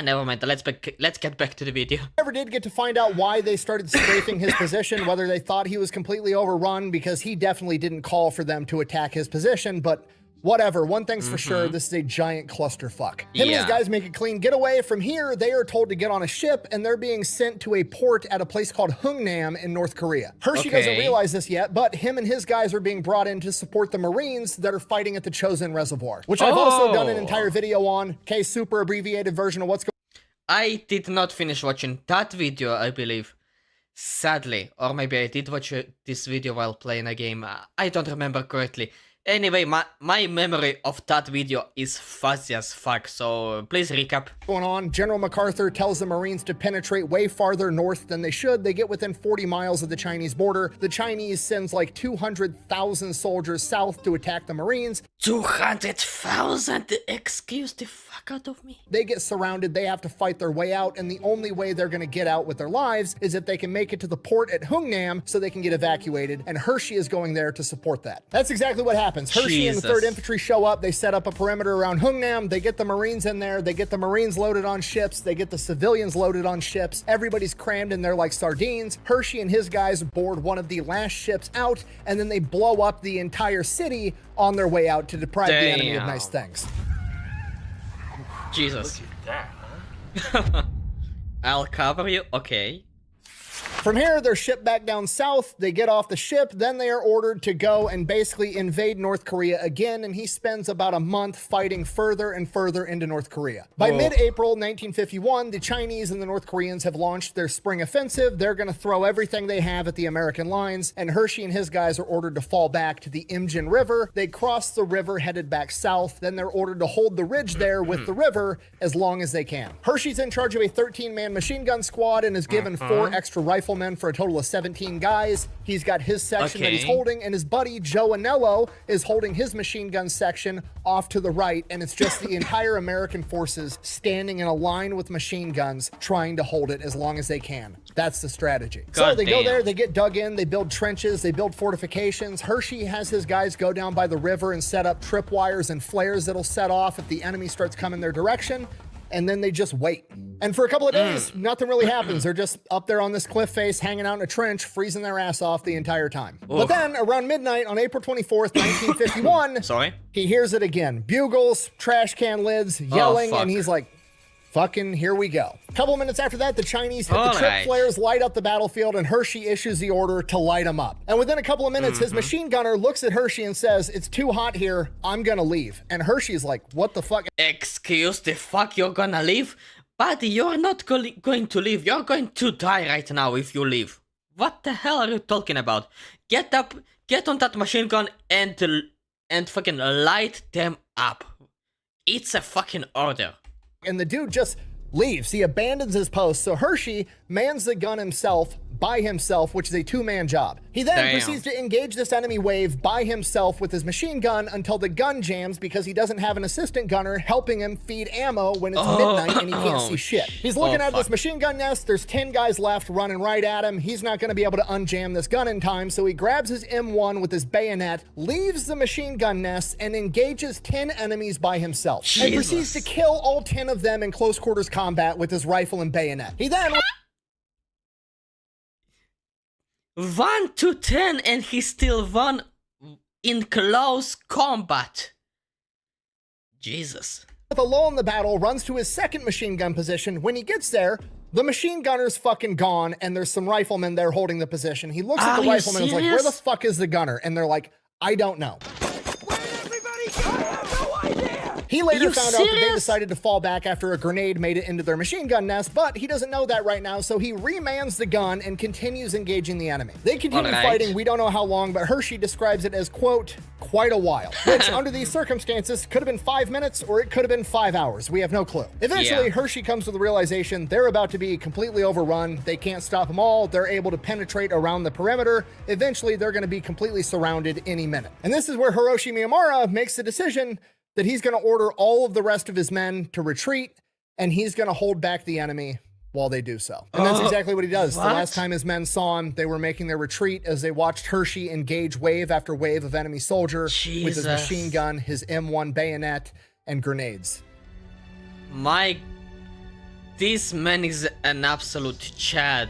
Never mind. Let's get back to the video. Never did get to find out why they started strafing his position, whether they thought he was completely overrun, because he definitely didn't call for them to attack his position, but whatever. One thing's for sure, this is a giant clusterfuck. Him and his guys make a clean getaway. From here, they are told to get on a ship, and they're being sent to a port at a place called Hungnam in North Korea. Hershey doesn't realize this yet, but him and his guys are being brought in to support the Marines that are fighting at the Chosin Reservoir, which I've also done an entire video on. Okay, super abbreviated version of what's going on. I did not finish watching that video, I believe. Sadly. Or maybe I did watch this video while playing a game. I don't remember correctly. Anyway, my memory of that video is fuzzy as fuck, so please recap. Going on, General MacArthur tells the Marines to penetrate way farther north than they should. They get within 40 miles of the Chinese border. The Chinese sends like 200,000 soldiers south to attack the Marines. 200,000? Excuse the fuck out of me. They get surrounded, they have to fight their way out, and the only way they're gonna get out with their lives is if they can make it to the port at Hungnam so they can get evacuated, and Hershey is going there to support that. That's exactly what happens. Hershey and the 3rd Infantry show up, they set up a perimeter around Hungnam, they get the Marines in there, they get the Marines loaded on ships, they get the civilians loaded on ships, everybody's crammed in there like sardines. Hershey and his guys board one of the last ships out, and then they blow up the entire city on their way out to deprive the enemy of nice things. Jesus. Look at that, huh? I'll cover you, okay. From here, they're shipped back down south, they get off the ship, then they are ordered to go and basically invade North Korea again, and he spends about a month fighting further and further into North Korea. By mid-April 1951, the Chinese and the North Koreans have launched their spring offensive. They're going to throw everything they have at the American lines, and Hershey and his guys are ordered to fall back to the Imjin River. They cross the river, headed back south, then they're ordered to hold the ridge there with the river as long as they can. Hershey's in charge of a 13-man machine gun squad and is given 4 extra riflemen for a total of 17 guys. He's got his section that he's holding, and his buddy Joe Anello is holding his machine gun section off to the right, and it's just the entire American forces standing in a line with machine guns trying to hold it as long as they can. That's the strategy. So they go there, they get dug in, they build trenches, they build fortifications. Hershey has his guys go down by the river and set up tripwires and flares that'll set off if the enemy starts coming their direction. And then they just wait. And for a couple of days, nothing really happens. They're just up there on this cliff face, hanging out in a trench, freezing their ass off the entire time. But then, around midnight on April 24th, 1951, he hears it again. Bugles, trash can lids, yelling, and he's like, fucking here we go. A couple of minutes after that, the Chinese hit the trip flares, light up the battlefield, and Hershey issues the order to light them up. And within a couple of minutes, his machine gunner looks at Hershey and says, it's too hot here, I'm gonna leave. And Hershey's like, what the fuck? Excuse the fuck, you're gonna leave? Buddy, you're not going to leave, you're going to die right now if you leave. What the hell are you talking about? Get up, get on that machine gun and fucking light them up. It's a fucking order. And the dude just leaves. He abandons his post. So Hershey mans the gun himself by himself, which is a 2-man job. He then proceeds to engage this enemy wave by himself with his machine gun until the gun jams because he doesn't have an assistant gunner helping him feed ammo when it's midnight and he can't see shit. He's looking at this machine gun nest. There's 10 guys left running right at him. He's not going to be able to unjam this gun in time, so he grabs his M1 with his bayonet, leaves the machine gun nest, and engages 10 enemies by himself. And proceeds to kill all 10 of them in close quarters combat with his rifle and bayonet. He then 1 to 10 and he still won in close combat. Jesus. With a lull in the battle, runs to his second machine gun position. When he gets there, the machine gunner's fucking gone and there's some riflemen there holding the position. He looks at the riflemen and is like, where the fuck is the gunner? And they're like, I don't know. He later found out that they decided to fall back after a grenade made it into their machine gun nest, but he doesn't know that right now, so he remans the gun and continues engaging the enemy. They continue fighting, we don't know how long, but Hershey describes it as, quote, quite a while, which under these circumstances could have been 5 minutes or it could have been 5 hours. We have no clue. Eventually, Hershey comes to the realization they're about to be completely overrun. They can't stop them all. They're able to penetrate around the perimeter. Eventually, they're going to be completely surrounded any minute. And this is where Hiroshi Miyamura makes the decision that he's going to order all of the rest of his men to retreat, and he's going to hold back the enemy while they do so. And that's exactly what he does. The last time his men saw him, they were making their retreat as they watched Hershey engage wave after wave of enemy soldier with his machine gun, his M1 bayonet, and grenades. This man is an absolute Chad.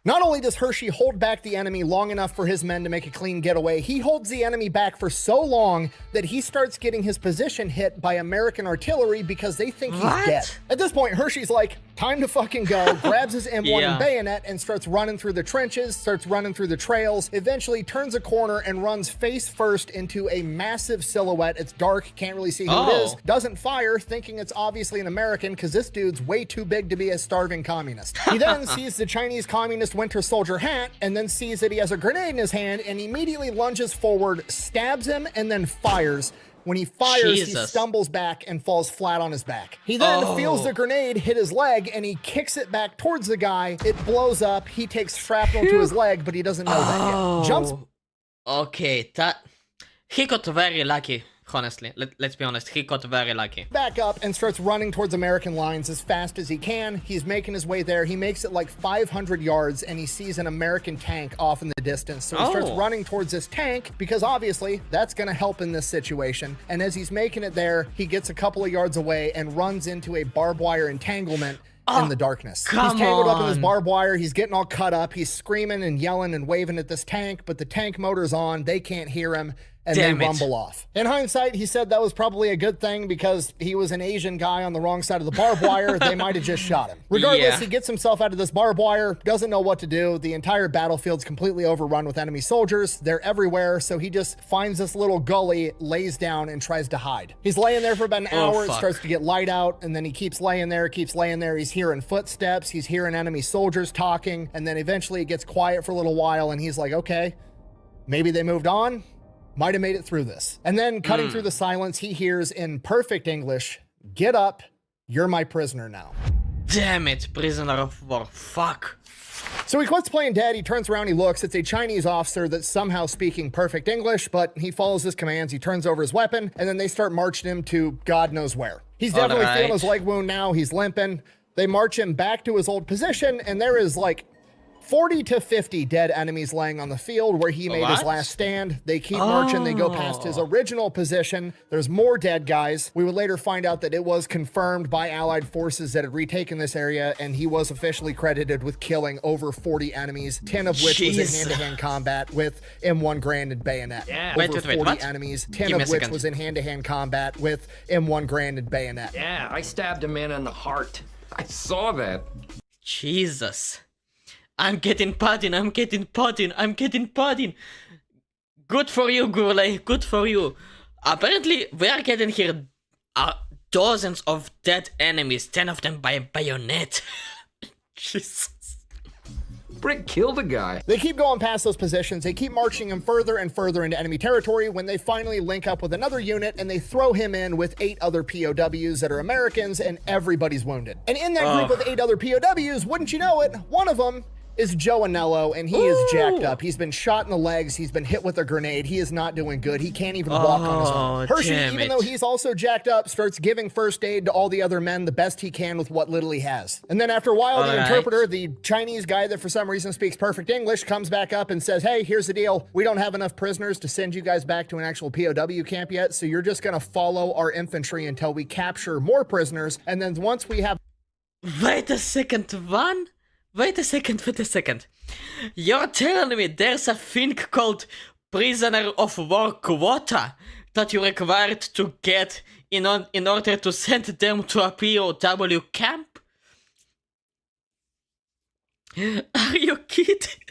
Not only does Hershey hold back the enemy long enough for his men to make a clean getaway, he holds the enemy back for so long that he starts getting his position hit by American artillery because they think he's dead. At this point, Hershey's like, time to fucking go, grabs his M1 Yeah. and bayonet and starts running through the trenches, starts running through the trails, eventually turns a corner and runs face first into a massive silhouette. It's dark, can't really see who it is, doesn't fire, thinking it's obviously an American because this dude's way too big to be a starving communist. He then sees the Chinese Communist Winter Soldier hat and then sees that he has a grenade in his hand and immediately lunges forward, stabs him, and then fires. When he fires, he Jesus. stumbles back and falls flat on his back. He then feels the grenade hit his leg and he kicks it back towards the guy. It blows up. He takes shrapnel to his leg, but he doesn't know that yet. Jumps Okay, he got very lucky. Honestly, let's be honest, he got very lucky. back up and starts running towards American lines as fast as he can. He's making his way there. He makes it like 500 yards and he sees an American tank off in the distance. So he starts running towards this tank because obviously that's going to help in this situation. And as he's making it there, he gets a couple of yards away and runs into a barbed wire entanglement in the darkness. He's tangled up in this barbed wire. He's getting all cut up. He's screaming and yelling and waving at this tank, but the tank motor's on. They can't hear him. And Damn they it. rumble off. In hindsight, he said that was probably a good thing because he was an Asian guy on the wrong side of the barbed wire. They might have just shot him. Regardless, he gets himself out of this barbed wire, doesn't know what to do. The entire battlefield's completely overrun with enemy soldiers. They're everywhere, so he just finds this little gully, lays down, and tries to hide. He's laying there for about an hour. It starts to get light out, and then he keeps laying there. He's hearing footsteps. He's hearing enemy soldiers talking, and then eventually it gets quiet for a little while, and he's like, okay, maybe they moved on. Might have made it through this. And then cutting through the silence, he hears in perfect English, "Get up, you're my prisoner now." Damn it, prisoner of war, fuck. So he quits playing dead, he turns around, he looks, it's a Chinese officer that's somehow speaking perfect English, but he follows his commands, he turns over his weapon, and then they start marching him to God knows where. He's definitely feeling his leg wound now, he's limping. They march him back to his old position, and there is like 40 to 50 dead enemies laying on the field where he made his last stand. They keep marching. They go past his original position. There's more dead guys. We would later find out that it was confirmed by Allied forces that had retaken this area, and he was officially credited with killing over 40 enemies, 10 of which was in hand-to-hand combat with M1 Grand and bayonet. Yeah. Over 40 enemies, 10 of which was in hand-to-hand combat with M1 Grand and bayonet. Yeah, I stabbed a man in the heart. I saw that. Jesus. I'm getting pudding. Good for you, Gurley. Good for you. Apparently, we are getting here dozens of dead enemies, 10 of them by bayonet. Jesus. Brick killed a guy. They keep going past those positions. They keep marching him further and further into enemy territory when they finally link up with another unit and they throw him in with 8 other POWs that are Americans, and everybody's wounded. And in that group with 8 other POWs, wouldn't you know it, one of them is Joe Anello, and he is jacked up. He's been shot in the legs. He's been hit with a grenade. He is not doing good. He can't even walk on his own. Hershey, even though he's also jacked up, starts giving first aid to all the other men the best he can with what little he has. And then after a while, the interpreter, the Chinese guy that for some reason speaks perfect English, comes back up and says, hey, here's the deal. We don't have enough prisoners to send you guys back to an actual POW camp yet, so you're just going to follow our infantry until we capture more prisoners. And then once we have... Wait a second, Wait a second. You're telling me there's a thing called prisoner of war quota that you're required to get in order to send them to a POW camp? Are you kidding?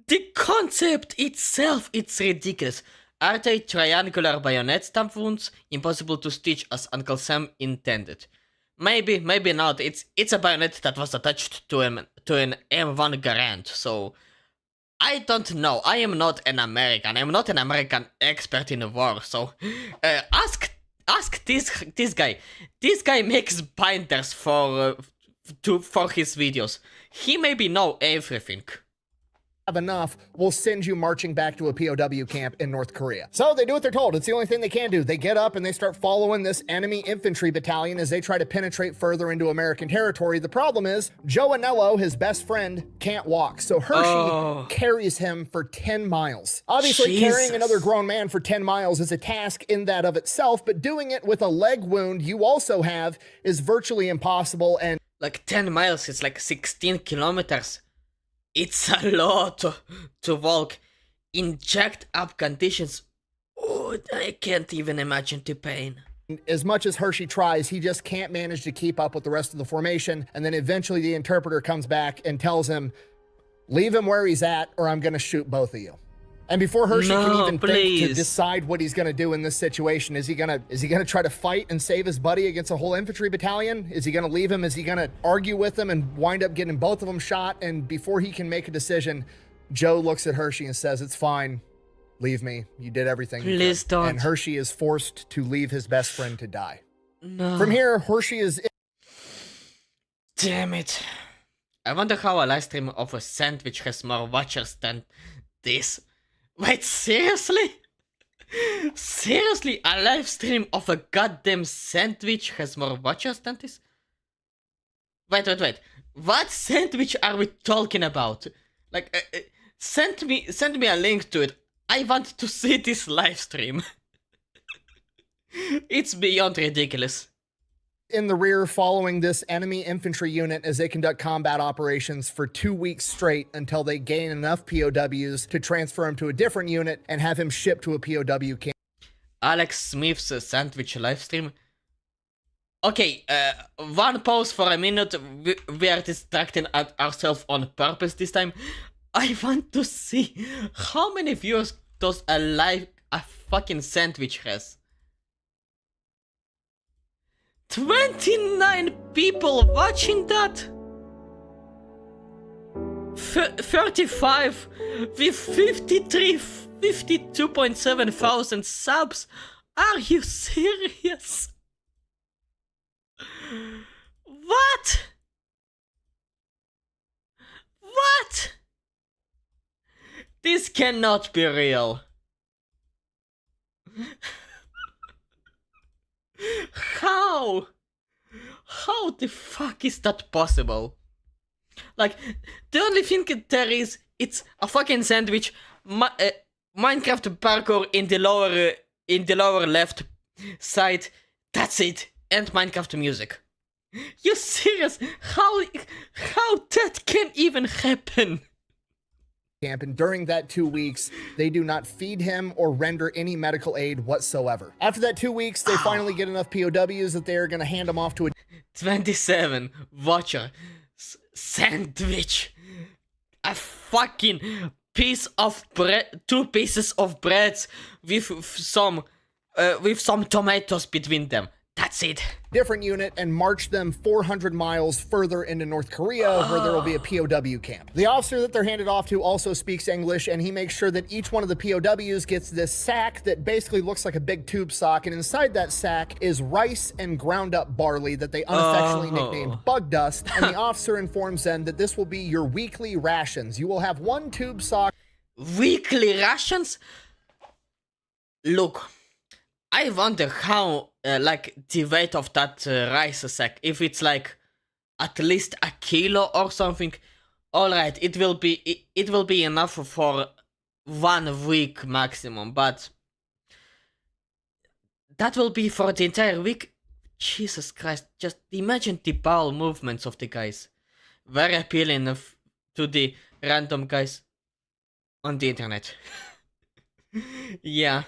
The concept itself, it's ridiculous. Are they triangular bayonet stab wounds? Impossible to stitch as Uncle Sam intended. Maybe, maybe not. It's a bayonet that was attached to an M1 Garand, so I don't know. I am not an American. I'm not an American expert in war, so ask this guy. This guy makes binders for his videos. He maybe know everything. Enough, we'll send you marching back to a POW camp in North Korea. So they do what they're told. It's the only thing they can do. They get up and they start following this enemy infantry battalion as they try to penetrate further into American territory. The problem is Joe Anello, his best friend, can't walk. So Hershey carries him for 10 miles. Obviously, carrying another grown man for 10 miles is a task in that of itself, but doing it with a leg wound you also have is virtually impossible. And like 10 miles, it's like 16 kilometers. It's a lot to walk in jacked up conditions. Oh, I can't even imagine the pain. As much as Hershey tries, he just can't manage to keep up with the rest of the formation. And then eventually the interpreter comes back and tells him, leave him where he's at or I'm going to shoot both of you. And before Hershey can even think to decide what he's going to do in this situation, is he going to try to fight and save his buddy against a whole infantry battalion? Is he going to leave him? Is he going to argue with him and wind up getting both of them shot? And before he can make a decision, Joe looks at Hershey and says, it's fine. Leave me. You did everything. Please don't. And Hershey is forced to leave his best friend to die. No. From here, Hershey is... Damn it. I wonder how a live stream of a sandwich has more watchers than this. Wait, seriously? Seriously, a live stream of a goddamn sandwich has more watchers than this? Wait. What sandwich are we talking about? Like, send me a link to it. I want to see this live stream. It's beyond ridiculous. In the rear following this enemy infantry unit as they conduct combat operations for 2 weeks straight until they gain enough POWs to transfer him to a different unit and have him shipped to a POW camp. Alex Smith's sandwich livestream. Okay, one pause for a minute. We are distracting ourselves on purpose this time. I want to see how many viewers does a fucking sandwich has. 29 people watching that? 35 with 52.7 thousand subs? Are you serious? What? What? This cannot be real. How? How the fuck is that possible? Like, the only thing there is, it's a fucking sandwich, Minecraft parkour in the lower left side. That's it, and Minecraft music. You serious? How that can even happen? Camp, and during that 2 weeks, they do not feed him or render any medical aid whatsoever. After that 2 weeks, they finally get enough POWs that they are going to hand them off to a 27 watcher sandwich, a fucking piece of bread, 2 pieces of bread with some tomatoes between them. That's it. Different unit and march them 400 miles further into North Korea where there will be a POW camp. The officer that they're handed off to also speaks English, and he makes sure that each one of the POWs gets this sack that basically looks like a big tube sock, and inside that sack is rice and ground up barley that they unaffectionately nicknamed bug dust, and the officer informs them that this will be your weekly rations. You will have 1 tube sock. Weekly rations? Look, I wonder how like the weight of that rice sack, if it's like at least a kilo or something. All right, it will be enough for 1 week maximum, but that will be for the entire week. Jesus Christ, just imagine the bowel movements of the guys. Very appealing to the random guys on the internet. Yeah.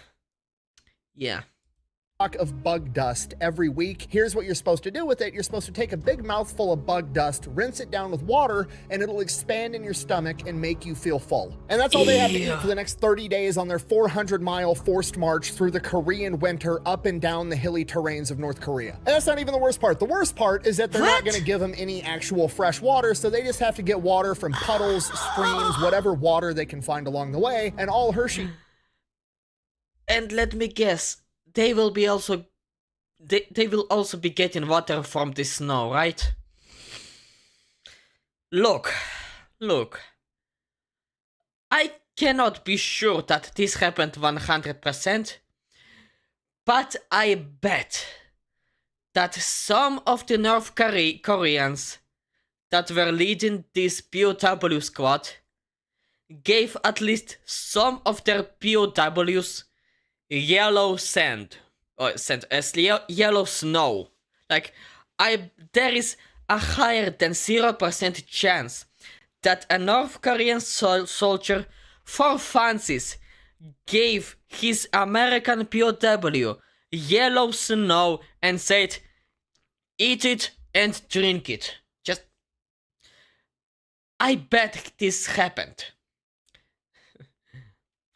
Of bug dust every week. Here's what you're supposed to do with it. You're supposed to take a big mouthful of bug dust, rinse it down with water, and it'll expand in your stomach and make you feel full. And that's all they have to eat for the next 30 days on their 400-mile forced march through the Korean winter up and down the hilly terrains of North Korea. And that's not even the worst part. The worst part is that they're not going to give them any actual fresh water, so they just have to get water from puddles, streams, whatever water they can find along the way, and all Hershey... And let me guess, they will also be getting water from the snow, right? Look. I cannot be sure that this happened 100%, but I bet that some of the North Koreans that were leading this POW squad gave at least some of their POWs yellow yellow snow. Like, there is a higher than 0% chance that a North Korean soldier for fancies gave his American POW yellow snow and said, eat it and drink it. Just, I bet this happened.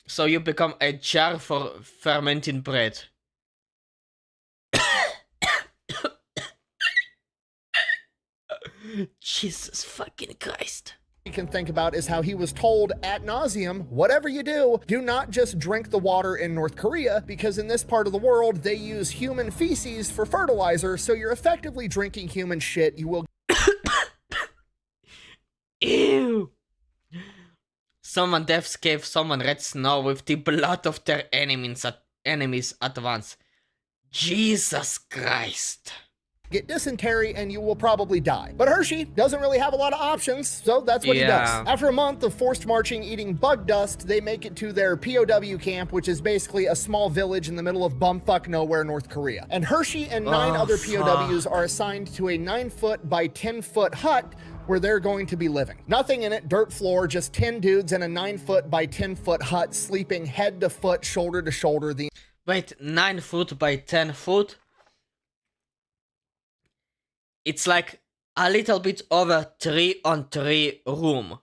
So you become a jar for fermenting bread. Jesus fucking Christ. You can think about is how he was told ad nauseum, whatever you do not just drink the water in North Korea, because in this part of the world, they use human feces for fertilizer, so you're effectively drinking human shit. You will... Ew. Someone deaths gave someone red snow with the blood of their enemies at once. Jesus Christ. Get dysentery and you will probably die. But Hershey doesn't really have a lot of options, so that's what he does. After a month of forced marching eating bug dust, they make it to their POW camp, which is basically a small village in the middle of bumfuck nowhere, North Korea. And Hershey and 9 other POWs are assigned to a 9-foot by 10-foot hut where they're going to be living. Nothing in it, dirt floor, just 10 dudes in a 9-foot by 10-foot hut sleeping head to foot, shoulder to shoulder. Wait, 9 foot by 10 foot? It's like a little bit over 3-on-3 room.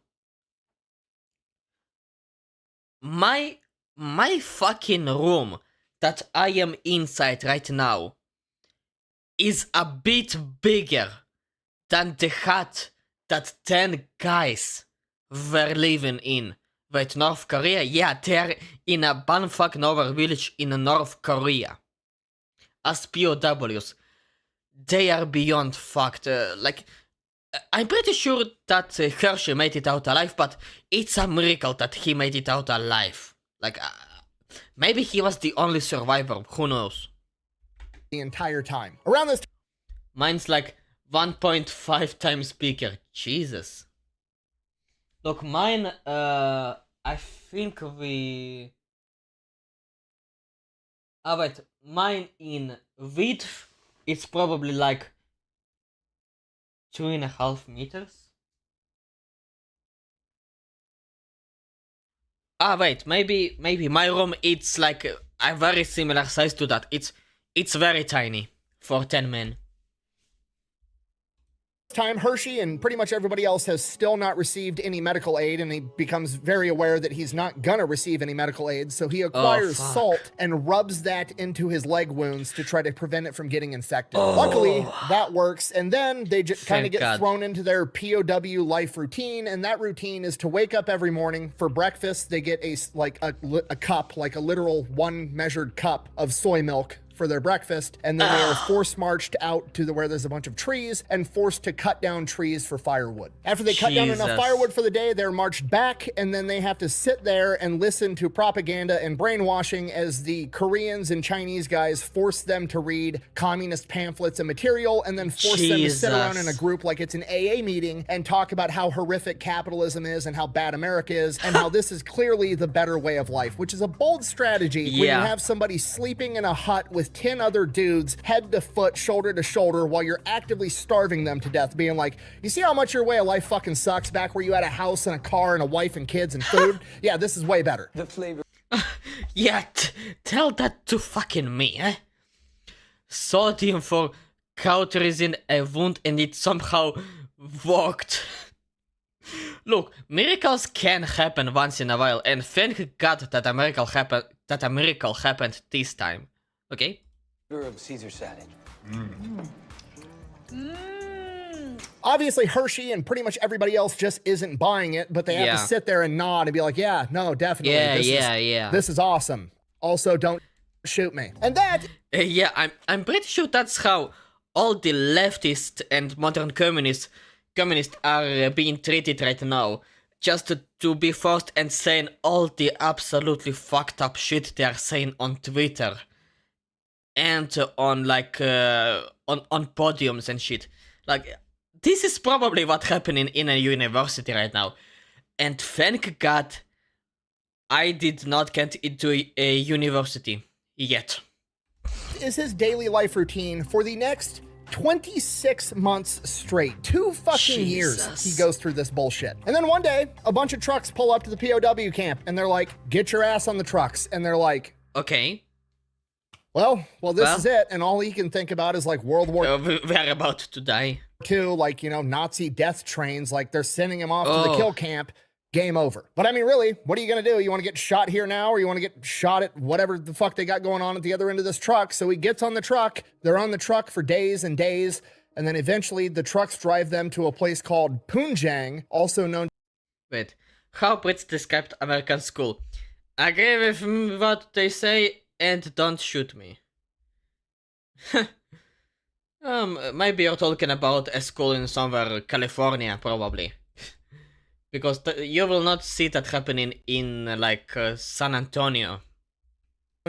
My fucking room that I am inside right now is a bit bigger than the hut that 10 guys were living in. Wait, North Korea? Yeah, they're in a bumfuck nowhere village in North Korea. As POWs. They are beyond fucked. I'm pretty sure that Hershey made it out alive, but it's a miracle that he made it out alive. Maybe he was the only survivor, who knows? The entire time. Around this Mine's like 1.5 times bigger. Jesus. Look, mine, I think we... wait, mine in width, it's probably like 2.5 meters. Wait, maybe my room it's like a very similar size to that. It's very tiny for 10 men. time, Hershey and pretty much everybody else has still not received any medical aid, and he becomes very aware that he's not gonna receive any medical aid, so he acquires salt and rubs that into his leg wounds to try to prevent it from getting infected. Luckily, that works, and then they just kind of get thrown into their POW life routine, and that routine is to wake up every morning. For breakfast, they get a cup, like a literal one measured cup of soy milk for their breakfast, and then they are force marched out to where there's a bunch of trees and forced to cut down trees for firewood. After they cut down enough firewood for the day, they're marched back, and then they have to sit there and listen to propaganda and brainwashing as the Koreans and Chinese guys force them to read communist pamphlets and material, and then force them to sit around in a group like it's an AA meeting and talk about how horrific capitalism is and how bad America is and how this is clearly the better way of life, which is a bold strategy when you have somebody sleeping in a hut with 10 other dudes head to foot, shoulder to shoulder, while you're actively starving them to death, being like, you see how much your way of life fucking sucks back where you had a house and a car and a wife and kids and food? Yeah, this is way better. The flavor. Yeah, tell that to fucking me, eh? Sodium for cauterizing a wound and it somehow worked. Look, miracles can happen once in a while, and thank God that a miracle happened this time. Okay? Of Caesar salad. Obviously, Hershey and pretty much everybody else just isn't buying it, but they have to sit there and nod and be like, yeah, no, definitely. This is awesome. Also, don't shoot me. And that... yeah, I'm pretty sure that's how all the leftists and modern communists are being treated right now. Just to be forced and saying all the absolutely fucked up shit they are saying on Twitter. And on on podiums and shit. Like, this is probably what's happening in a university right now. And thank God I did not get into a university yet. Is his daily life routine for the next 26 months straight. 2 fucking years he goes through this bullshit. And then one day, a bunch of trucks pull up to the POW camp and they're like, get your ass on the trucks. And they're like, okay. Well, this is it, and all he can think about is like World War we're about to die. II, like, you know, Nazi death trains, like they're sending him off to the kill camp. Game over. But I mean, really, what are you gonna do? You want to get shot here now, or you want to get shot at whatever the fuck they got going on at the other end of this truck? So he gets on the truck. They're on the truck for days and days, and then eventually the trucks drive them to a place called Punjang, also known. Wait, how Brits described American school? Agree with what they say and don't shoot me. Maybe you're talking about a school in somewhere California, probably. Because you will not see that happening in like San Antonio.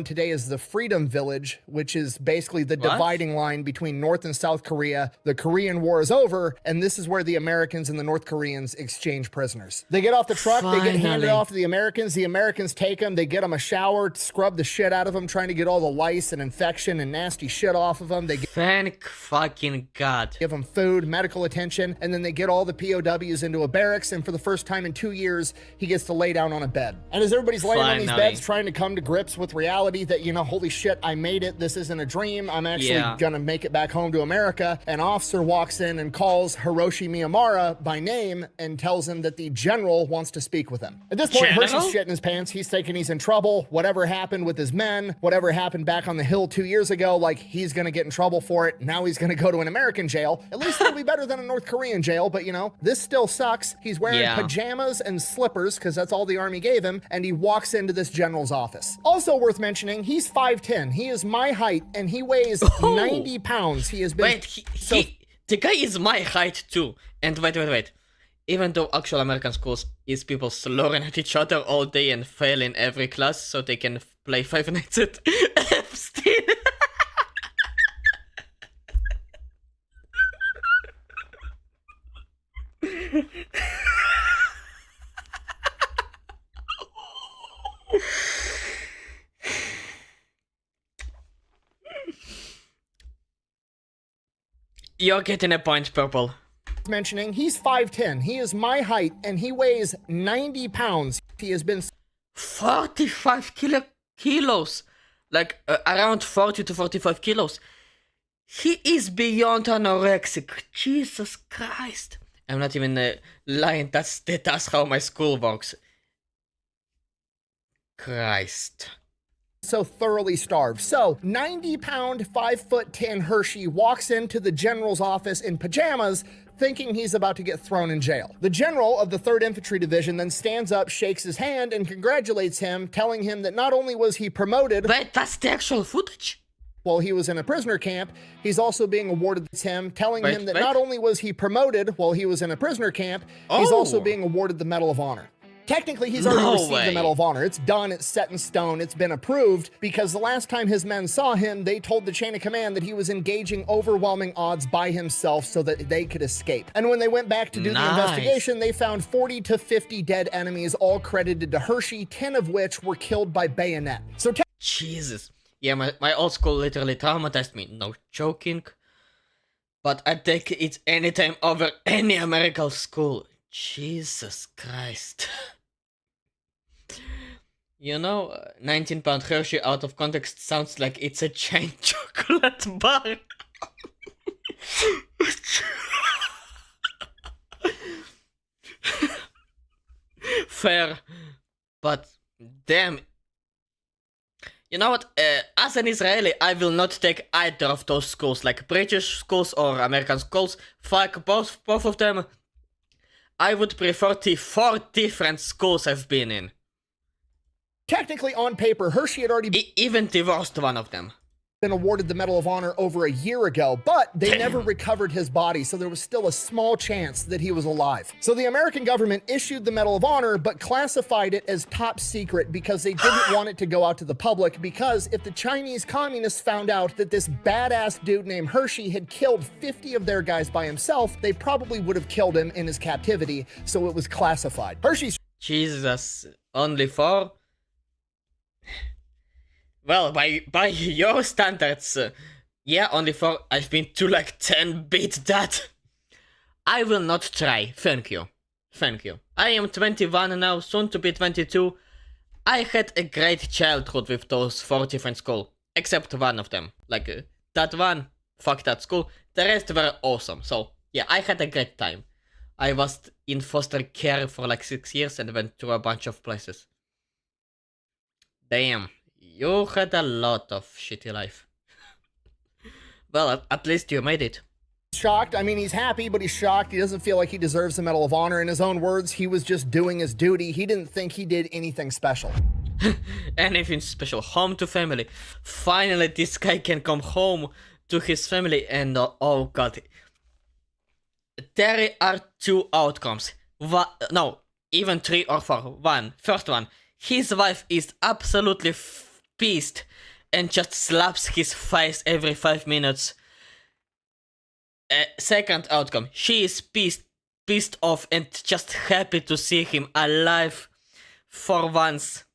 Today is the Freedom Village, which is basically the dividing line between North and South Korea. The Korean War is over, and this is where the Americans and the North Koreans exchange prisoners. They get off the truck, they get handed off to the Americans take them, they get them a shower, scrub the shit out of them, trying to get all the lice and infection and nasty shit off of them. Thank fucking God. Give them food, medical attention, and then they get all the POWs into a barracks, and for the first time in 2 years, he gets to lay down on a bed. And as everybody's laying on these beds trying to come to grips with reality, that, you know, holy shit, I made it. This isn't a dream. I'm actually gonna make it back home to America. An officer walks in and calls Hiroshi Miyamura by name and tells him that the general wants to speak with him. At this point, Hershey's shit in his pants. He's thinking he's in trouble. Whatever happened with his men, whatever happened back on the hill 2 years ago, like, he's gonna get in trouble for it. Now he's gonna go to an American jail. At least it'll be better than a North Korean jail, but, you know, this still sucks. He's wearing pajamas and slippers because that's all the army gave him, and he walks into this general's office. Also worth mentioning, he's 5'10". He is my height, and he weighs 90 pounds. He has been... Wait, the guy is my height too. And wait. Even though actual American schools is people slurring at each other all day and fail in every class so they can play Five Nights at Epstein. You're getting a point, Purple. Mentioning, he's 5'10". He is my height, and he weighs 90 pounds. He has been... 45 kilos. Like, around 40 to 45 kilos. He is beyond anorexic. Jesus Christ. I'm not even lying. That's how my school works. Christ. So thoroughly starved. So 90-pound, 5'10" Hershey walks into the general's office in pajamas, thinking he's about to get thrown in jail. The general of the 3rd Infantry Division then stands up, shakes his hand, and congratulates him, telling him that not only was he promoted... Wait, that's the actual footage? While he was in a prisoner camp, he's also being awarded him, telling him that not only was he promoted while he was in a prisoner camp, he's also being awarded the Medal of Honor. Technically, he's already received the Medal of Honor. It's done, it's set in stone, it's been approved, because the last time his men saw him, they told the chain of command that he was engaging overwhelming odds by himself so that they could escape. And when they went back to do the investigation, they found 40 to 50 dead enemies, all credited to Hershey, 10 of which were killed by bayonet. So Jesus. Yeah, my old school literally traumatized me. No joking. But I take it anytime over any American school. Jesus Christ. You know, 19-pound Hershey out of context sounds like it's a giant chocolate bar. Fair. But damn. You know what? As an Israeli, I will not take either of those schools, like British schools or American schools. Fuck both of them. I would prefer the 4 different schools I've been in. Technically, on paper, Hershey had already even the worst one of them. Been awarded the Medal of Honor over a year ago, but they never recovered his body, so there was still a small chance that he was alive. So the American government issued the Medal of Honor, but classified it as top secret because they didn't want it to go out to the public, because if the Chinese communists found out that this badass dude named Hershey had killed 50 of their guys by himself, they probably would have killed him in his captivity, so it was classified. Hershey's... Jesus, only 4? Well, by your standards, yeah, only 4. I've been to like 10, beat that. I will not try, thank you. Thank you. I am 21 now, soon to be 22. I had a great childhood with those 4 different schools. except one of them. Like, that one fucked at school. The rest were awesome. So, yeah, I had a great time. I was in foster care for like 6 years and went to a bunch of places. Damn, you had a lot of shitty life. Well, at least you made it. Shocked. I mean, he's happy, but he's shocked. He doesn't feel like he deserves the Medal of Honor. In his own words, he was just doing his duty. He didn't think he did anything special. Anything special. Home to family. Finally, this guy can come home to his family and oh god. There are 2 outcomes. No, even 3 or 4. First one. His wife is absolutely pissed and just slaps his face every 5 minutes. Second outcome, she is pissed off and just happy to see him alive for once.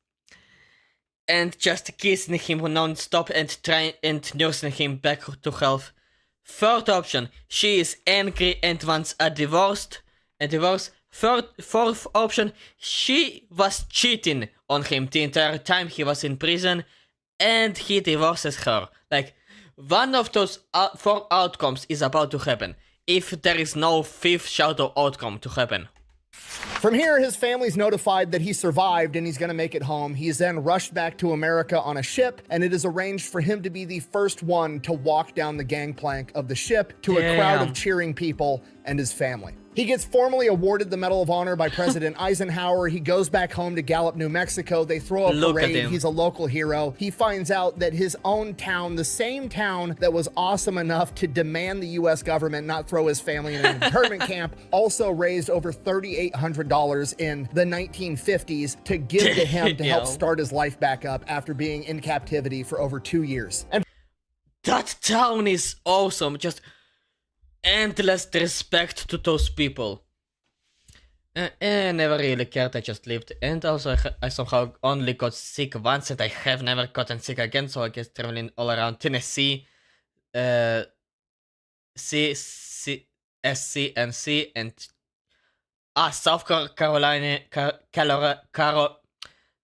And just kissing him non-stop and nursing him back to health. Third option, she is angry and wants a divorce. Fourth option, she was cheating on him the entire time he was in prison and he divorces her. Like, one of those 4 outcomes is about to happen, if there is no 5th shadow outcome to happen. From here, his family's notified that he survived and he's going to make it home. He's then rushed back to America on a ship, and it is arranged for him to be the first one to walk down the gangplank of the ship to a crowd of cheering people and his family. He gets formally awarded the Medal of Honor by President Eisenhower. He goes back home to Gallup, New Mexico. They throw a parade. He's a local hero. He finds out that his own town, the same town that was awesome enough to demand the U.S. government not throw his family in an internment camp, also raised over $3,800 in the 1950s to give to him to help start his life back up after being in captivity for over 2 years. And that town is awesome. Just endless respect to those people. I never really cared, I just lived. And also I somehow only got sick once and I have never gotten sick again, so I guess traveling all around Tennessee, SC and C, and South Carolina,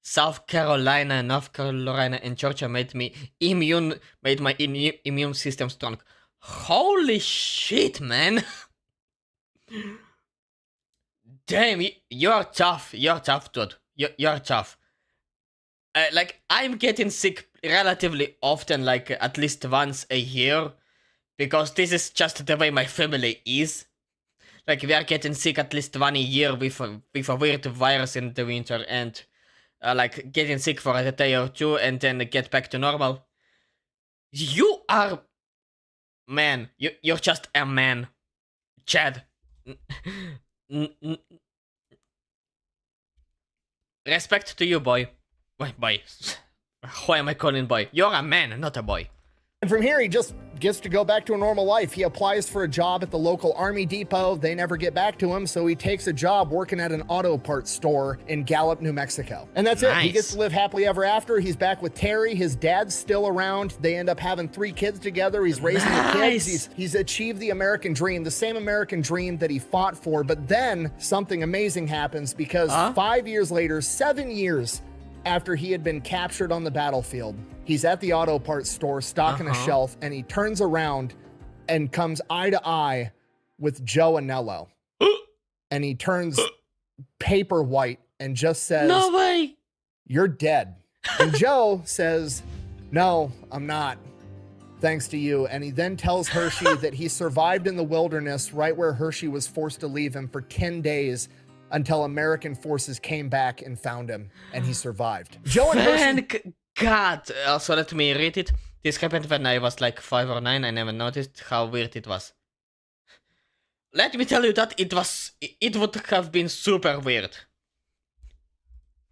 South Carolina, North Carolina, and Georgia made my immune system strong. Holy shit, man. Damn, you're tough. You're tough, dude. You're tough. Like, I'm getting sick relatively often, like at least once a year, because this is just the way my family is. Like, we are getting sick at least 1 a year with a weird virus in the winter, and like getting sick for a day or 2 and then get back to normal. You are... Man, you're just a man. Chad. Respect to you, boy. Boy. Why am I calling boy? You're a man, not a boy. And from here, he just gets to go back to a normal life. He applies for a job at the local army depot. They never get back to him, so he takes a job working at an auto parts store in Gallup, New Mexico. And that's it. He gets to live happily ever after. He's back with Terry. His dad's still around. They end up having 3 kids together. He's raising the kids. He's achieved the American dream, the same American dream that he fought for. But then something amazing happens because 5 years later, 7 years after he had been captured on the battlefield, he's at the auto parts store stocking a shelf, and he turns around and comes eye to eye with Joe Anello. And he turns paper white and just says, "No way, you're dead." And Joe says, "No, I'm not. Thanks to you." And he then tells Hershey that he survived in the wilderness right where Hershey was forced to leave him for 10 days until American forces came back and found him, and he survived. Joe and Hershey... God, also let me read it. This happened when I was like 5 or 9. I never noticed how weird it was. Let me tell you that it would have been super weird.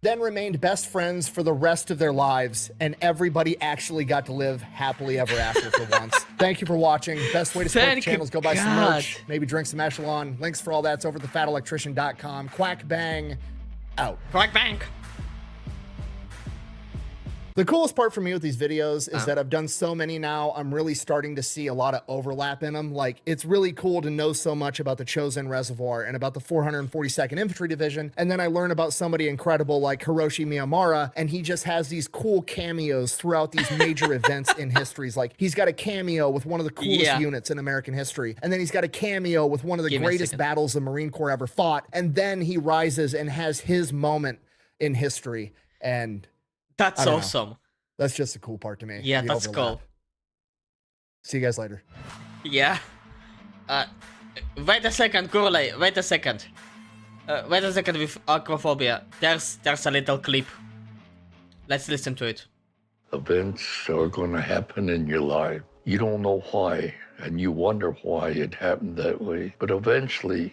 Then remained best friends for the rest of their lives, and everybody actually got to live happily ever after for once. Thank you for watching. Best way to support the channel is go buy some merch, maybe drink some Echelon. Links for all that's over at thefatelectrician.com. Quack Bang out. Quack Bang. The coolest part for me with these videos is that I've done so many now, I'm really starting to see a lot of overlap in them. Like, it's really cool to know so much about the Chosen Reservoir and about the 442nd Infantry Division, and then I learn about somebody incredible like Hiroshi Miyamura, and he just has these cool cameos throughout these major events in histories. Like, he's got a cameo with one of the coolest units in American history, and then he's got a cameo with one of the greatest battles the Marine Corps ever fought, and then he rises and has his moment in history, and that's awesome. That's just a cool part to me. Yeah, that's cool. See you guys later. Yeah. Wait a second, Gurley. Wait a second. Wait a second with Aquaphobia. There's a little clip. Let's listen to it. Events are going to happen in your life. You don't know why, and you wonder why it happened that way. But eventually,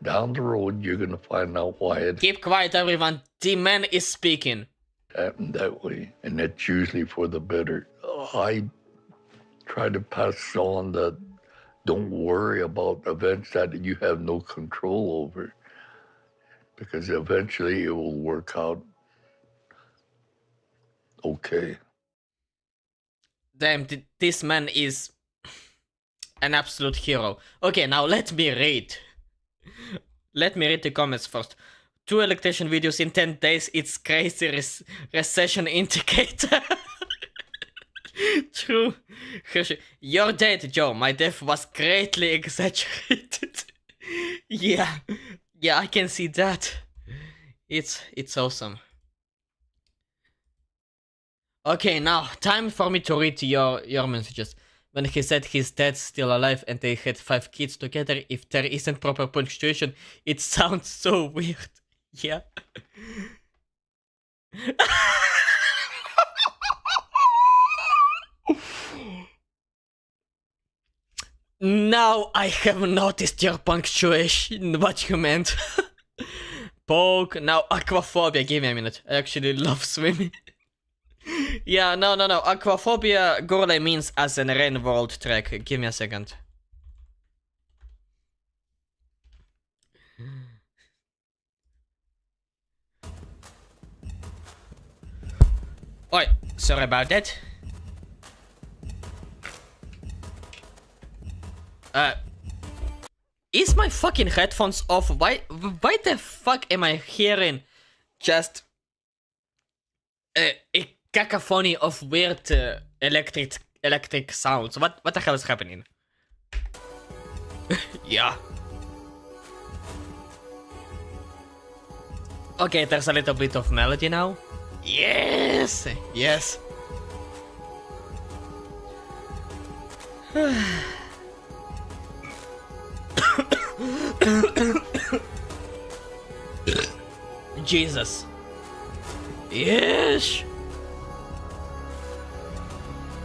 down the road, you're going to find out why it Keep quiet, everyone. The man is speaking. Happened that way, and that's usually for the better. I try to pass on that don't worry about events that you have no control over, because eventually it will work out okay. Damn, this man is an absolute hero. Okay, now let me read. Let me read the comments first. 2 electrician videos in 10 days, it's crazy recession indicator. True. You're dead, Joe. My death was greatly exaggerated. Yeah, I can see that. It's awesome. Okay, now time for me to read your messages. When he said his dad's still alive and they had 5 kids together, if there isn't proper punctuation, it sounds so weird. Yeah. Now I have noticed your punctuation, what you meant. Poke, now Aquaphobia, give me a minute. I actually love swimming. Yeah, no. Aquaphobia, Gurley means as an rain world track. Give me a second. Oi, sorry about that. Is my fucking headphones off? Why the fuck am I hearing just a cacophony of weird electric sounds? What the hell is happening? Yeah. Okay, there's a little bit of melody now. Yes! Yes. Jesus. Yes!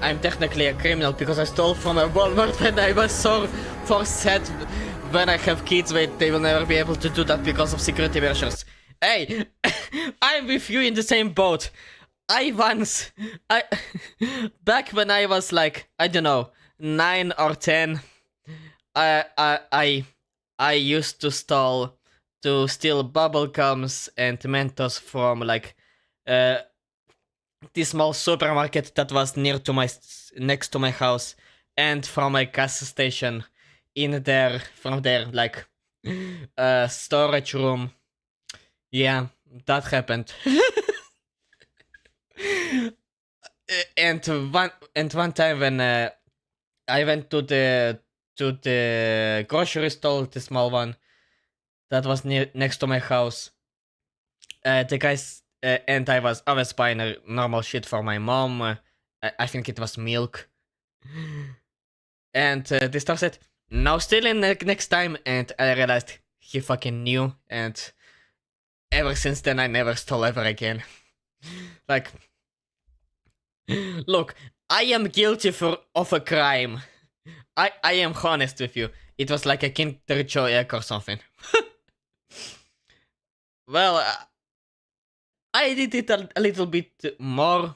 I'm technically a criminal because I stole from a Walmart and I was so sad when I have kids, they will never be able to do that because of security measures. Hey, I'm with you in the same boat. Back when I was like, I don't know, 9 or 10, I used to steal bubblegums and Mentos from like this small supermarket that was next to my house, and from my gas station from their like storage room. Yeah, that happened. and one time when I went to the grocery store, the small one that was next to my house, the guys and I was buying a normal shit for my mom. I think it was milk. And the store said, "No stealing next time," and I realized he fucking knew, and ever since then I never stole ever again. Like, look, I am guilty of a crime. I am honest with you. It was like a Kinder Joy egg or something. Well, I did it a little bit more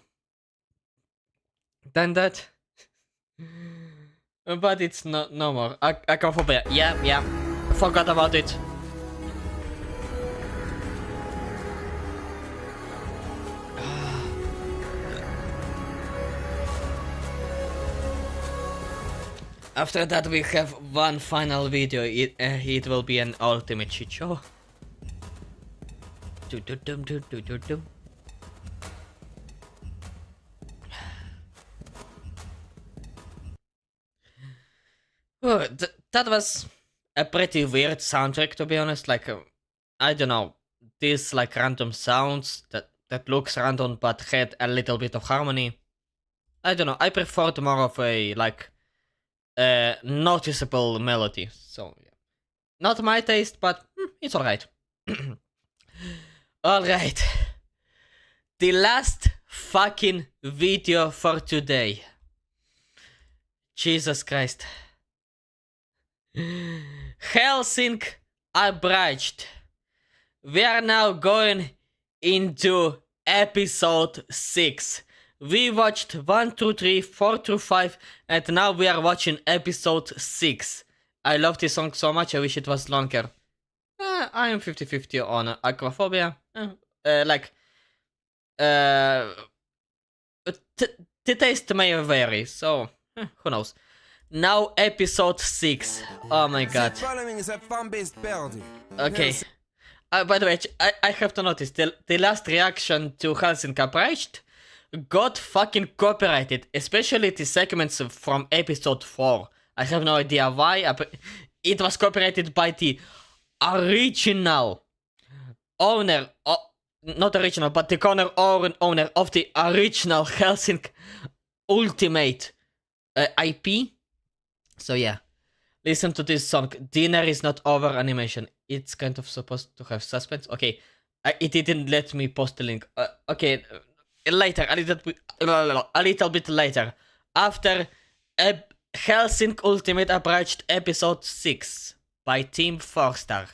than that. But it's no more. Aquaphobia. Yeah. Forgot about it. After that we have one final video, it will be an ultimate shit show. Oh, that was a pretty weird soundtrack, to be honest. Like, I don't know, these like random sounds that looks random but had a little bit of harmony. I don't know, I preferred more of a like noticeable melody. So yeah, not my taste, but it's alright. Alright, the last fucking video for today. Jesus Christ. Hellsing Abridged. We are now going into episode 6. We watched 1, 2, 3, 4 through 5, and now we are watching episode 6. I love this song so much, I wish it was longer. I am 50-50 on Aquaphobia. The taste may vary, so who knows. Now episode 6. Oh my god. Okay. By the way, I have to notice, the last reaction to Hellsing Abridged got fucking copyrighted, especially the segments from episode 4. I have no idea why. It was copyrighted by the original owner, not original, but the owner of the original Hellsing Ultimate IP. So yeah, listen to this song. Dinner is not over animation. It's kind of supposed to have suspense. Okay, it didn't let me post the link. Okay, later, a little bit later, after Hellsing Ultimate Abridged episode 6 by Team 4-Star.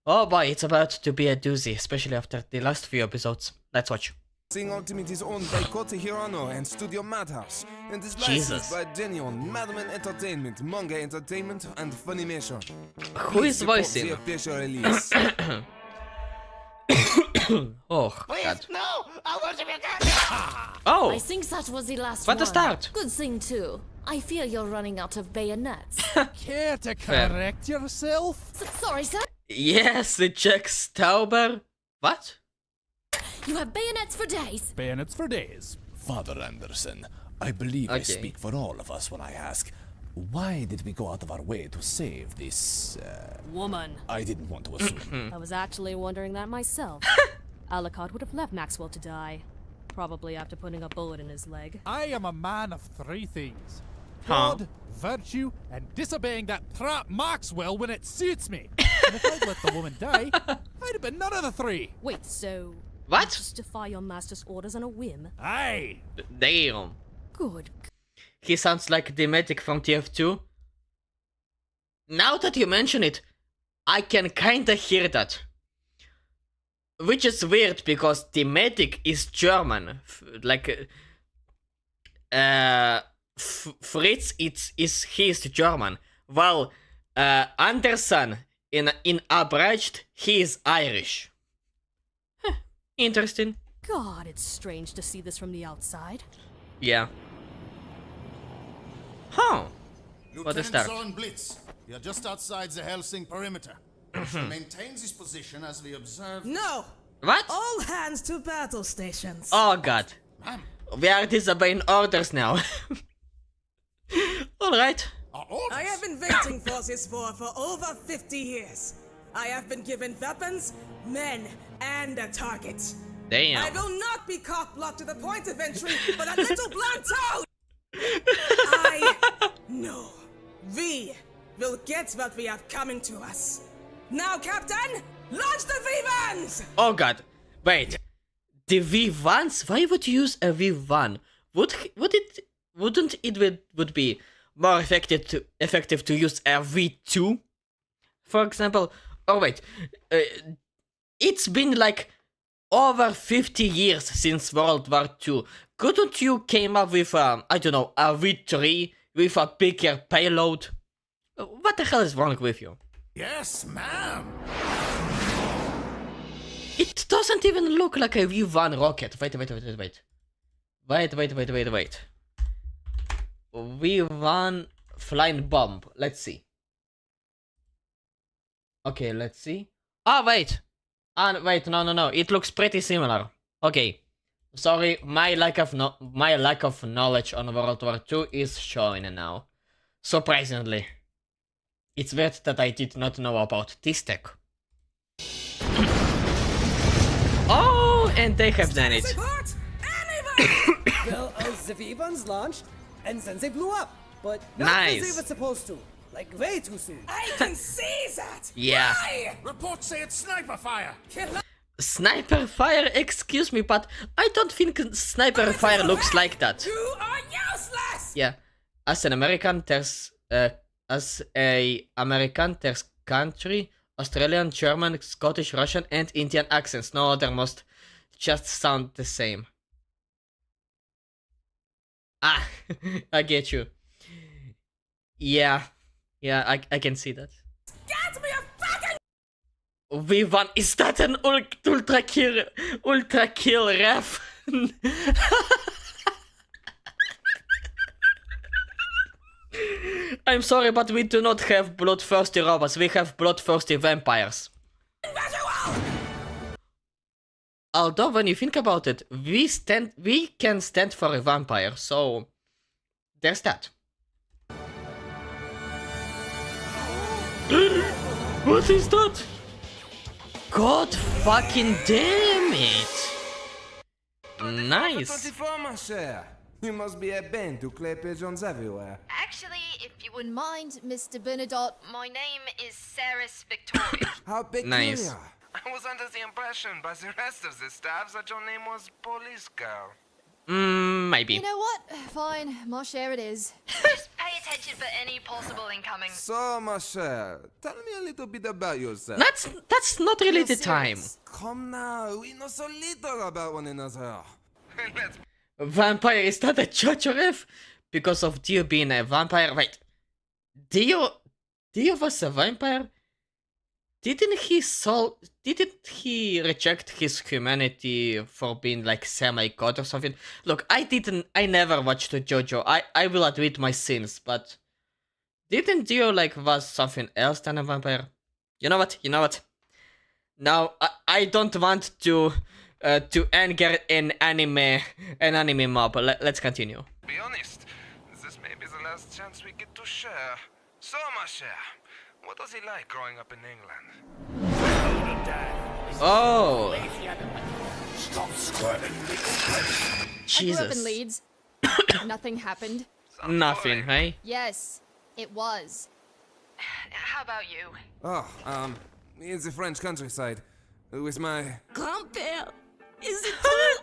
Oh boy, it's about to be a doozy, especially after the last few episodes. Let's watch. Hellsing Ultimate is owned by Kota Hirano and Studio Madhouse, and is licensed by Denion, Madman Entertainment, Manga Entertainment, and Funimation. Who is voicing? The official release. Oh, please, God. No! I'll worship your god! Oh! I think that was the last What one. a start! Good thing, too. I fear you're running out of bayonets. Care to Fair. correct yourself? Sorry, sir? Yes, Jack Stauber. What? You have bayonets for days. Bayonets for days. Father Anderson, I believe I speak for all of us when I ask, why did we go out of our way to save this, woman? I didn't want to assume. I was actually wondering that myself. Alucard would have left Maxwell to die. Probably after putting a bullet in his leg. I am a man of three things. Huh? God, virtue, and disobeying that trap Maxwell when it suits me. And if I'd let the woman die, I'd have been none of the three. Wait, so... What? You just defy your master's orders on a whim? Aye! Damn. Good. He sounds like the medic from TF2. Now that you mention it, I can kinda hear that. Which is weird because the medic is German. Fritz he's German. While Anderson in Abridged, he is Irish. Huh, interesting. God, it's strange to see this from the outside. Yeah. Huh. What a Lieutenant start. Soren Blitz, we are just outside the Hellsing perimeter. We shall maintain this position as we observe... No! What? All hands to battle stations. Oh god. We are disobeying orders now. Alright. I have been waiting for this war for over 50 years. I have been given weapons, men, and a target. Damn. I will not be cock-blocked to the point of entry, but a little blunt toad! I know. We will get what we have coming to us. Now, Captain, launch the V-Vans! Oh god. Wait. The V1s? Why would you use a V1? Wouldn't it be more effective to use a V2? For example. Oh wait. It's been like over 50 years since World War II. Couldn't you came up with I don't know, a V3 with a bigger payload? What the hell is wrong with you? Yes, ma'am. It doesn't even look like a V1 rocket. Wait. V1 flying bomb. Let's see. Okay, let's see. Ah, wait. Wait, no. It looks pretty similar. Okay. Sorry, my lack of knowledge on World War II is showing now. Surprisingly. It's weird that I did not know about this tech. Oh, and they have done it. Well, the V1s launched, and then they blew up. But not Nice. as they were supposed to. Like, way too soon. I can see that! Yeah. Why? Reports say it's sniper fire. Sniper fire, excuse me, but I don't think sniper fire looks like that. You are useless! Yeah, as an American, there's country, Australian, German, Scottish, Russian, and Indian accents. No other must just sound the same. Ah, I get you. Yeah, I can see that. Get me a fucking V1, is that an ultra kill ref? I'm sorry, but we do not have bloodthirsty robots, we have bloodthirsty vampires. Although, when you think about it, we can stand for a vampire, so there's that. What is that? God fucking damn it! Nice. 24, my cher. You must be a band to clay pigeons everywhere. Actually, if you wouldn't mind, Mr. Bernadotte, my name is Ceres Victoria. How peculiar. Nice. I was under the impression by the rest of the staff that your name was Police Girl. Maybe. You know what? Fine, my share it is. Just pay attention for any possible incoming. So, my cher, tell me a little bit about yourself. That's not really the time. Come now, we know so little about one another. Let's Vampire, is that a Jojo ref? Because of Dio being a vampire? Wait. Dio was a vampire? Didn't he reject his humanity for being like semi-god or something? Look, I never watched Jojo. I will admit my sins, but didn't Dio was something else than a vampire? You know what? Now, I don't want to anger an anime mob. Let's continue. be honest. This may be the last chance we get to share. So, my cher, what was it like growing up in England? Oh. Stop squirting. I grew up in Leeds. Nothing happened. Nothing, hey? Yes, it was. How about you? Oh, in the French countryside, with my... Grand-père, is it true?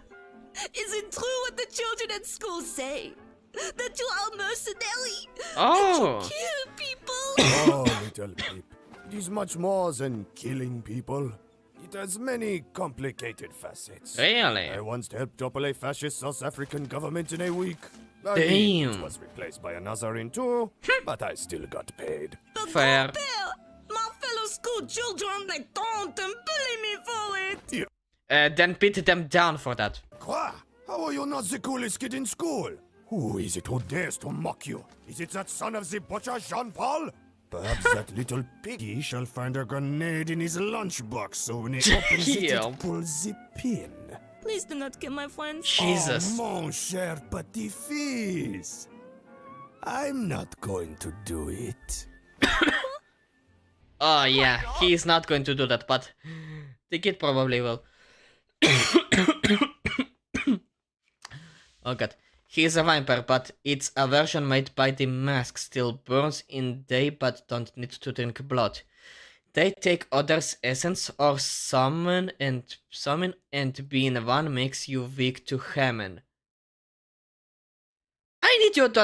Is it true what the children at school say? That you are mercenary? Oh. That you kill people? Oh, little peep. It is much more than killing people. It has many complicated facets. Really? I once helped topple a fascist South African government in a week. I Damn. mean, it was replaced by another in two, but I still got paid. Fair. My fellow school children, they don't bully me for it. Then beat them down for that. Quoi? How are you not the coolest kid in school? Who is it who dares to mock you? Is it that son of the butcher, Jean-Paul? Perhaps that little piggy shall find a grenade in his lunchbox, so when he opens it, Yeah. it pulls the pin. Please do not kill my friends. Jesus. Oh, mon cher petit fils. I'm not going to do it. Oh yeah, he's not going to do that, but the kid probably will. Oh god. He is a vampire, but it's a version made by the Mask. Still burns in day, but don't need to drink blood. They take others' essence or summon, and being one makes you weak to Hammond. I need you to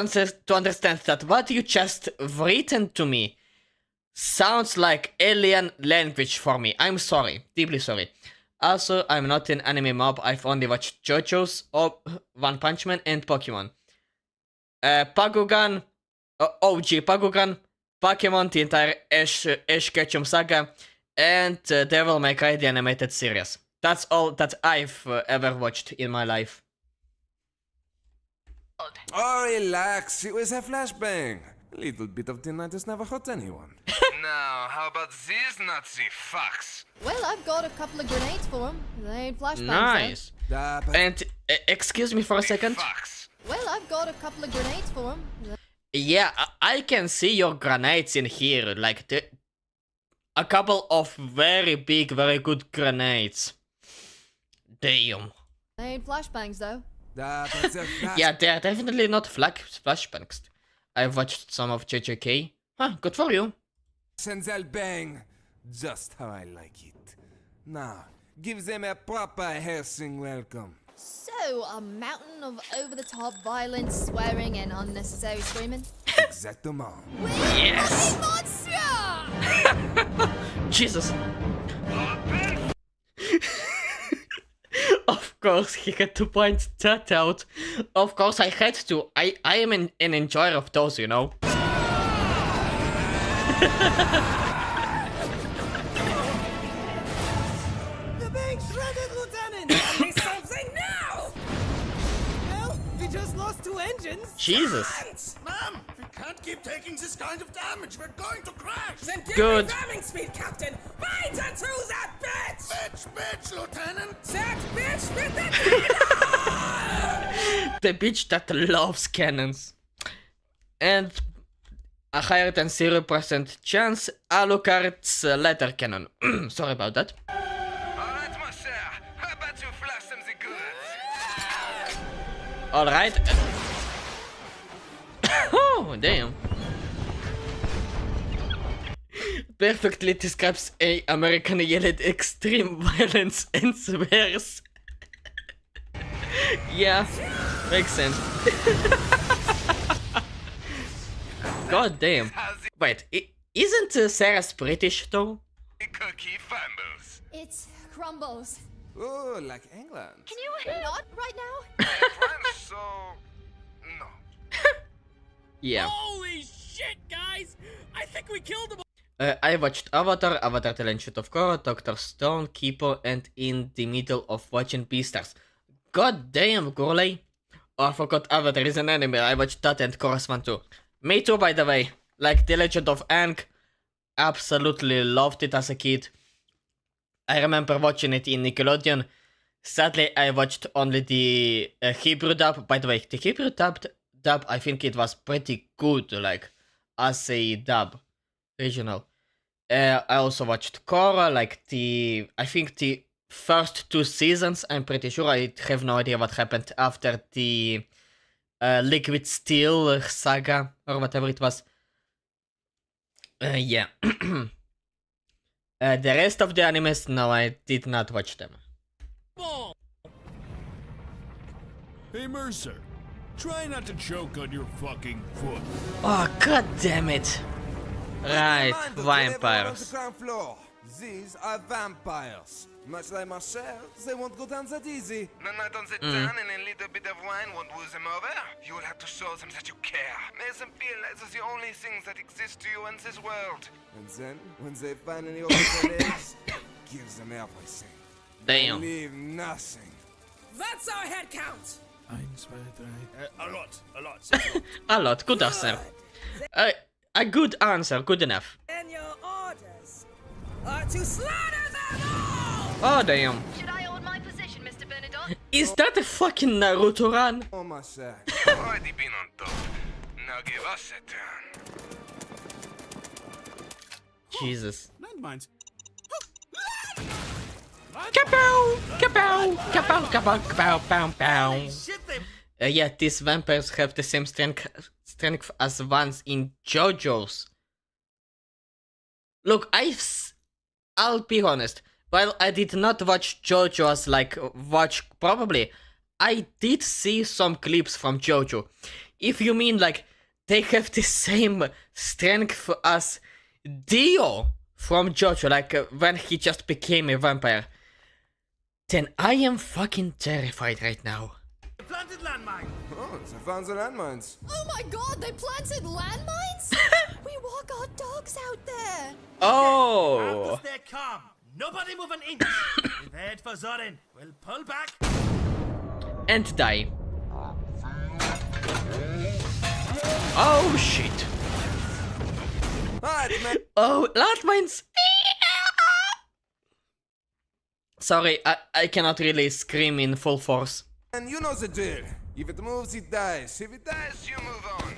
understand that what you just written to me sounds like alien language for me. I'm sorry, deeply sorry. Also, I'm not an anime mob, I've only watched JoJo's, One Punch Man, and Pokemon. Bakugan, OG Bakugan, Pokemon, the entire Ash Ketchum saga, and Devil May Cry, the animated series. That's all that I've ever watched in my life. Oh, relax, it was a flashbang. A little bit of tinnitus never hurt anyone. Now, how about these Nazi fucks? Well, I've got a couple of grenades for him. They ain't flashbangs. Nice. And excuse me for a second. Well, I've got a couple of grenades for him. Yeah, I can see your grenades in here. Like a couple of very big, very good grenades. Damn. They ain't flashbangs though. Yeah, they're definitely not flashbangs. I've watched some of JJK. Huh, good for you. Senzel bang, just how I like it. Now, give them a proper Helsing welcome. So, a mountain of over-the-top violence, swearing, and unnecessary screaming? Exactement. Yes! Jesus. Of course, he had to point that out. Of course, I had to. I am an enjoyer of those, you know. They're being shredded, Lieutenant! Tell me something now! Well, we just lost 2 engines. Jesus. Ma'am, we can't keep taking this kind of damage. We're going to crash. Then give Good. me ramming speed, Captain! Bind her to that bitch! Bitch, Lieutenant! That bitch with the The bitch that loves cannons. And a higher than 0% chance Alucard's letter cannon. Sorry about that. Alright, mon cher. How about you flash them the goods? Alright. Oh, damn. Perfectly describes a American yelled extreme violence and swears. Yeah, makes sense. God damn. Wait, isn't Sarah's British though? Cookie fumbles. It's crumbles. Oh, like England. Can you not right now? French, so... no. Yeah. Holy shit, guys! I think we killed them. I watched Avatar, Avatar The Legend of Korra, Dr. Stone, Kipo, and in the middle of watching Beastars. God damn, Gurley. Oh, I forgot Avatar is an anime. I watched that and Korra's one too. Me too, by the way. Like The Legend of Aang. Absolutely loved it as a kid. I remember watching it in Nickelodeon. Sadly, I watched only the Hebrew dub. By the way, the Hebrew dub, I think it was pretty good, like, as a dub. Regional. I also watched Korra, like I think the first 2 seasons. I'm pretty sure. I have no idea what happened after the Liquid Steel saga or whatever it was. Yeah. The rest of the animes, no, I did not watch them. Hey Mercer, try not to choke on your fucking foot. Oh, god damn it. Right, vampires. These are vampires. Much like myself, they won't go down that easy. No night on the town and a little bit of wine won't woo them over. You will have to show them that you care. Make them feel like they're the only things that exist to you in this world. And then, when they finally open their legs, give them everything. Damn. Leave nothing. That's our head count. A lot. A lot, good answer. A good answer, good enough. And your orders are to slaughter them all! Oh damn. Should I hold my position, Mr. Bernadotte? Is that a fucking Naruto run? Oh my side. Already been on top. Now give us a turn. Jesus. Landmines. Kapow! Kapow! Kapow! Kapow! Kapow! Pow! Pow! Yeah, these vampires have the same strength as ones in JoJo's. Look, I'll be honest. While I did not watch JoJo's, probably, I did see some clips from JoJo. If you mean, like, they have the same strength as Dio from JoJo, like, when he just became a vampire, then I am fucking terrified right now. Planted landmine. Oh, they found the landmines. Oh my god, they planted landmines? We walk our dogs out there. Oh! After they come, nobody move an inch. We've head for Zorin. We'll pull back. And die. Oh shit. Oh, landmines! Sorry, I cannot really scream in full force. And you know the drill. If it moves, it dies. If it dies, you move on.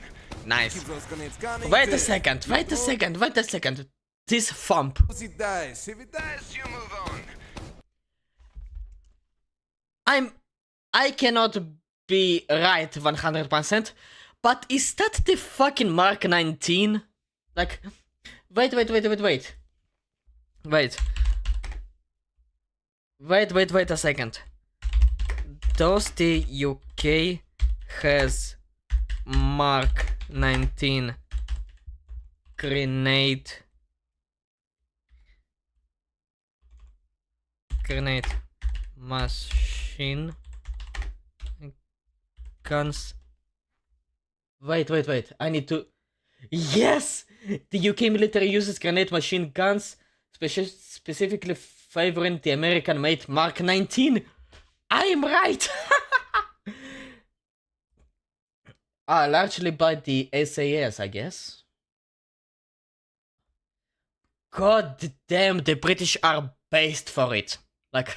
Nice. Keep those grenades coming. Wait a second, wait a second, wait a second. This thump. It dies. If it dies, you move on. I cannot be right 100%, but is that the fucking Mark 19? Like, wait a second. Does the UK has Mark 19 grenade machine guns? Wait, I need to... Yes! The UK military uses grenade machine guns, specifically favoring the American-made Mark 19. I am right! Largely by the SAS, I guess. God damn, the British are based for it. Like,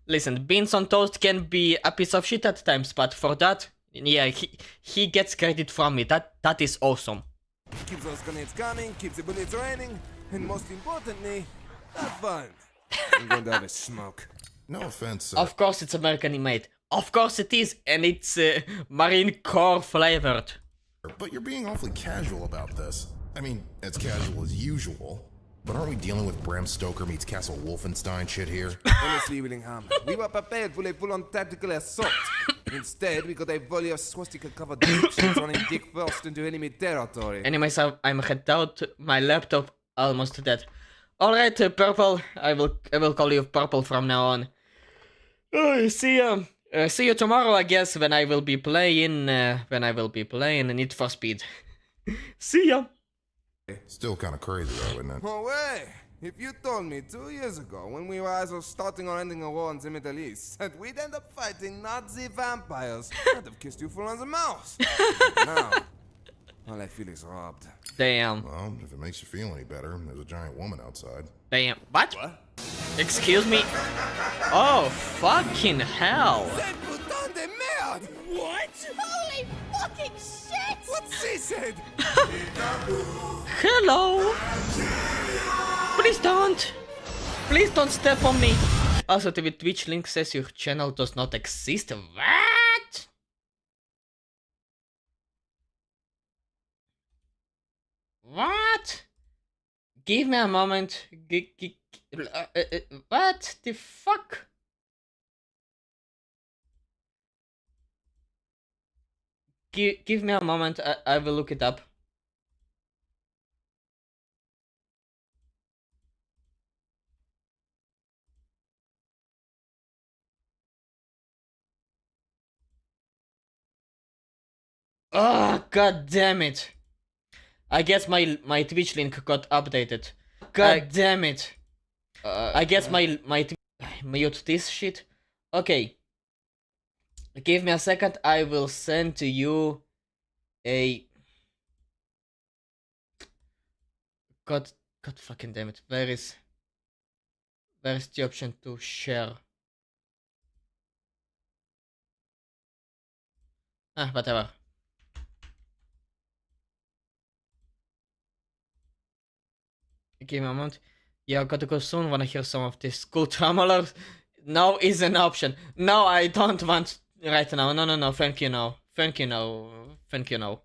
listen, beans on toast can be a piece of shit at times, but for that, yeah, he gets credit from me. That is awesome. Keep those grenades coming, keep the bullets raining, and most importantly, have fun. I'm going to have a smoke. No offense, Of course it's American made. Of course it is, and it's Marine Corps flavored. But you're being awfully casual about this. I mean, as casual as usual. But aren't we dealing with Bram Stoker meets Castle Wolfenstein shit here? Honestly, Willingham, we were prepared for a full-on tactical assault. Instead, we got a volley of swastika-covered dipshits running dick first into enemy territory. Anyways, I'm head out. My laptop almost dead. All right, Purple. I will call you Purple from now on. See you tomorrow, I guess, when I will be playing Need for Speed. See ya. Still kind of crazy though, isn't it? No way! If you told me 2 years ago, when we were either starting or ending a war in the Middle East, that we'd end up fighting Nazi vampires, I'd have kissed you full on the mouth. Now, all I feel is robbed. Damn. Well, if it makes you feel any better, there's a giant woman outside. Damn. What? Excuse me? Oh, fucking hell. What? Holy fucking shit! What she said? Hello. Please don't. Please don't step on me. Also, the Twitch link says your channel does not exist. What? What? Give me a moment. What the fuck? Give me a moment. I will look it up. Oh, god damn it. I guess my Twitch link got updated. God damn it. I guess my mute this shit. Okay. Give me a second. I will send to you a... God fucking damn it. Where is the option to share? Whatever. Give me a moment. Yeah, I gotta go soon. Wanna hear some of this cool tremolo? No is an option. No, I don't want right now. No. Thank you, no. Thank you, no. Thank you, no.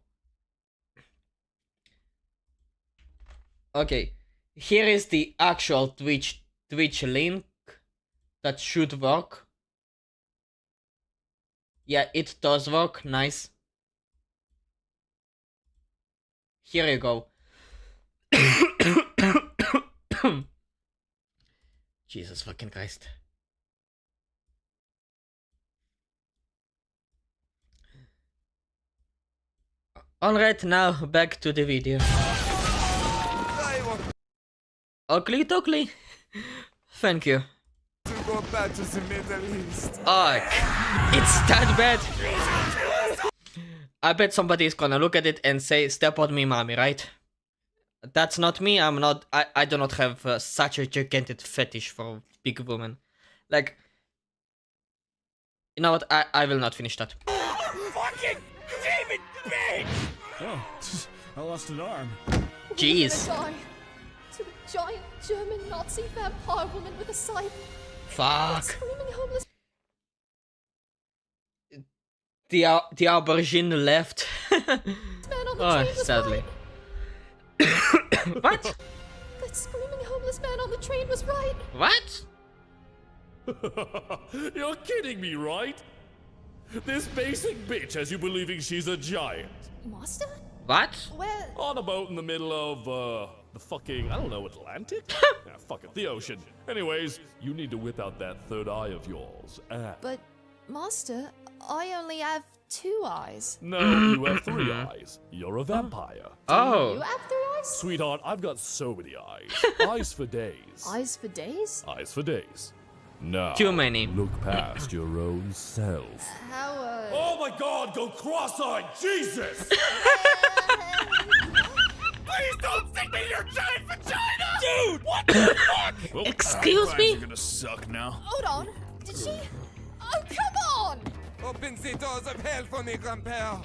Okay. Here is the actual Twitch link that should work. Yeah, it does work. Nice. Here you go. Jesus fucking Christ. Alright, now back to the video. Oakley. Thank you. To go back to the Middle East. Oh, it's that bad. I bet somebody is gonna look at it and say, "Step on me, mommy," right? That's not me. I'm not. I do not have such a gigantic fetish for big women. Like, you know what? I will not finish that. Fucking demon bitch! Oh, I lost an arm. Jeez. We're gonna die to a giant German Nazi vampire woman with a scythe. Fuck. Screaming homeless. The aubergine left. Man on the Oh, train was sadly. right. What? That screaming homeless man on the train was right. What? You're kidding me, right? This basic bitch has you believing she's a giant. Master? What? Where? On a boat in the middle of, the fucking, I don't know, Atlantic? Yeah, fuck it, the ocean. Anyways, you need to whip out that third eye of yours. But, Master, I only have 2 eyes. No, you have 3 eyes. You're a vampire. Oh. You have 3 eyes? Sweetheart, I've got so many eyes. Eyes for days. Eyes for days? Eyes for days. Now, Too many. Look past your own self. How, Oh my god, go cross-eyed! Jesus! Please don't stick me in your giant vagina! Dude, what the fuck? Well, Excuse me? You're gonna suck now. Hold on. Did she? Oh, come on! Open the doors of hell for me, grandpère.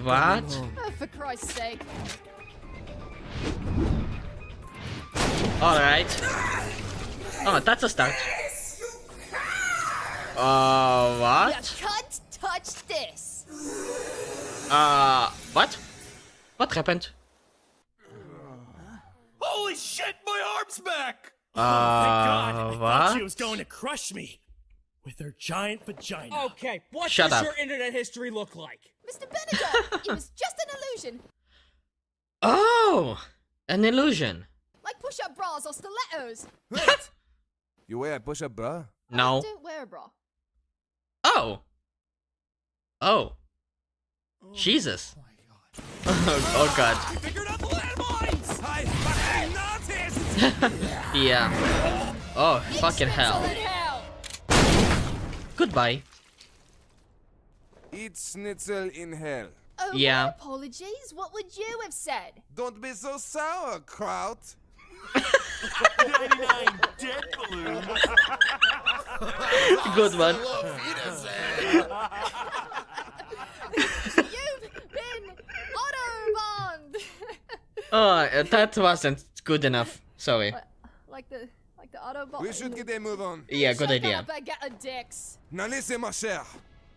What? Oh, for Christ's sake. Alright. Oh, that's a start. What? You can't touch this. What? What happened? Holy shit, my arm's back! Thank God. I thought she what? was going to crush me with her giant vagina. Okay, what Shut does up. your internet history look like? Mr. Benedict, it was just an illusion. Oh! An illusion. Like push-up bras or stilettos. What? You wear a push-up bra? No. I don't wear a bra. Oh. Oh. Jesus. Oh god. We figured out the landmines! I fucking noticed! Yeah. Oh, fucking hell. Goodbye. Eat schnitzel in hell. Oh, Yeah. my apologies. What would you have said? Don't be so sour, Kraut. 99 dead balloons. Good one. You've been autobahn. Oh, that wasn't good enough. Sorry. like the autobahn. We should get a move on. Yeah, good idea. Up, I get a dicks. Now listen, ma chère.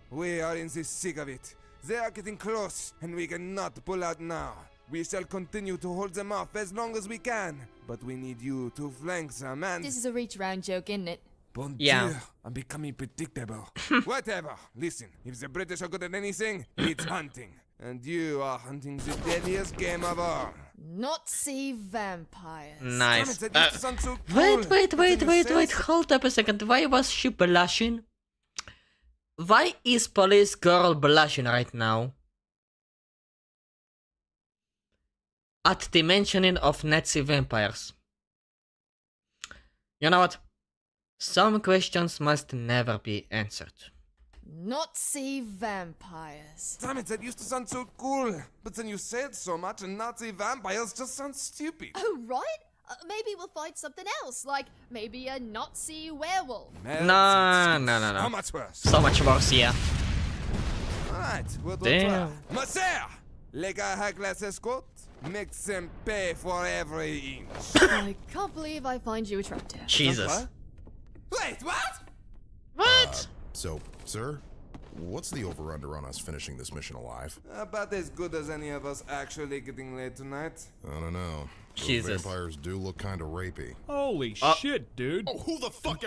We are in the thick of it. They are getting close, and we cannot pull out now. We shall continue to hold them off as long as we can, but we need you to flank them and... This is a reach-around joke, isn't it? Bon Yeah. Dieu, I'm becoming predictable. Whatever. Listen, if the British are good at anything, it's hunting. And you are hunting the deadliest game of all. Nazi vampires. Nice. Damn it, that sounds so cool. Wait. Hold up a second. Why was she blushing? Why is police girl blushing right now? At the mentioning of Nazi vampires. You know what? Some questions must never be answered. Nazi vampires. Damn it, that used to sound so cool. But then you said so much and Nazi vampires just sound stupid. Oh, right? Maybe we'll find something else, like maybe a Nazi werewolf. No. How much worse? So much worse, yeah. Alright, we'll do Damn. it. Monsieur! Les gars à glace escort, make them pay for every inch. I can't believe I find you attractive. Jesus. Wait, what? What? So, sir, what's the over-under on us finishing this mission alive? About as good as any of us actually getting laid tonight. I don't know. Those Jesus. vampires do look kind of rapey. Holy shit, dude. Oh, who the fuck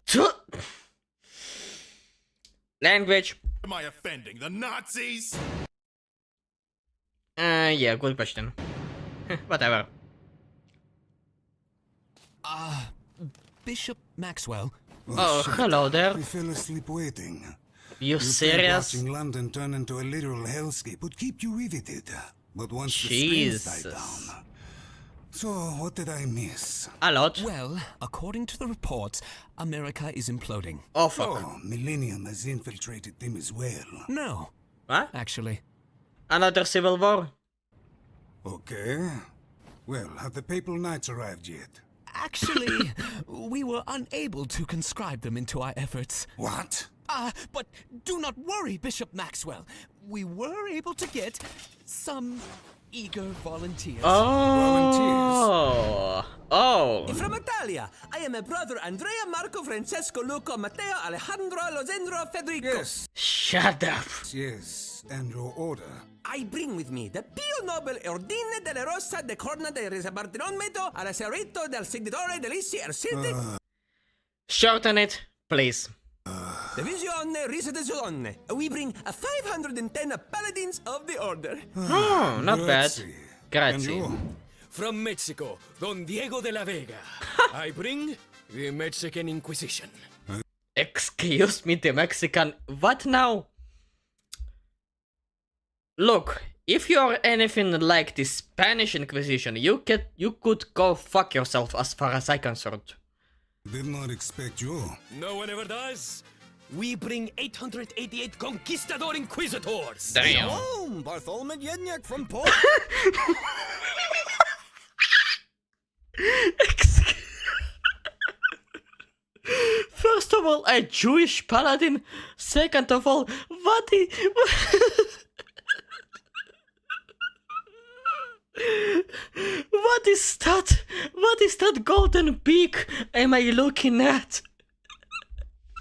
Language. am I offending? The Nazis? Yeah, good question. Whatever. Bishop Maxwell. Oh, hello there. I fell asleep waiting. You think serious? Watching London turn into a literal hellscape would keep you riveted. But once the screams died down. So, what did I miss? A lot. Well, according to the reports, America is imploding. Oh, fuck. Oh, Millennium has infiltrated them as well. No. What? Actually. Another civil war? Okay. Well, have the Papal Knights arrived yet? Actually, we were unable to conscribe them into our efforts. What? But do not worry, Bishop Maxwell. We were able to get some eager volunteers. Oh. Oh. From Italia, I am a brother Andrea Marco Francesco Luco Matteo Alejandro Lozendro Federico. Yes. Shut up. Yes, and your order. I bring with me the Pio Nobile Ordine della Rosa de Corna de Risabartinometo alla Cerrito del Seguitore dell'Issi Ersite. Shorten it, please. Divisione Risadezione. We bring 510 paladins of the order. Oh, not bad. Grazie. From Mexico, Don Diego de la Vega. I bring the Mexican Inquisition. Excuse me, the Mexican... What now? Look, if you're anything like the Spanish Inquisition, you could go fuck yourself as far as I'm concerned. Did not expect you. No one ever does. We bring 888 Conquistador Inquisitors. Damn. Shalom, Bartholomew Jedniak from Poland. First of all, a Jewish paladin. Second of all, what is that? What is that golden beak am I looking at?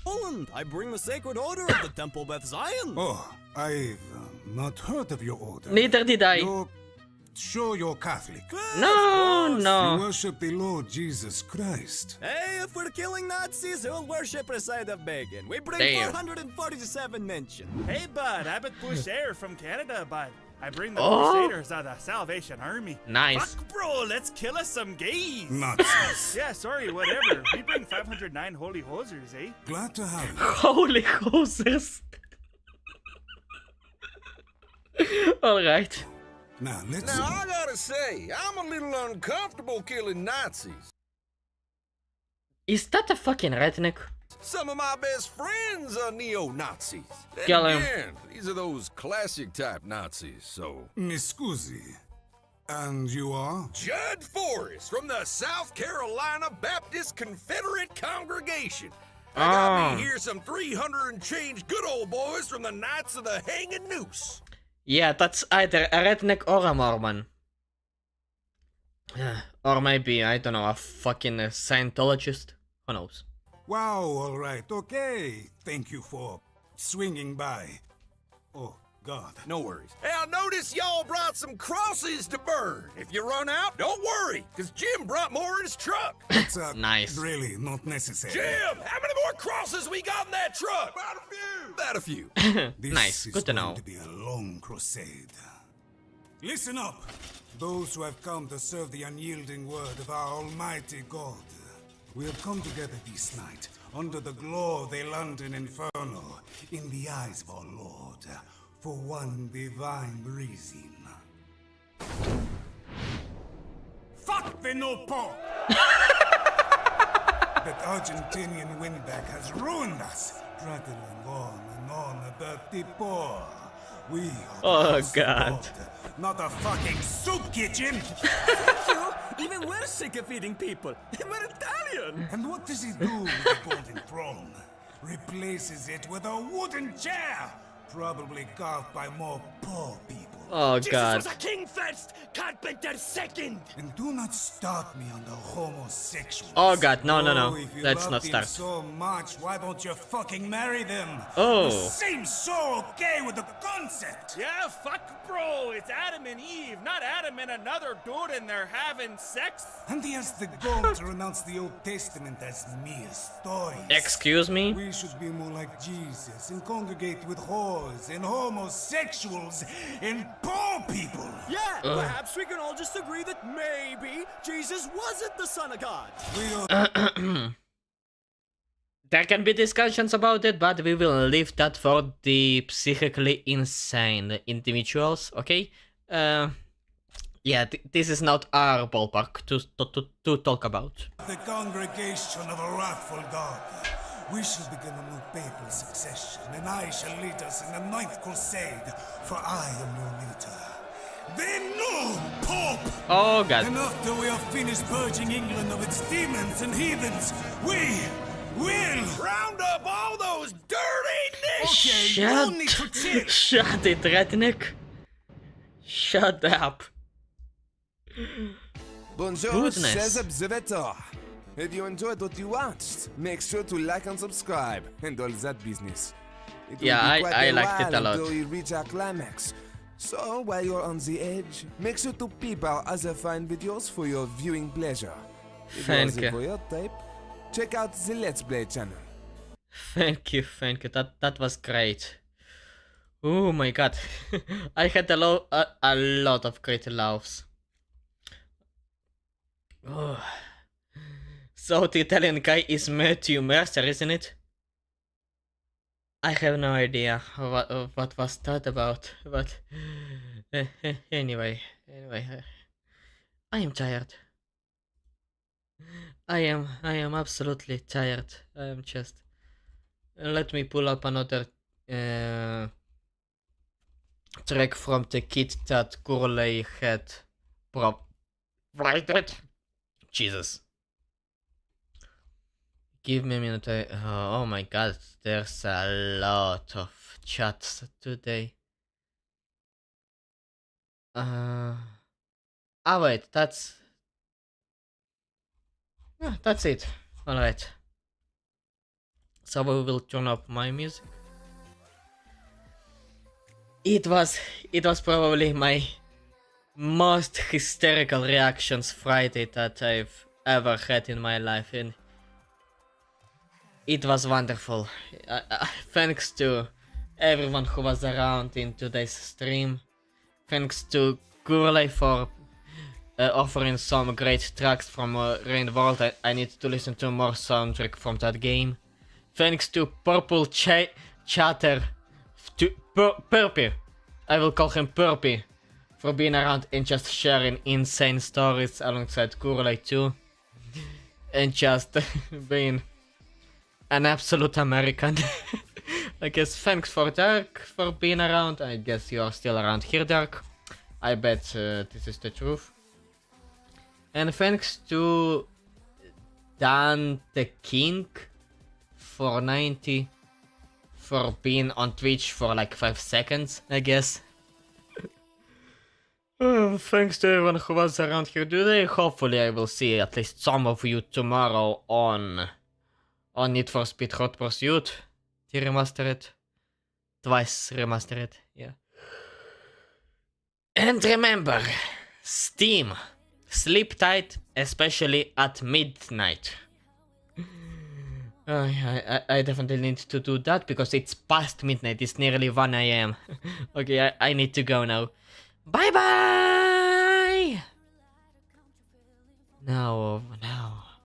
Poland, I bring the sacred order of the Temple Beth Zion. Oh, I've not heard of your order. Neither did I. Sure you're Catholic. No. You worship the Lord Jesus Christ. Hey, if we're killing Nazis, who'll worship a side of bacon? We bring Damn. 447 mentioned. Hey, bud, Abbott Boucher from Canada, bud. I bring the Oh. Crusaders of the Salvation Army. Nice. Fuck, bro, let's kill us some gays. Nazis. Yeah, sorry, whatever. We bring 509 holy hosers, eh? Glad to have you. Holy hoses. Alright. Now, let's... Now, I gotta say, I'm a little uncomfortable killing Nazis. Is that a fucking redneck? Some of my best friends are neo-Nazis. Then Kill him. again, these are those classic type Nazis, so... Miss Scusi. And you are? Judd Forrest from the South Carolina Baptist Confederate Congregation. I got me here some 300 and change good old boys from the Knights of the Hanging Noose. Yeah, that's either a redneck or a Mormon. Or maybe, I don't know, a fucking Scientologist. Who knows? Wow, all right, okay. Thank you for swinging by. Oh, God. No worries. Hey, I noticed y'all brought some crosses to burn. If you run out, don't worry, because Jim brought more in his truck. It's nice. Really not necessary. Jim, how many more crosses we got in that truck? About a few. This Nice, is good to know. going to be a long crusade. Listen up, those who have come to serve the unyielding word of our almighty God. We have come together this night, under the glow of the London Inferno, in the eyes of our Lord, for one divine reason. Fuck the no Pope! That Argentinian windbag has ruined us, prattling on and on about the poor. We are Oh, the God. support, not a fucking soup kitchen! Even we're sick of feeding people. We're Italian. And what does he do with the golden throne? Replaces it with a wooden chair, probably carved by more poor people. Oh, God. Jesus was a king first, carpenter second. And do not start me on the homosexuals. Oh, God, no. If you Let's love not them start. so much, why don't you fucking marry them? Oh. You seem so okay with the concept. Yeah, fuck, bro. It's Adam and Eve, not Adam and another dude, and they're having sex. And he has the gall to renounce the Old Testament as mere stories. Excuse me? We should be more like Jesus and congregate with whores and homosexuals and poor people. Yeah, perhaps we can all just agree that maybe Jesus wasn't the Son of God. There can be discussions about it, but we will leave that for the psychically insane individuals, okay? Yeah, this is not our ballpark to talk about. The congregation of a wrathful God. We shall begin a new papal succession, and I shall lead us in the 9th crusade, for I am your leader. Then no, Pope! Oh god. And after we have finished purging England of its demons and heathens, we will round up all those dirty niggers! Shut it, redneck. Shut up. Bonjour, Goodness. chers observateurs. If you enjoyed what you watched, make sure to like and subscribe and all that business. It will Yeah, be quite I a liked it while a lot. until we reach our climax. So while you're on the edge, make sure to peep our other fine videos for your viewing pleasure. If you're Thank the you. voyeur type, check out the Let's Play channel. Thank you. That was great. Oh my god. I had a lot of great laughs. Oh. So the Italian guy is Matthew Mercer, isn't it? I have no idea what was that about, but anyway, I am tired. I am absolutely tired. I am just. Let me pull up another track from the kit that Gurley had provided. Jesus. Give me a minute. Oh my god, there's a lot of chats today. Wait, that's it. Alright. So we will turn up my music. It was probably my most hysterical reactions Friday that I've ever had in my life, and it was wonderful. Thanks to everyone who was around in today's stream. Thanks to Gurley for offering some great tracks from Rain World. I need to listen to more soundtrack from that game. Thanks to Purple Chatter, to Purpy, I will call him Purpy, for being around and just sharing insane stories alongside Gurley too. And just being an absolute American. I guess thanks for Dark for being around. I guess you are still around here, Dark. I bet this is the truth. And thanks to Dan the King for 90 for being on Twitch for like 5 seconds, I guess. Thanks to everyone who was around here today. Hopefully I will see at least some of you tomorrow on Need for Speed Hot Pursuit. The remastered. Twice remastered, yeah. And remember, Steam. Sleep tight, especially at midnight. I definitely need to do that because it's past midnight. It's nearly 1 AM. Okay, I need to go now. Bye bye!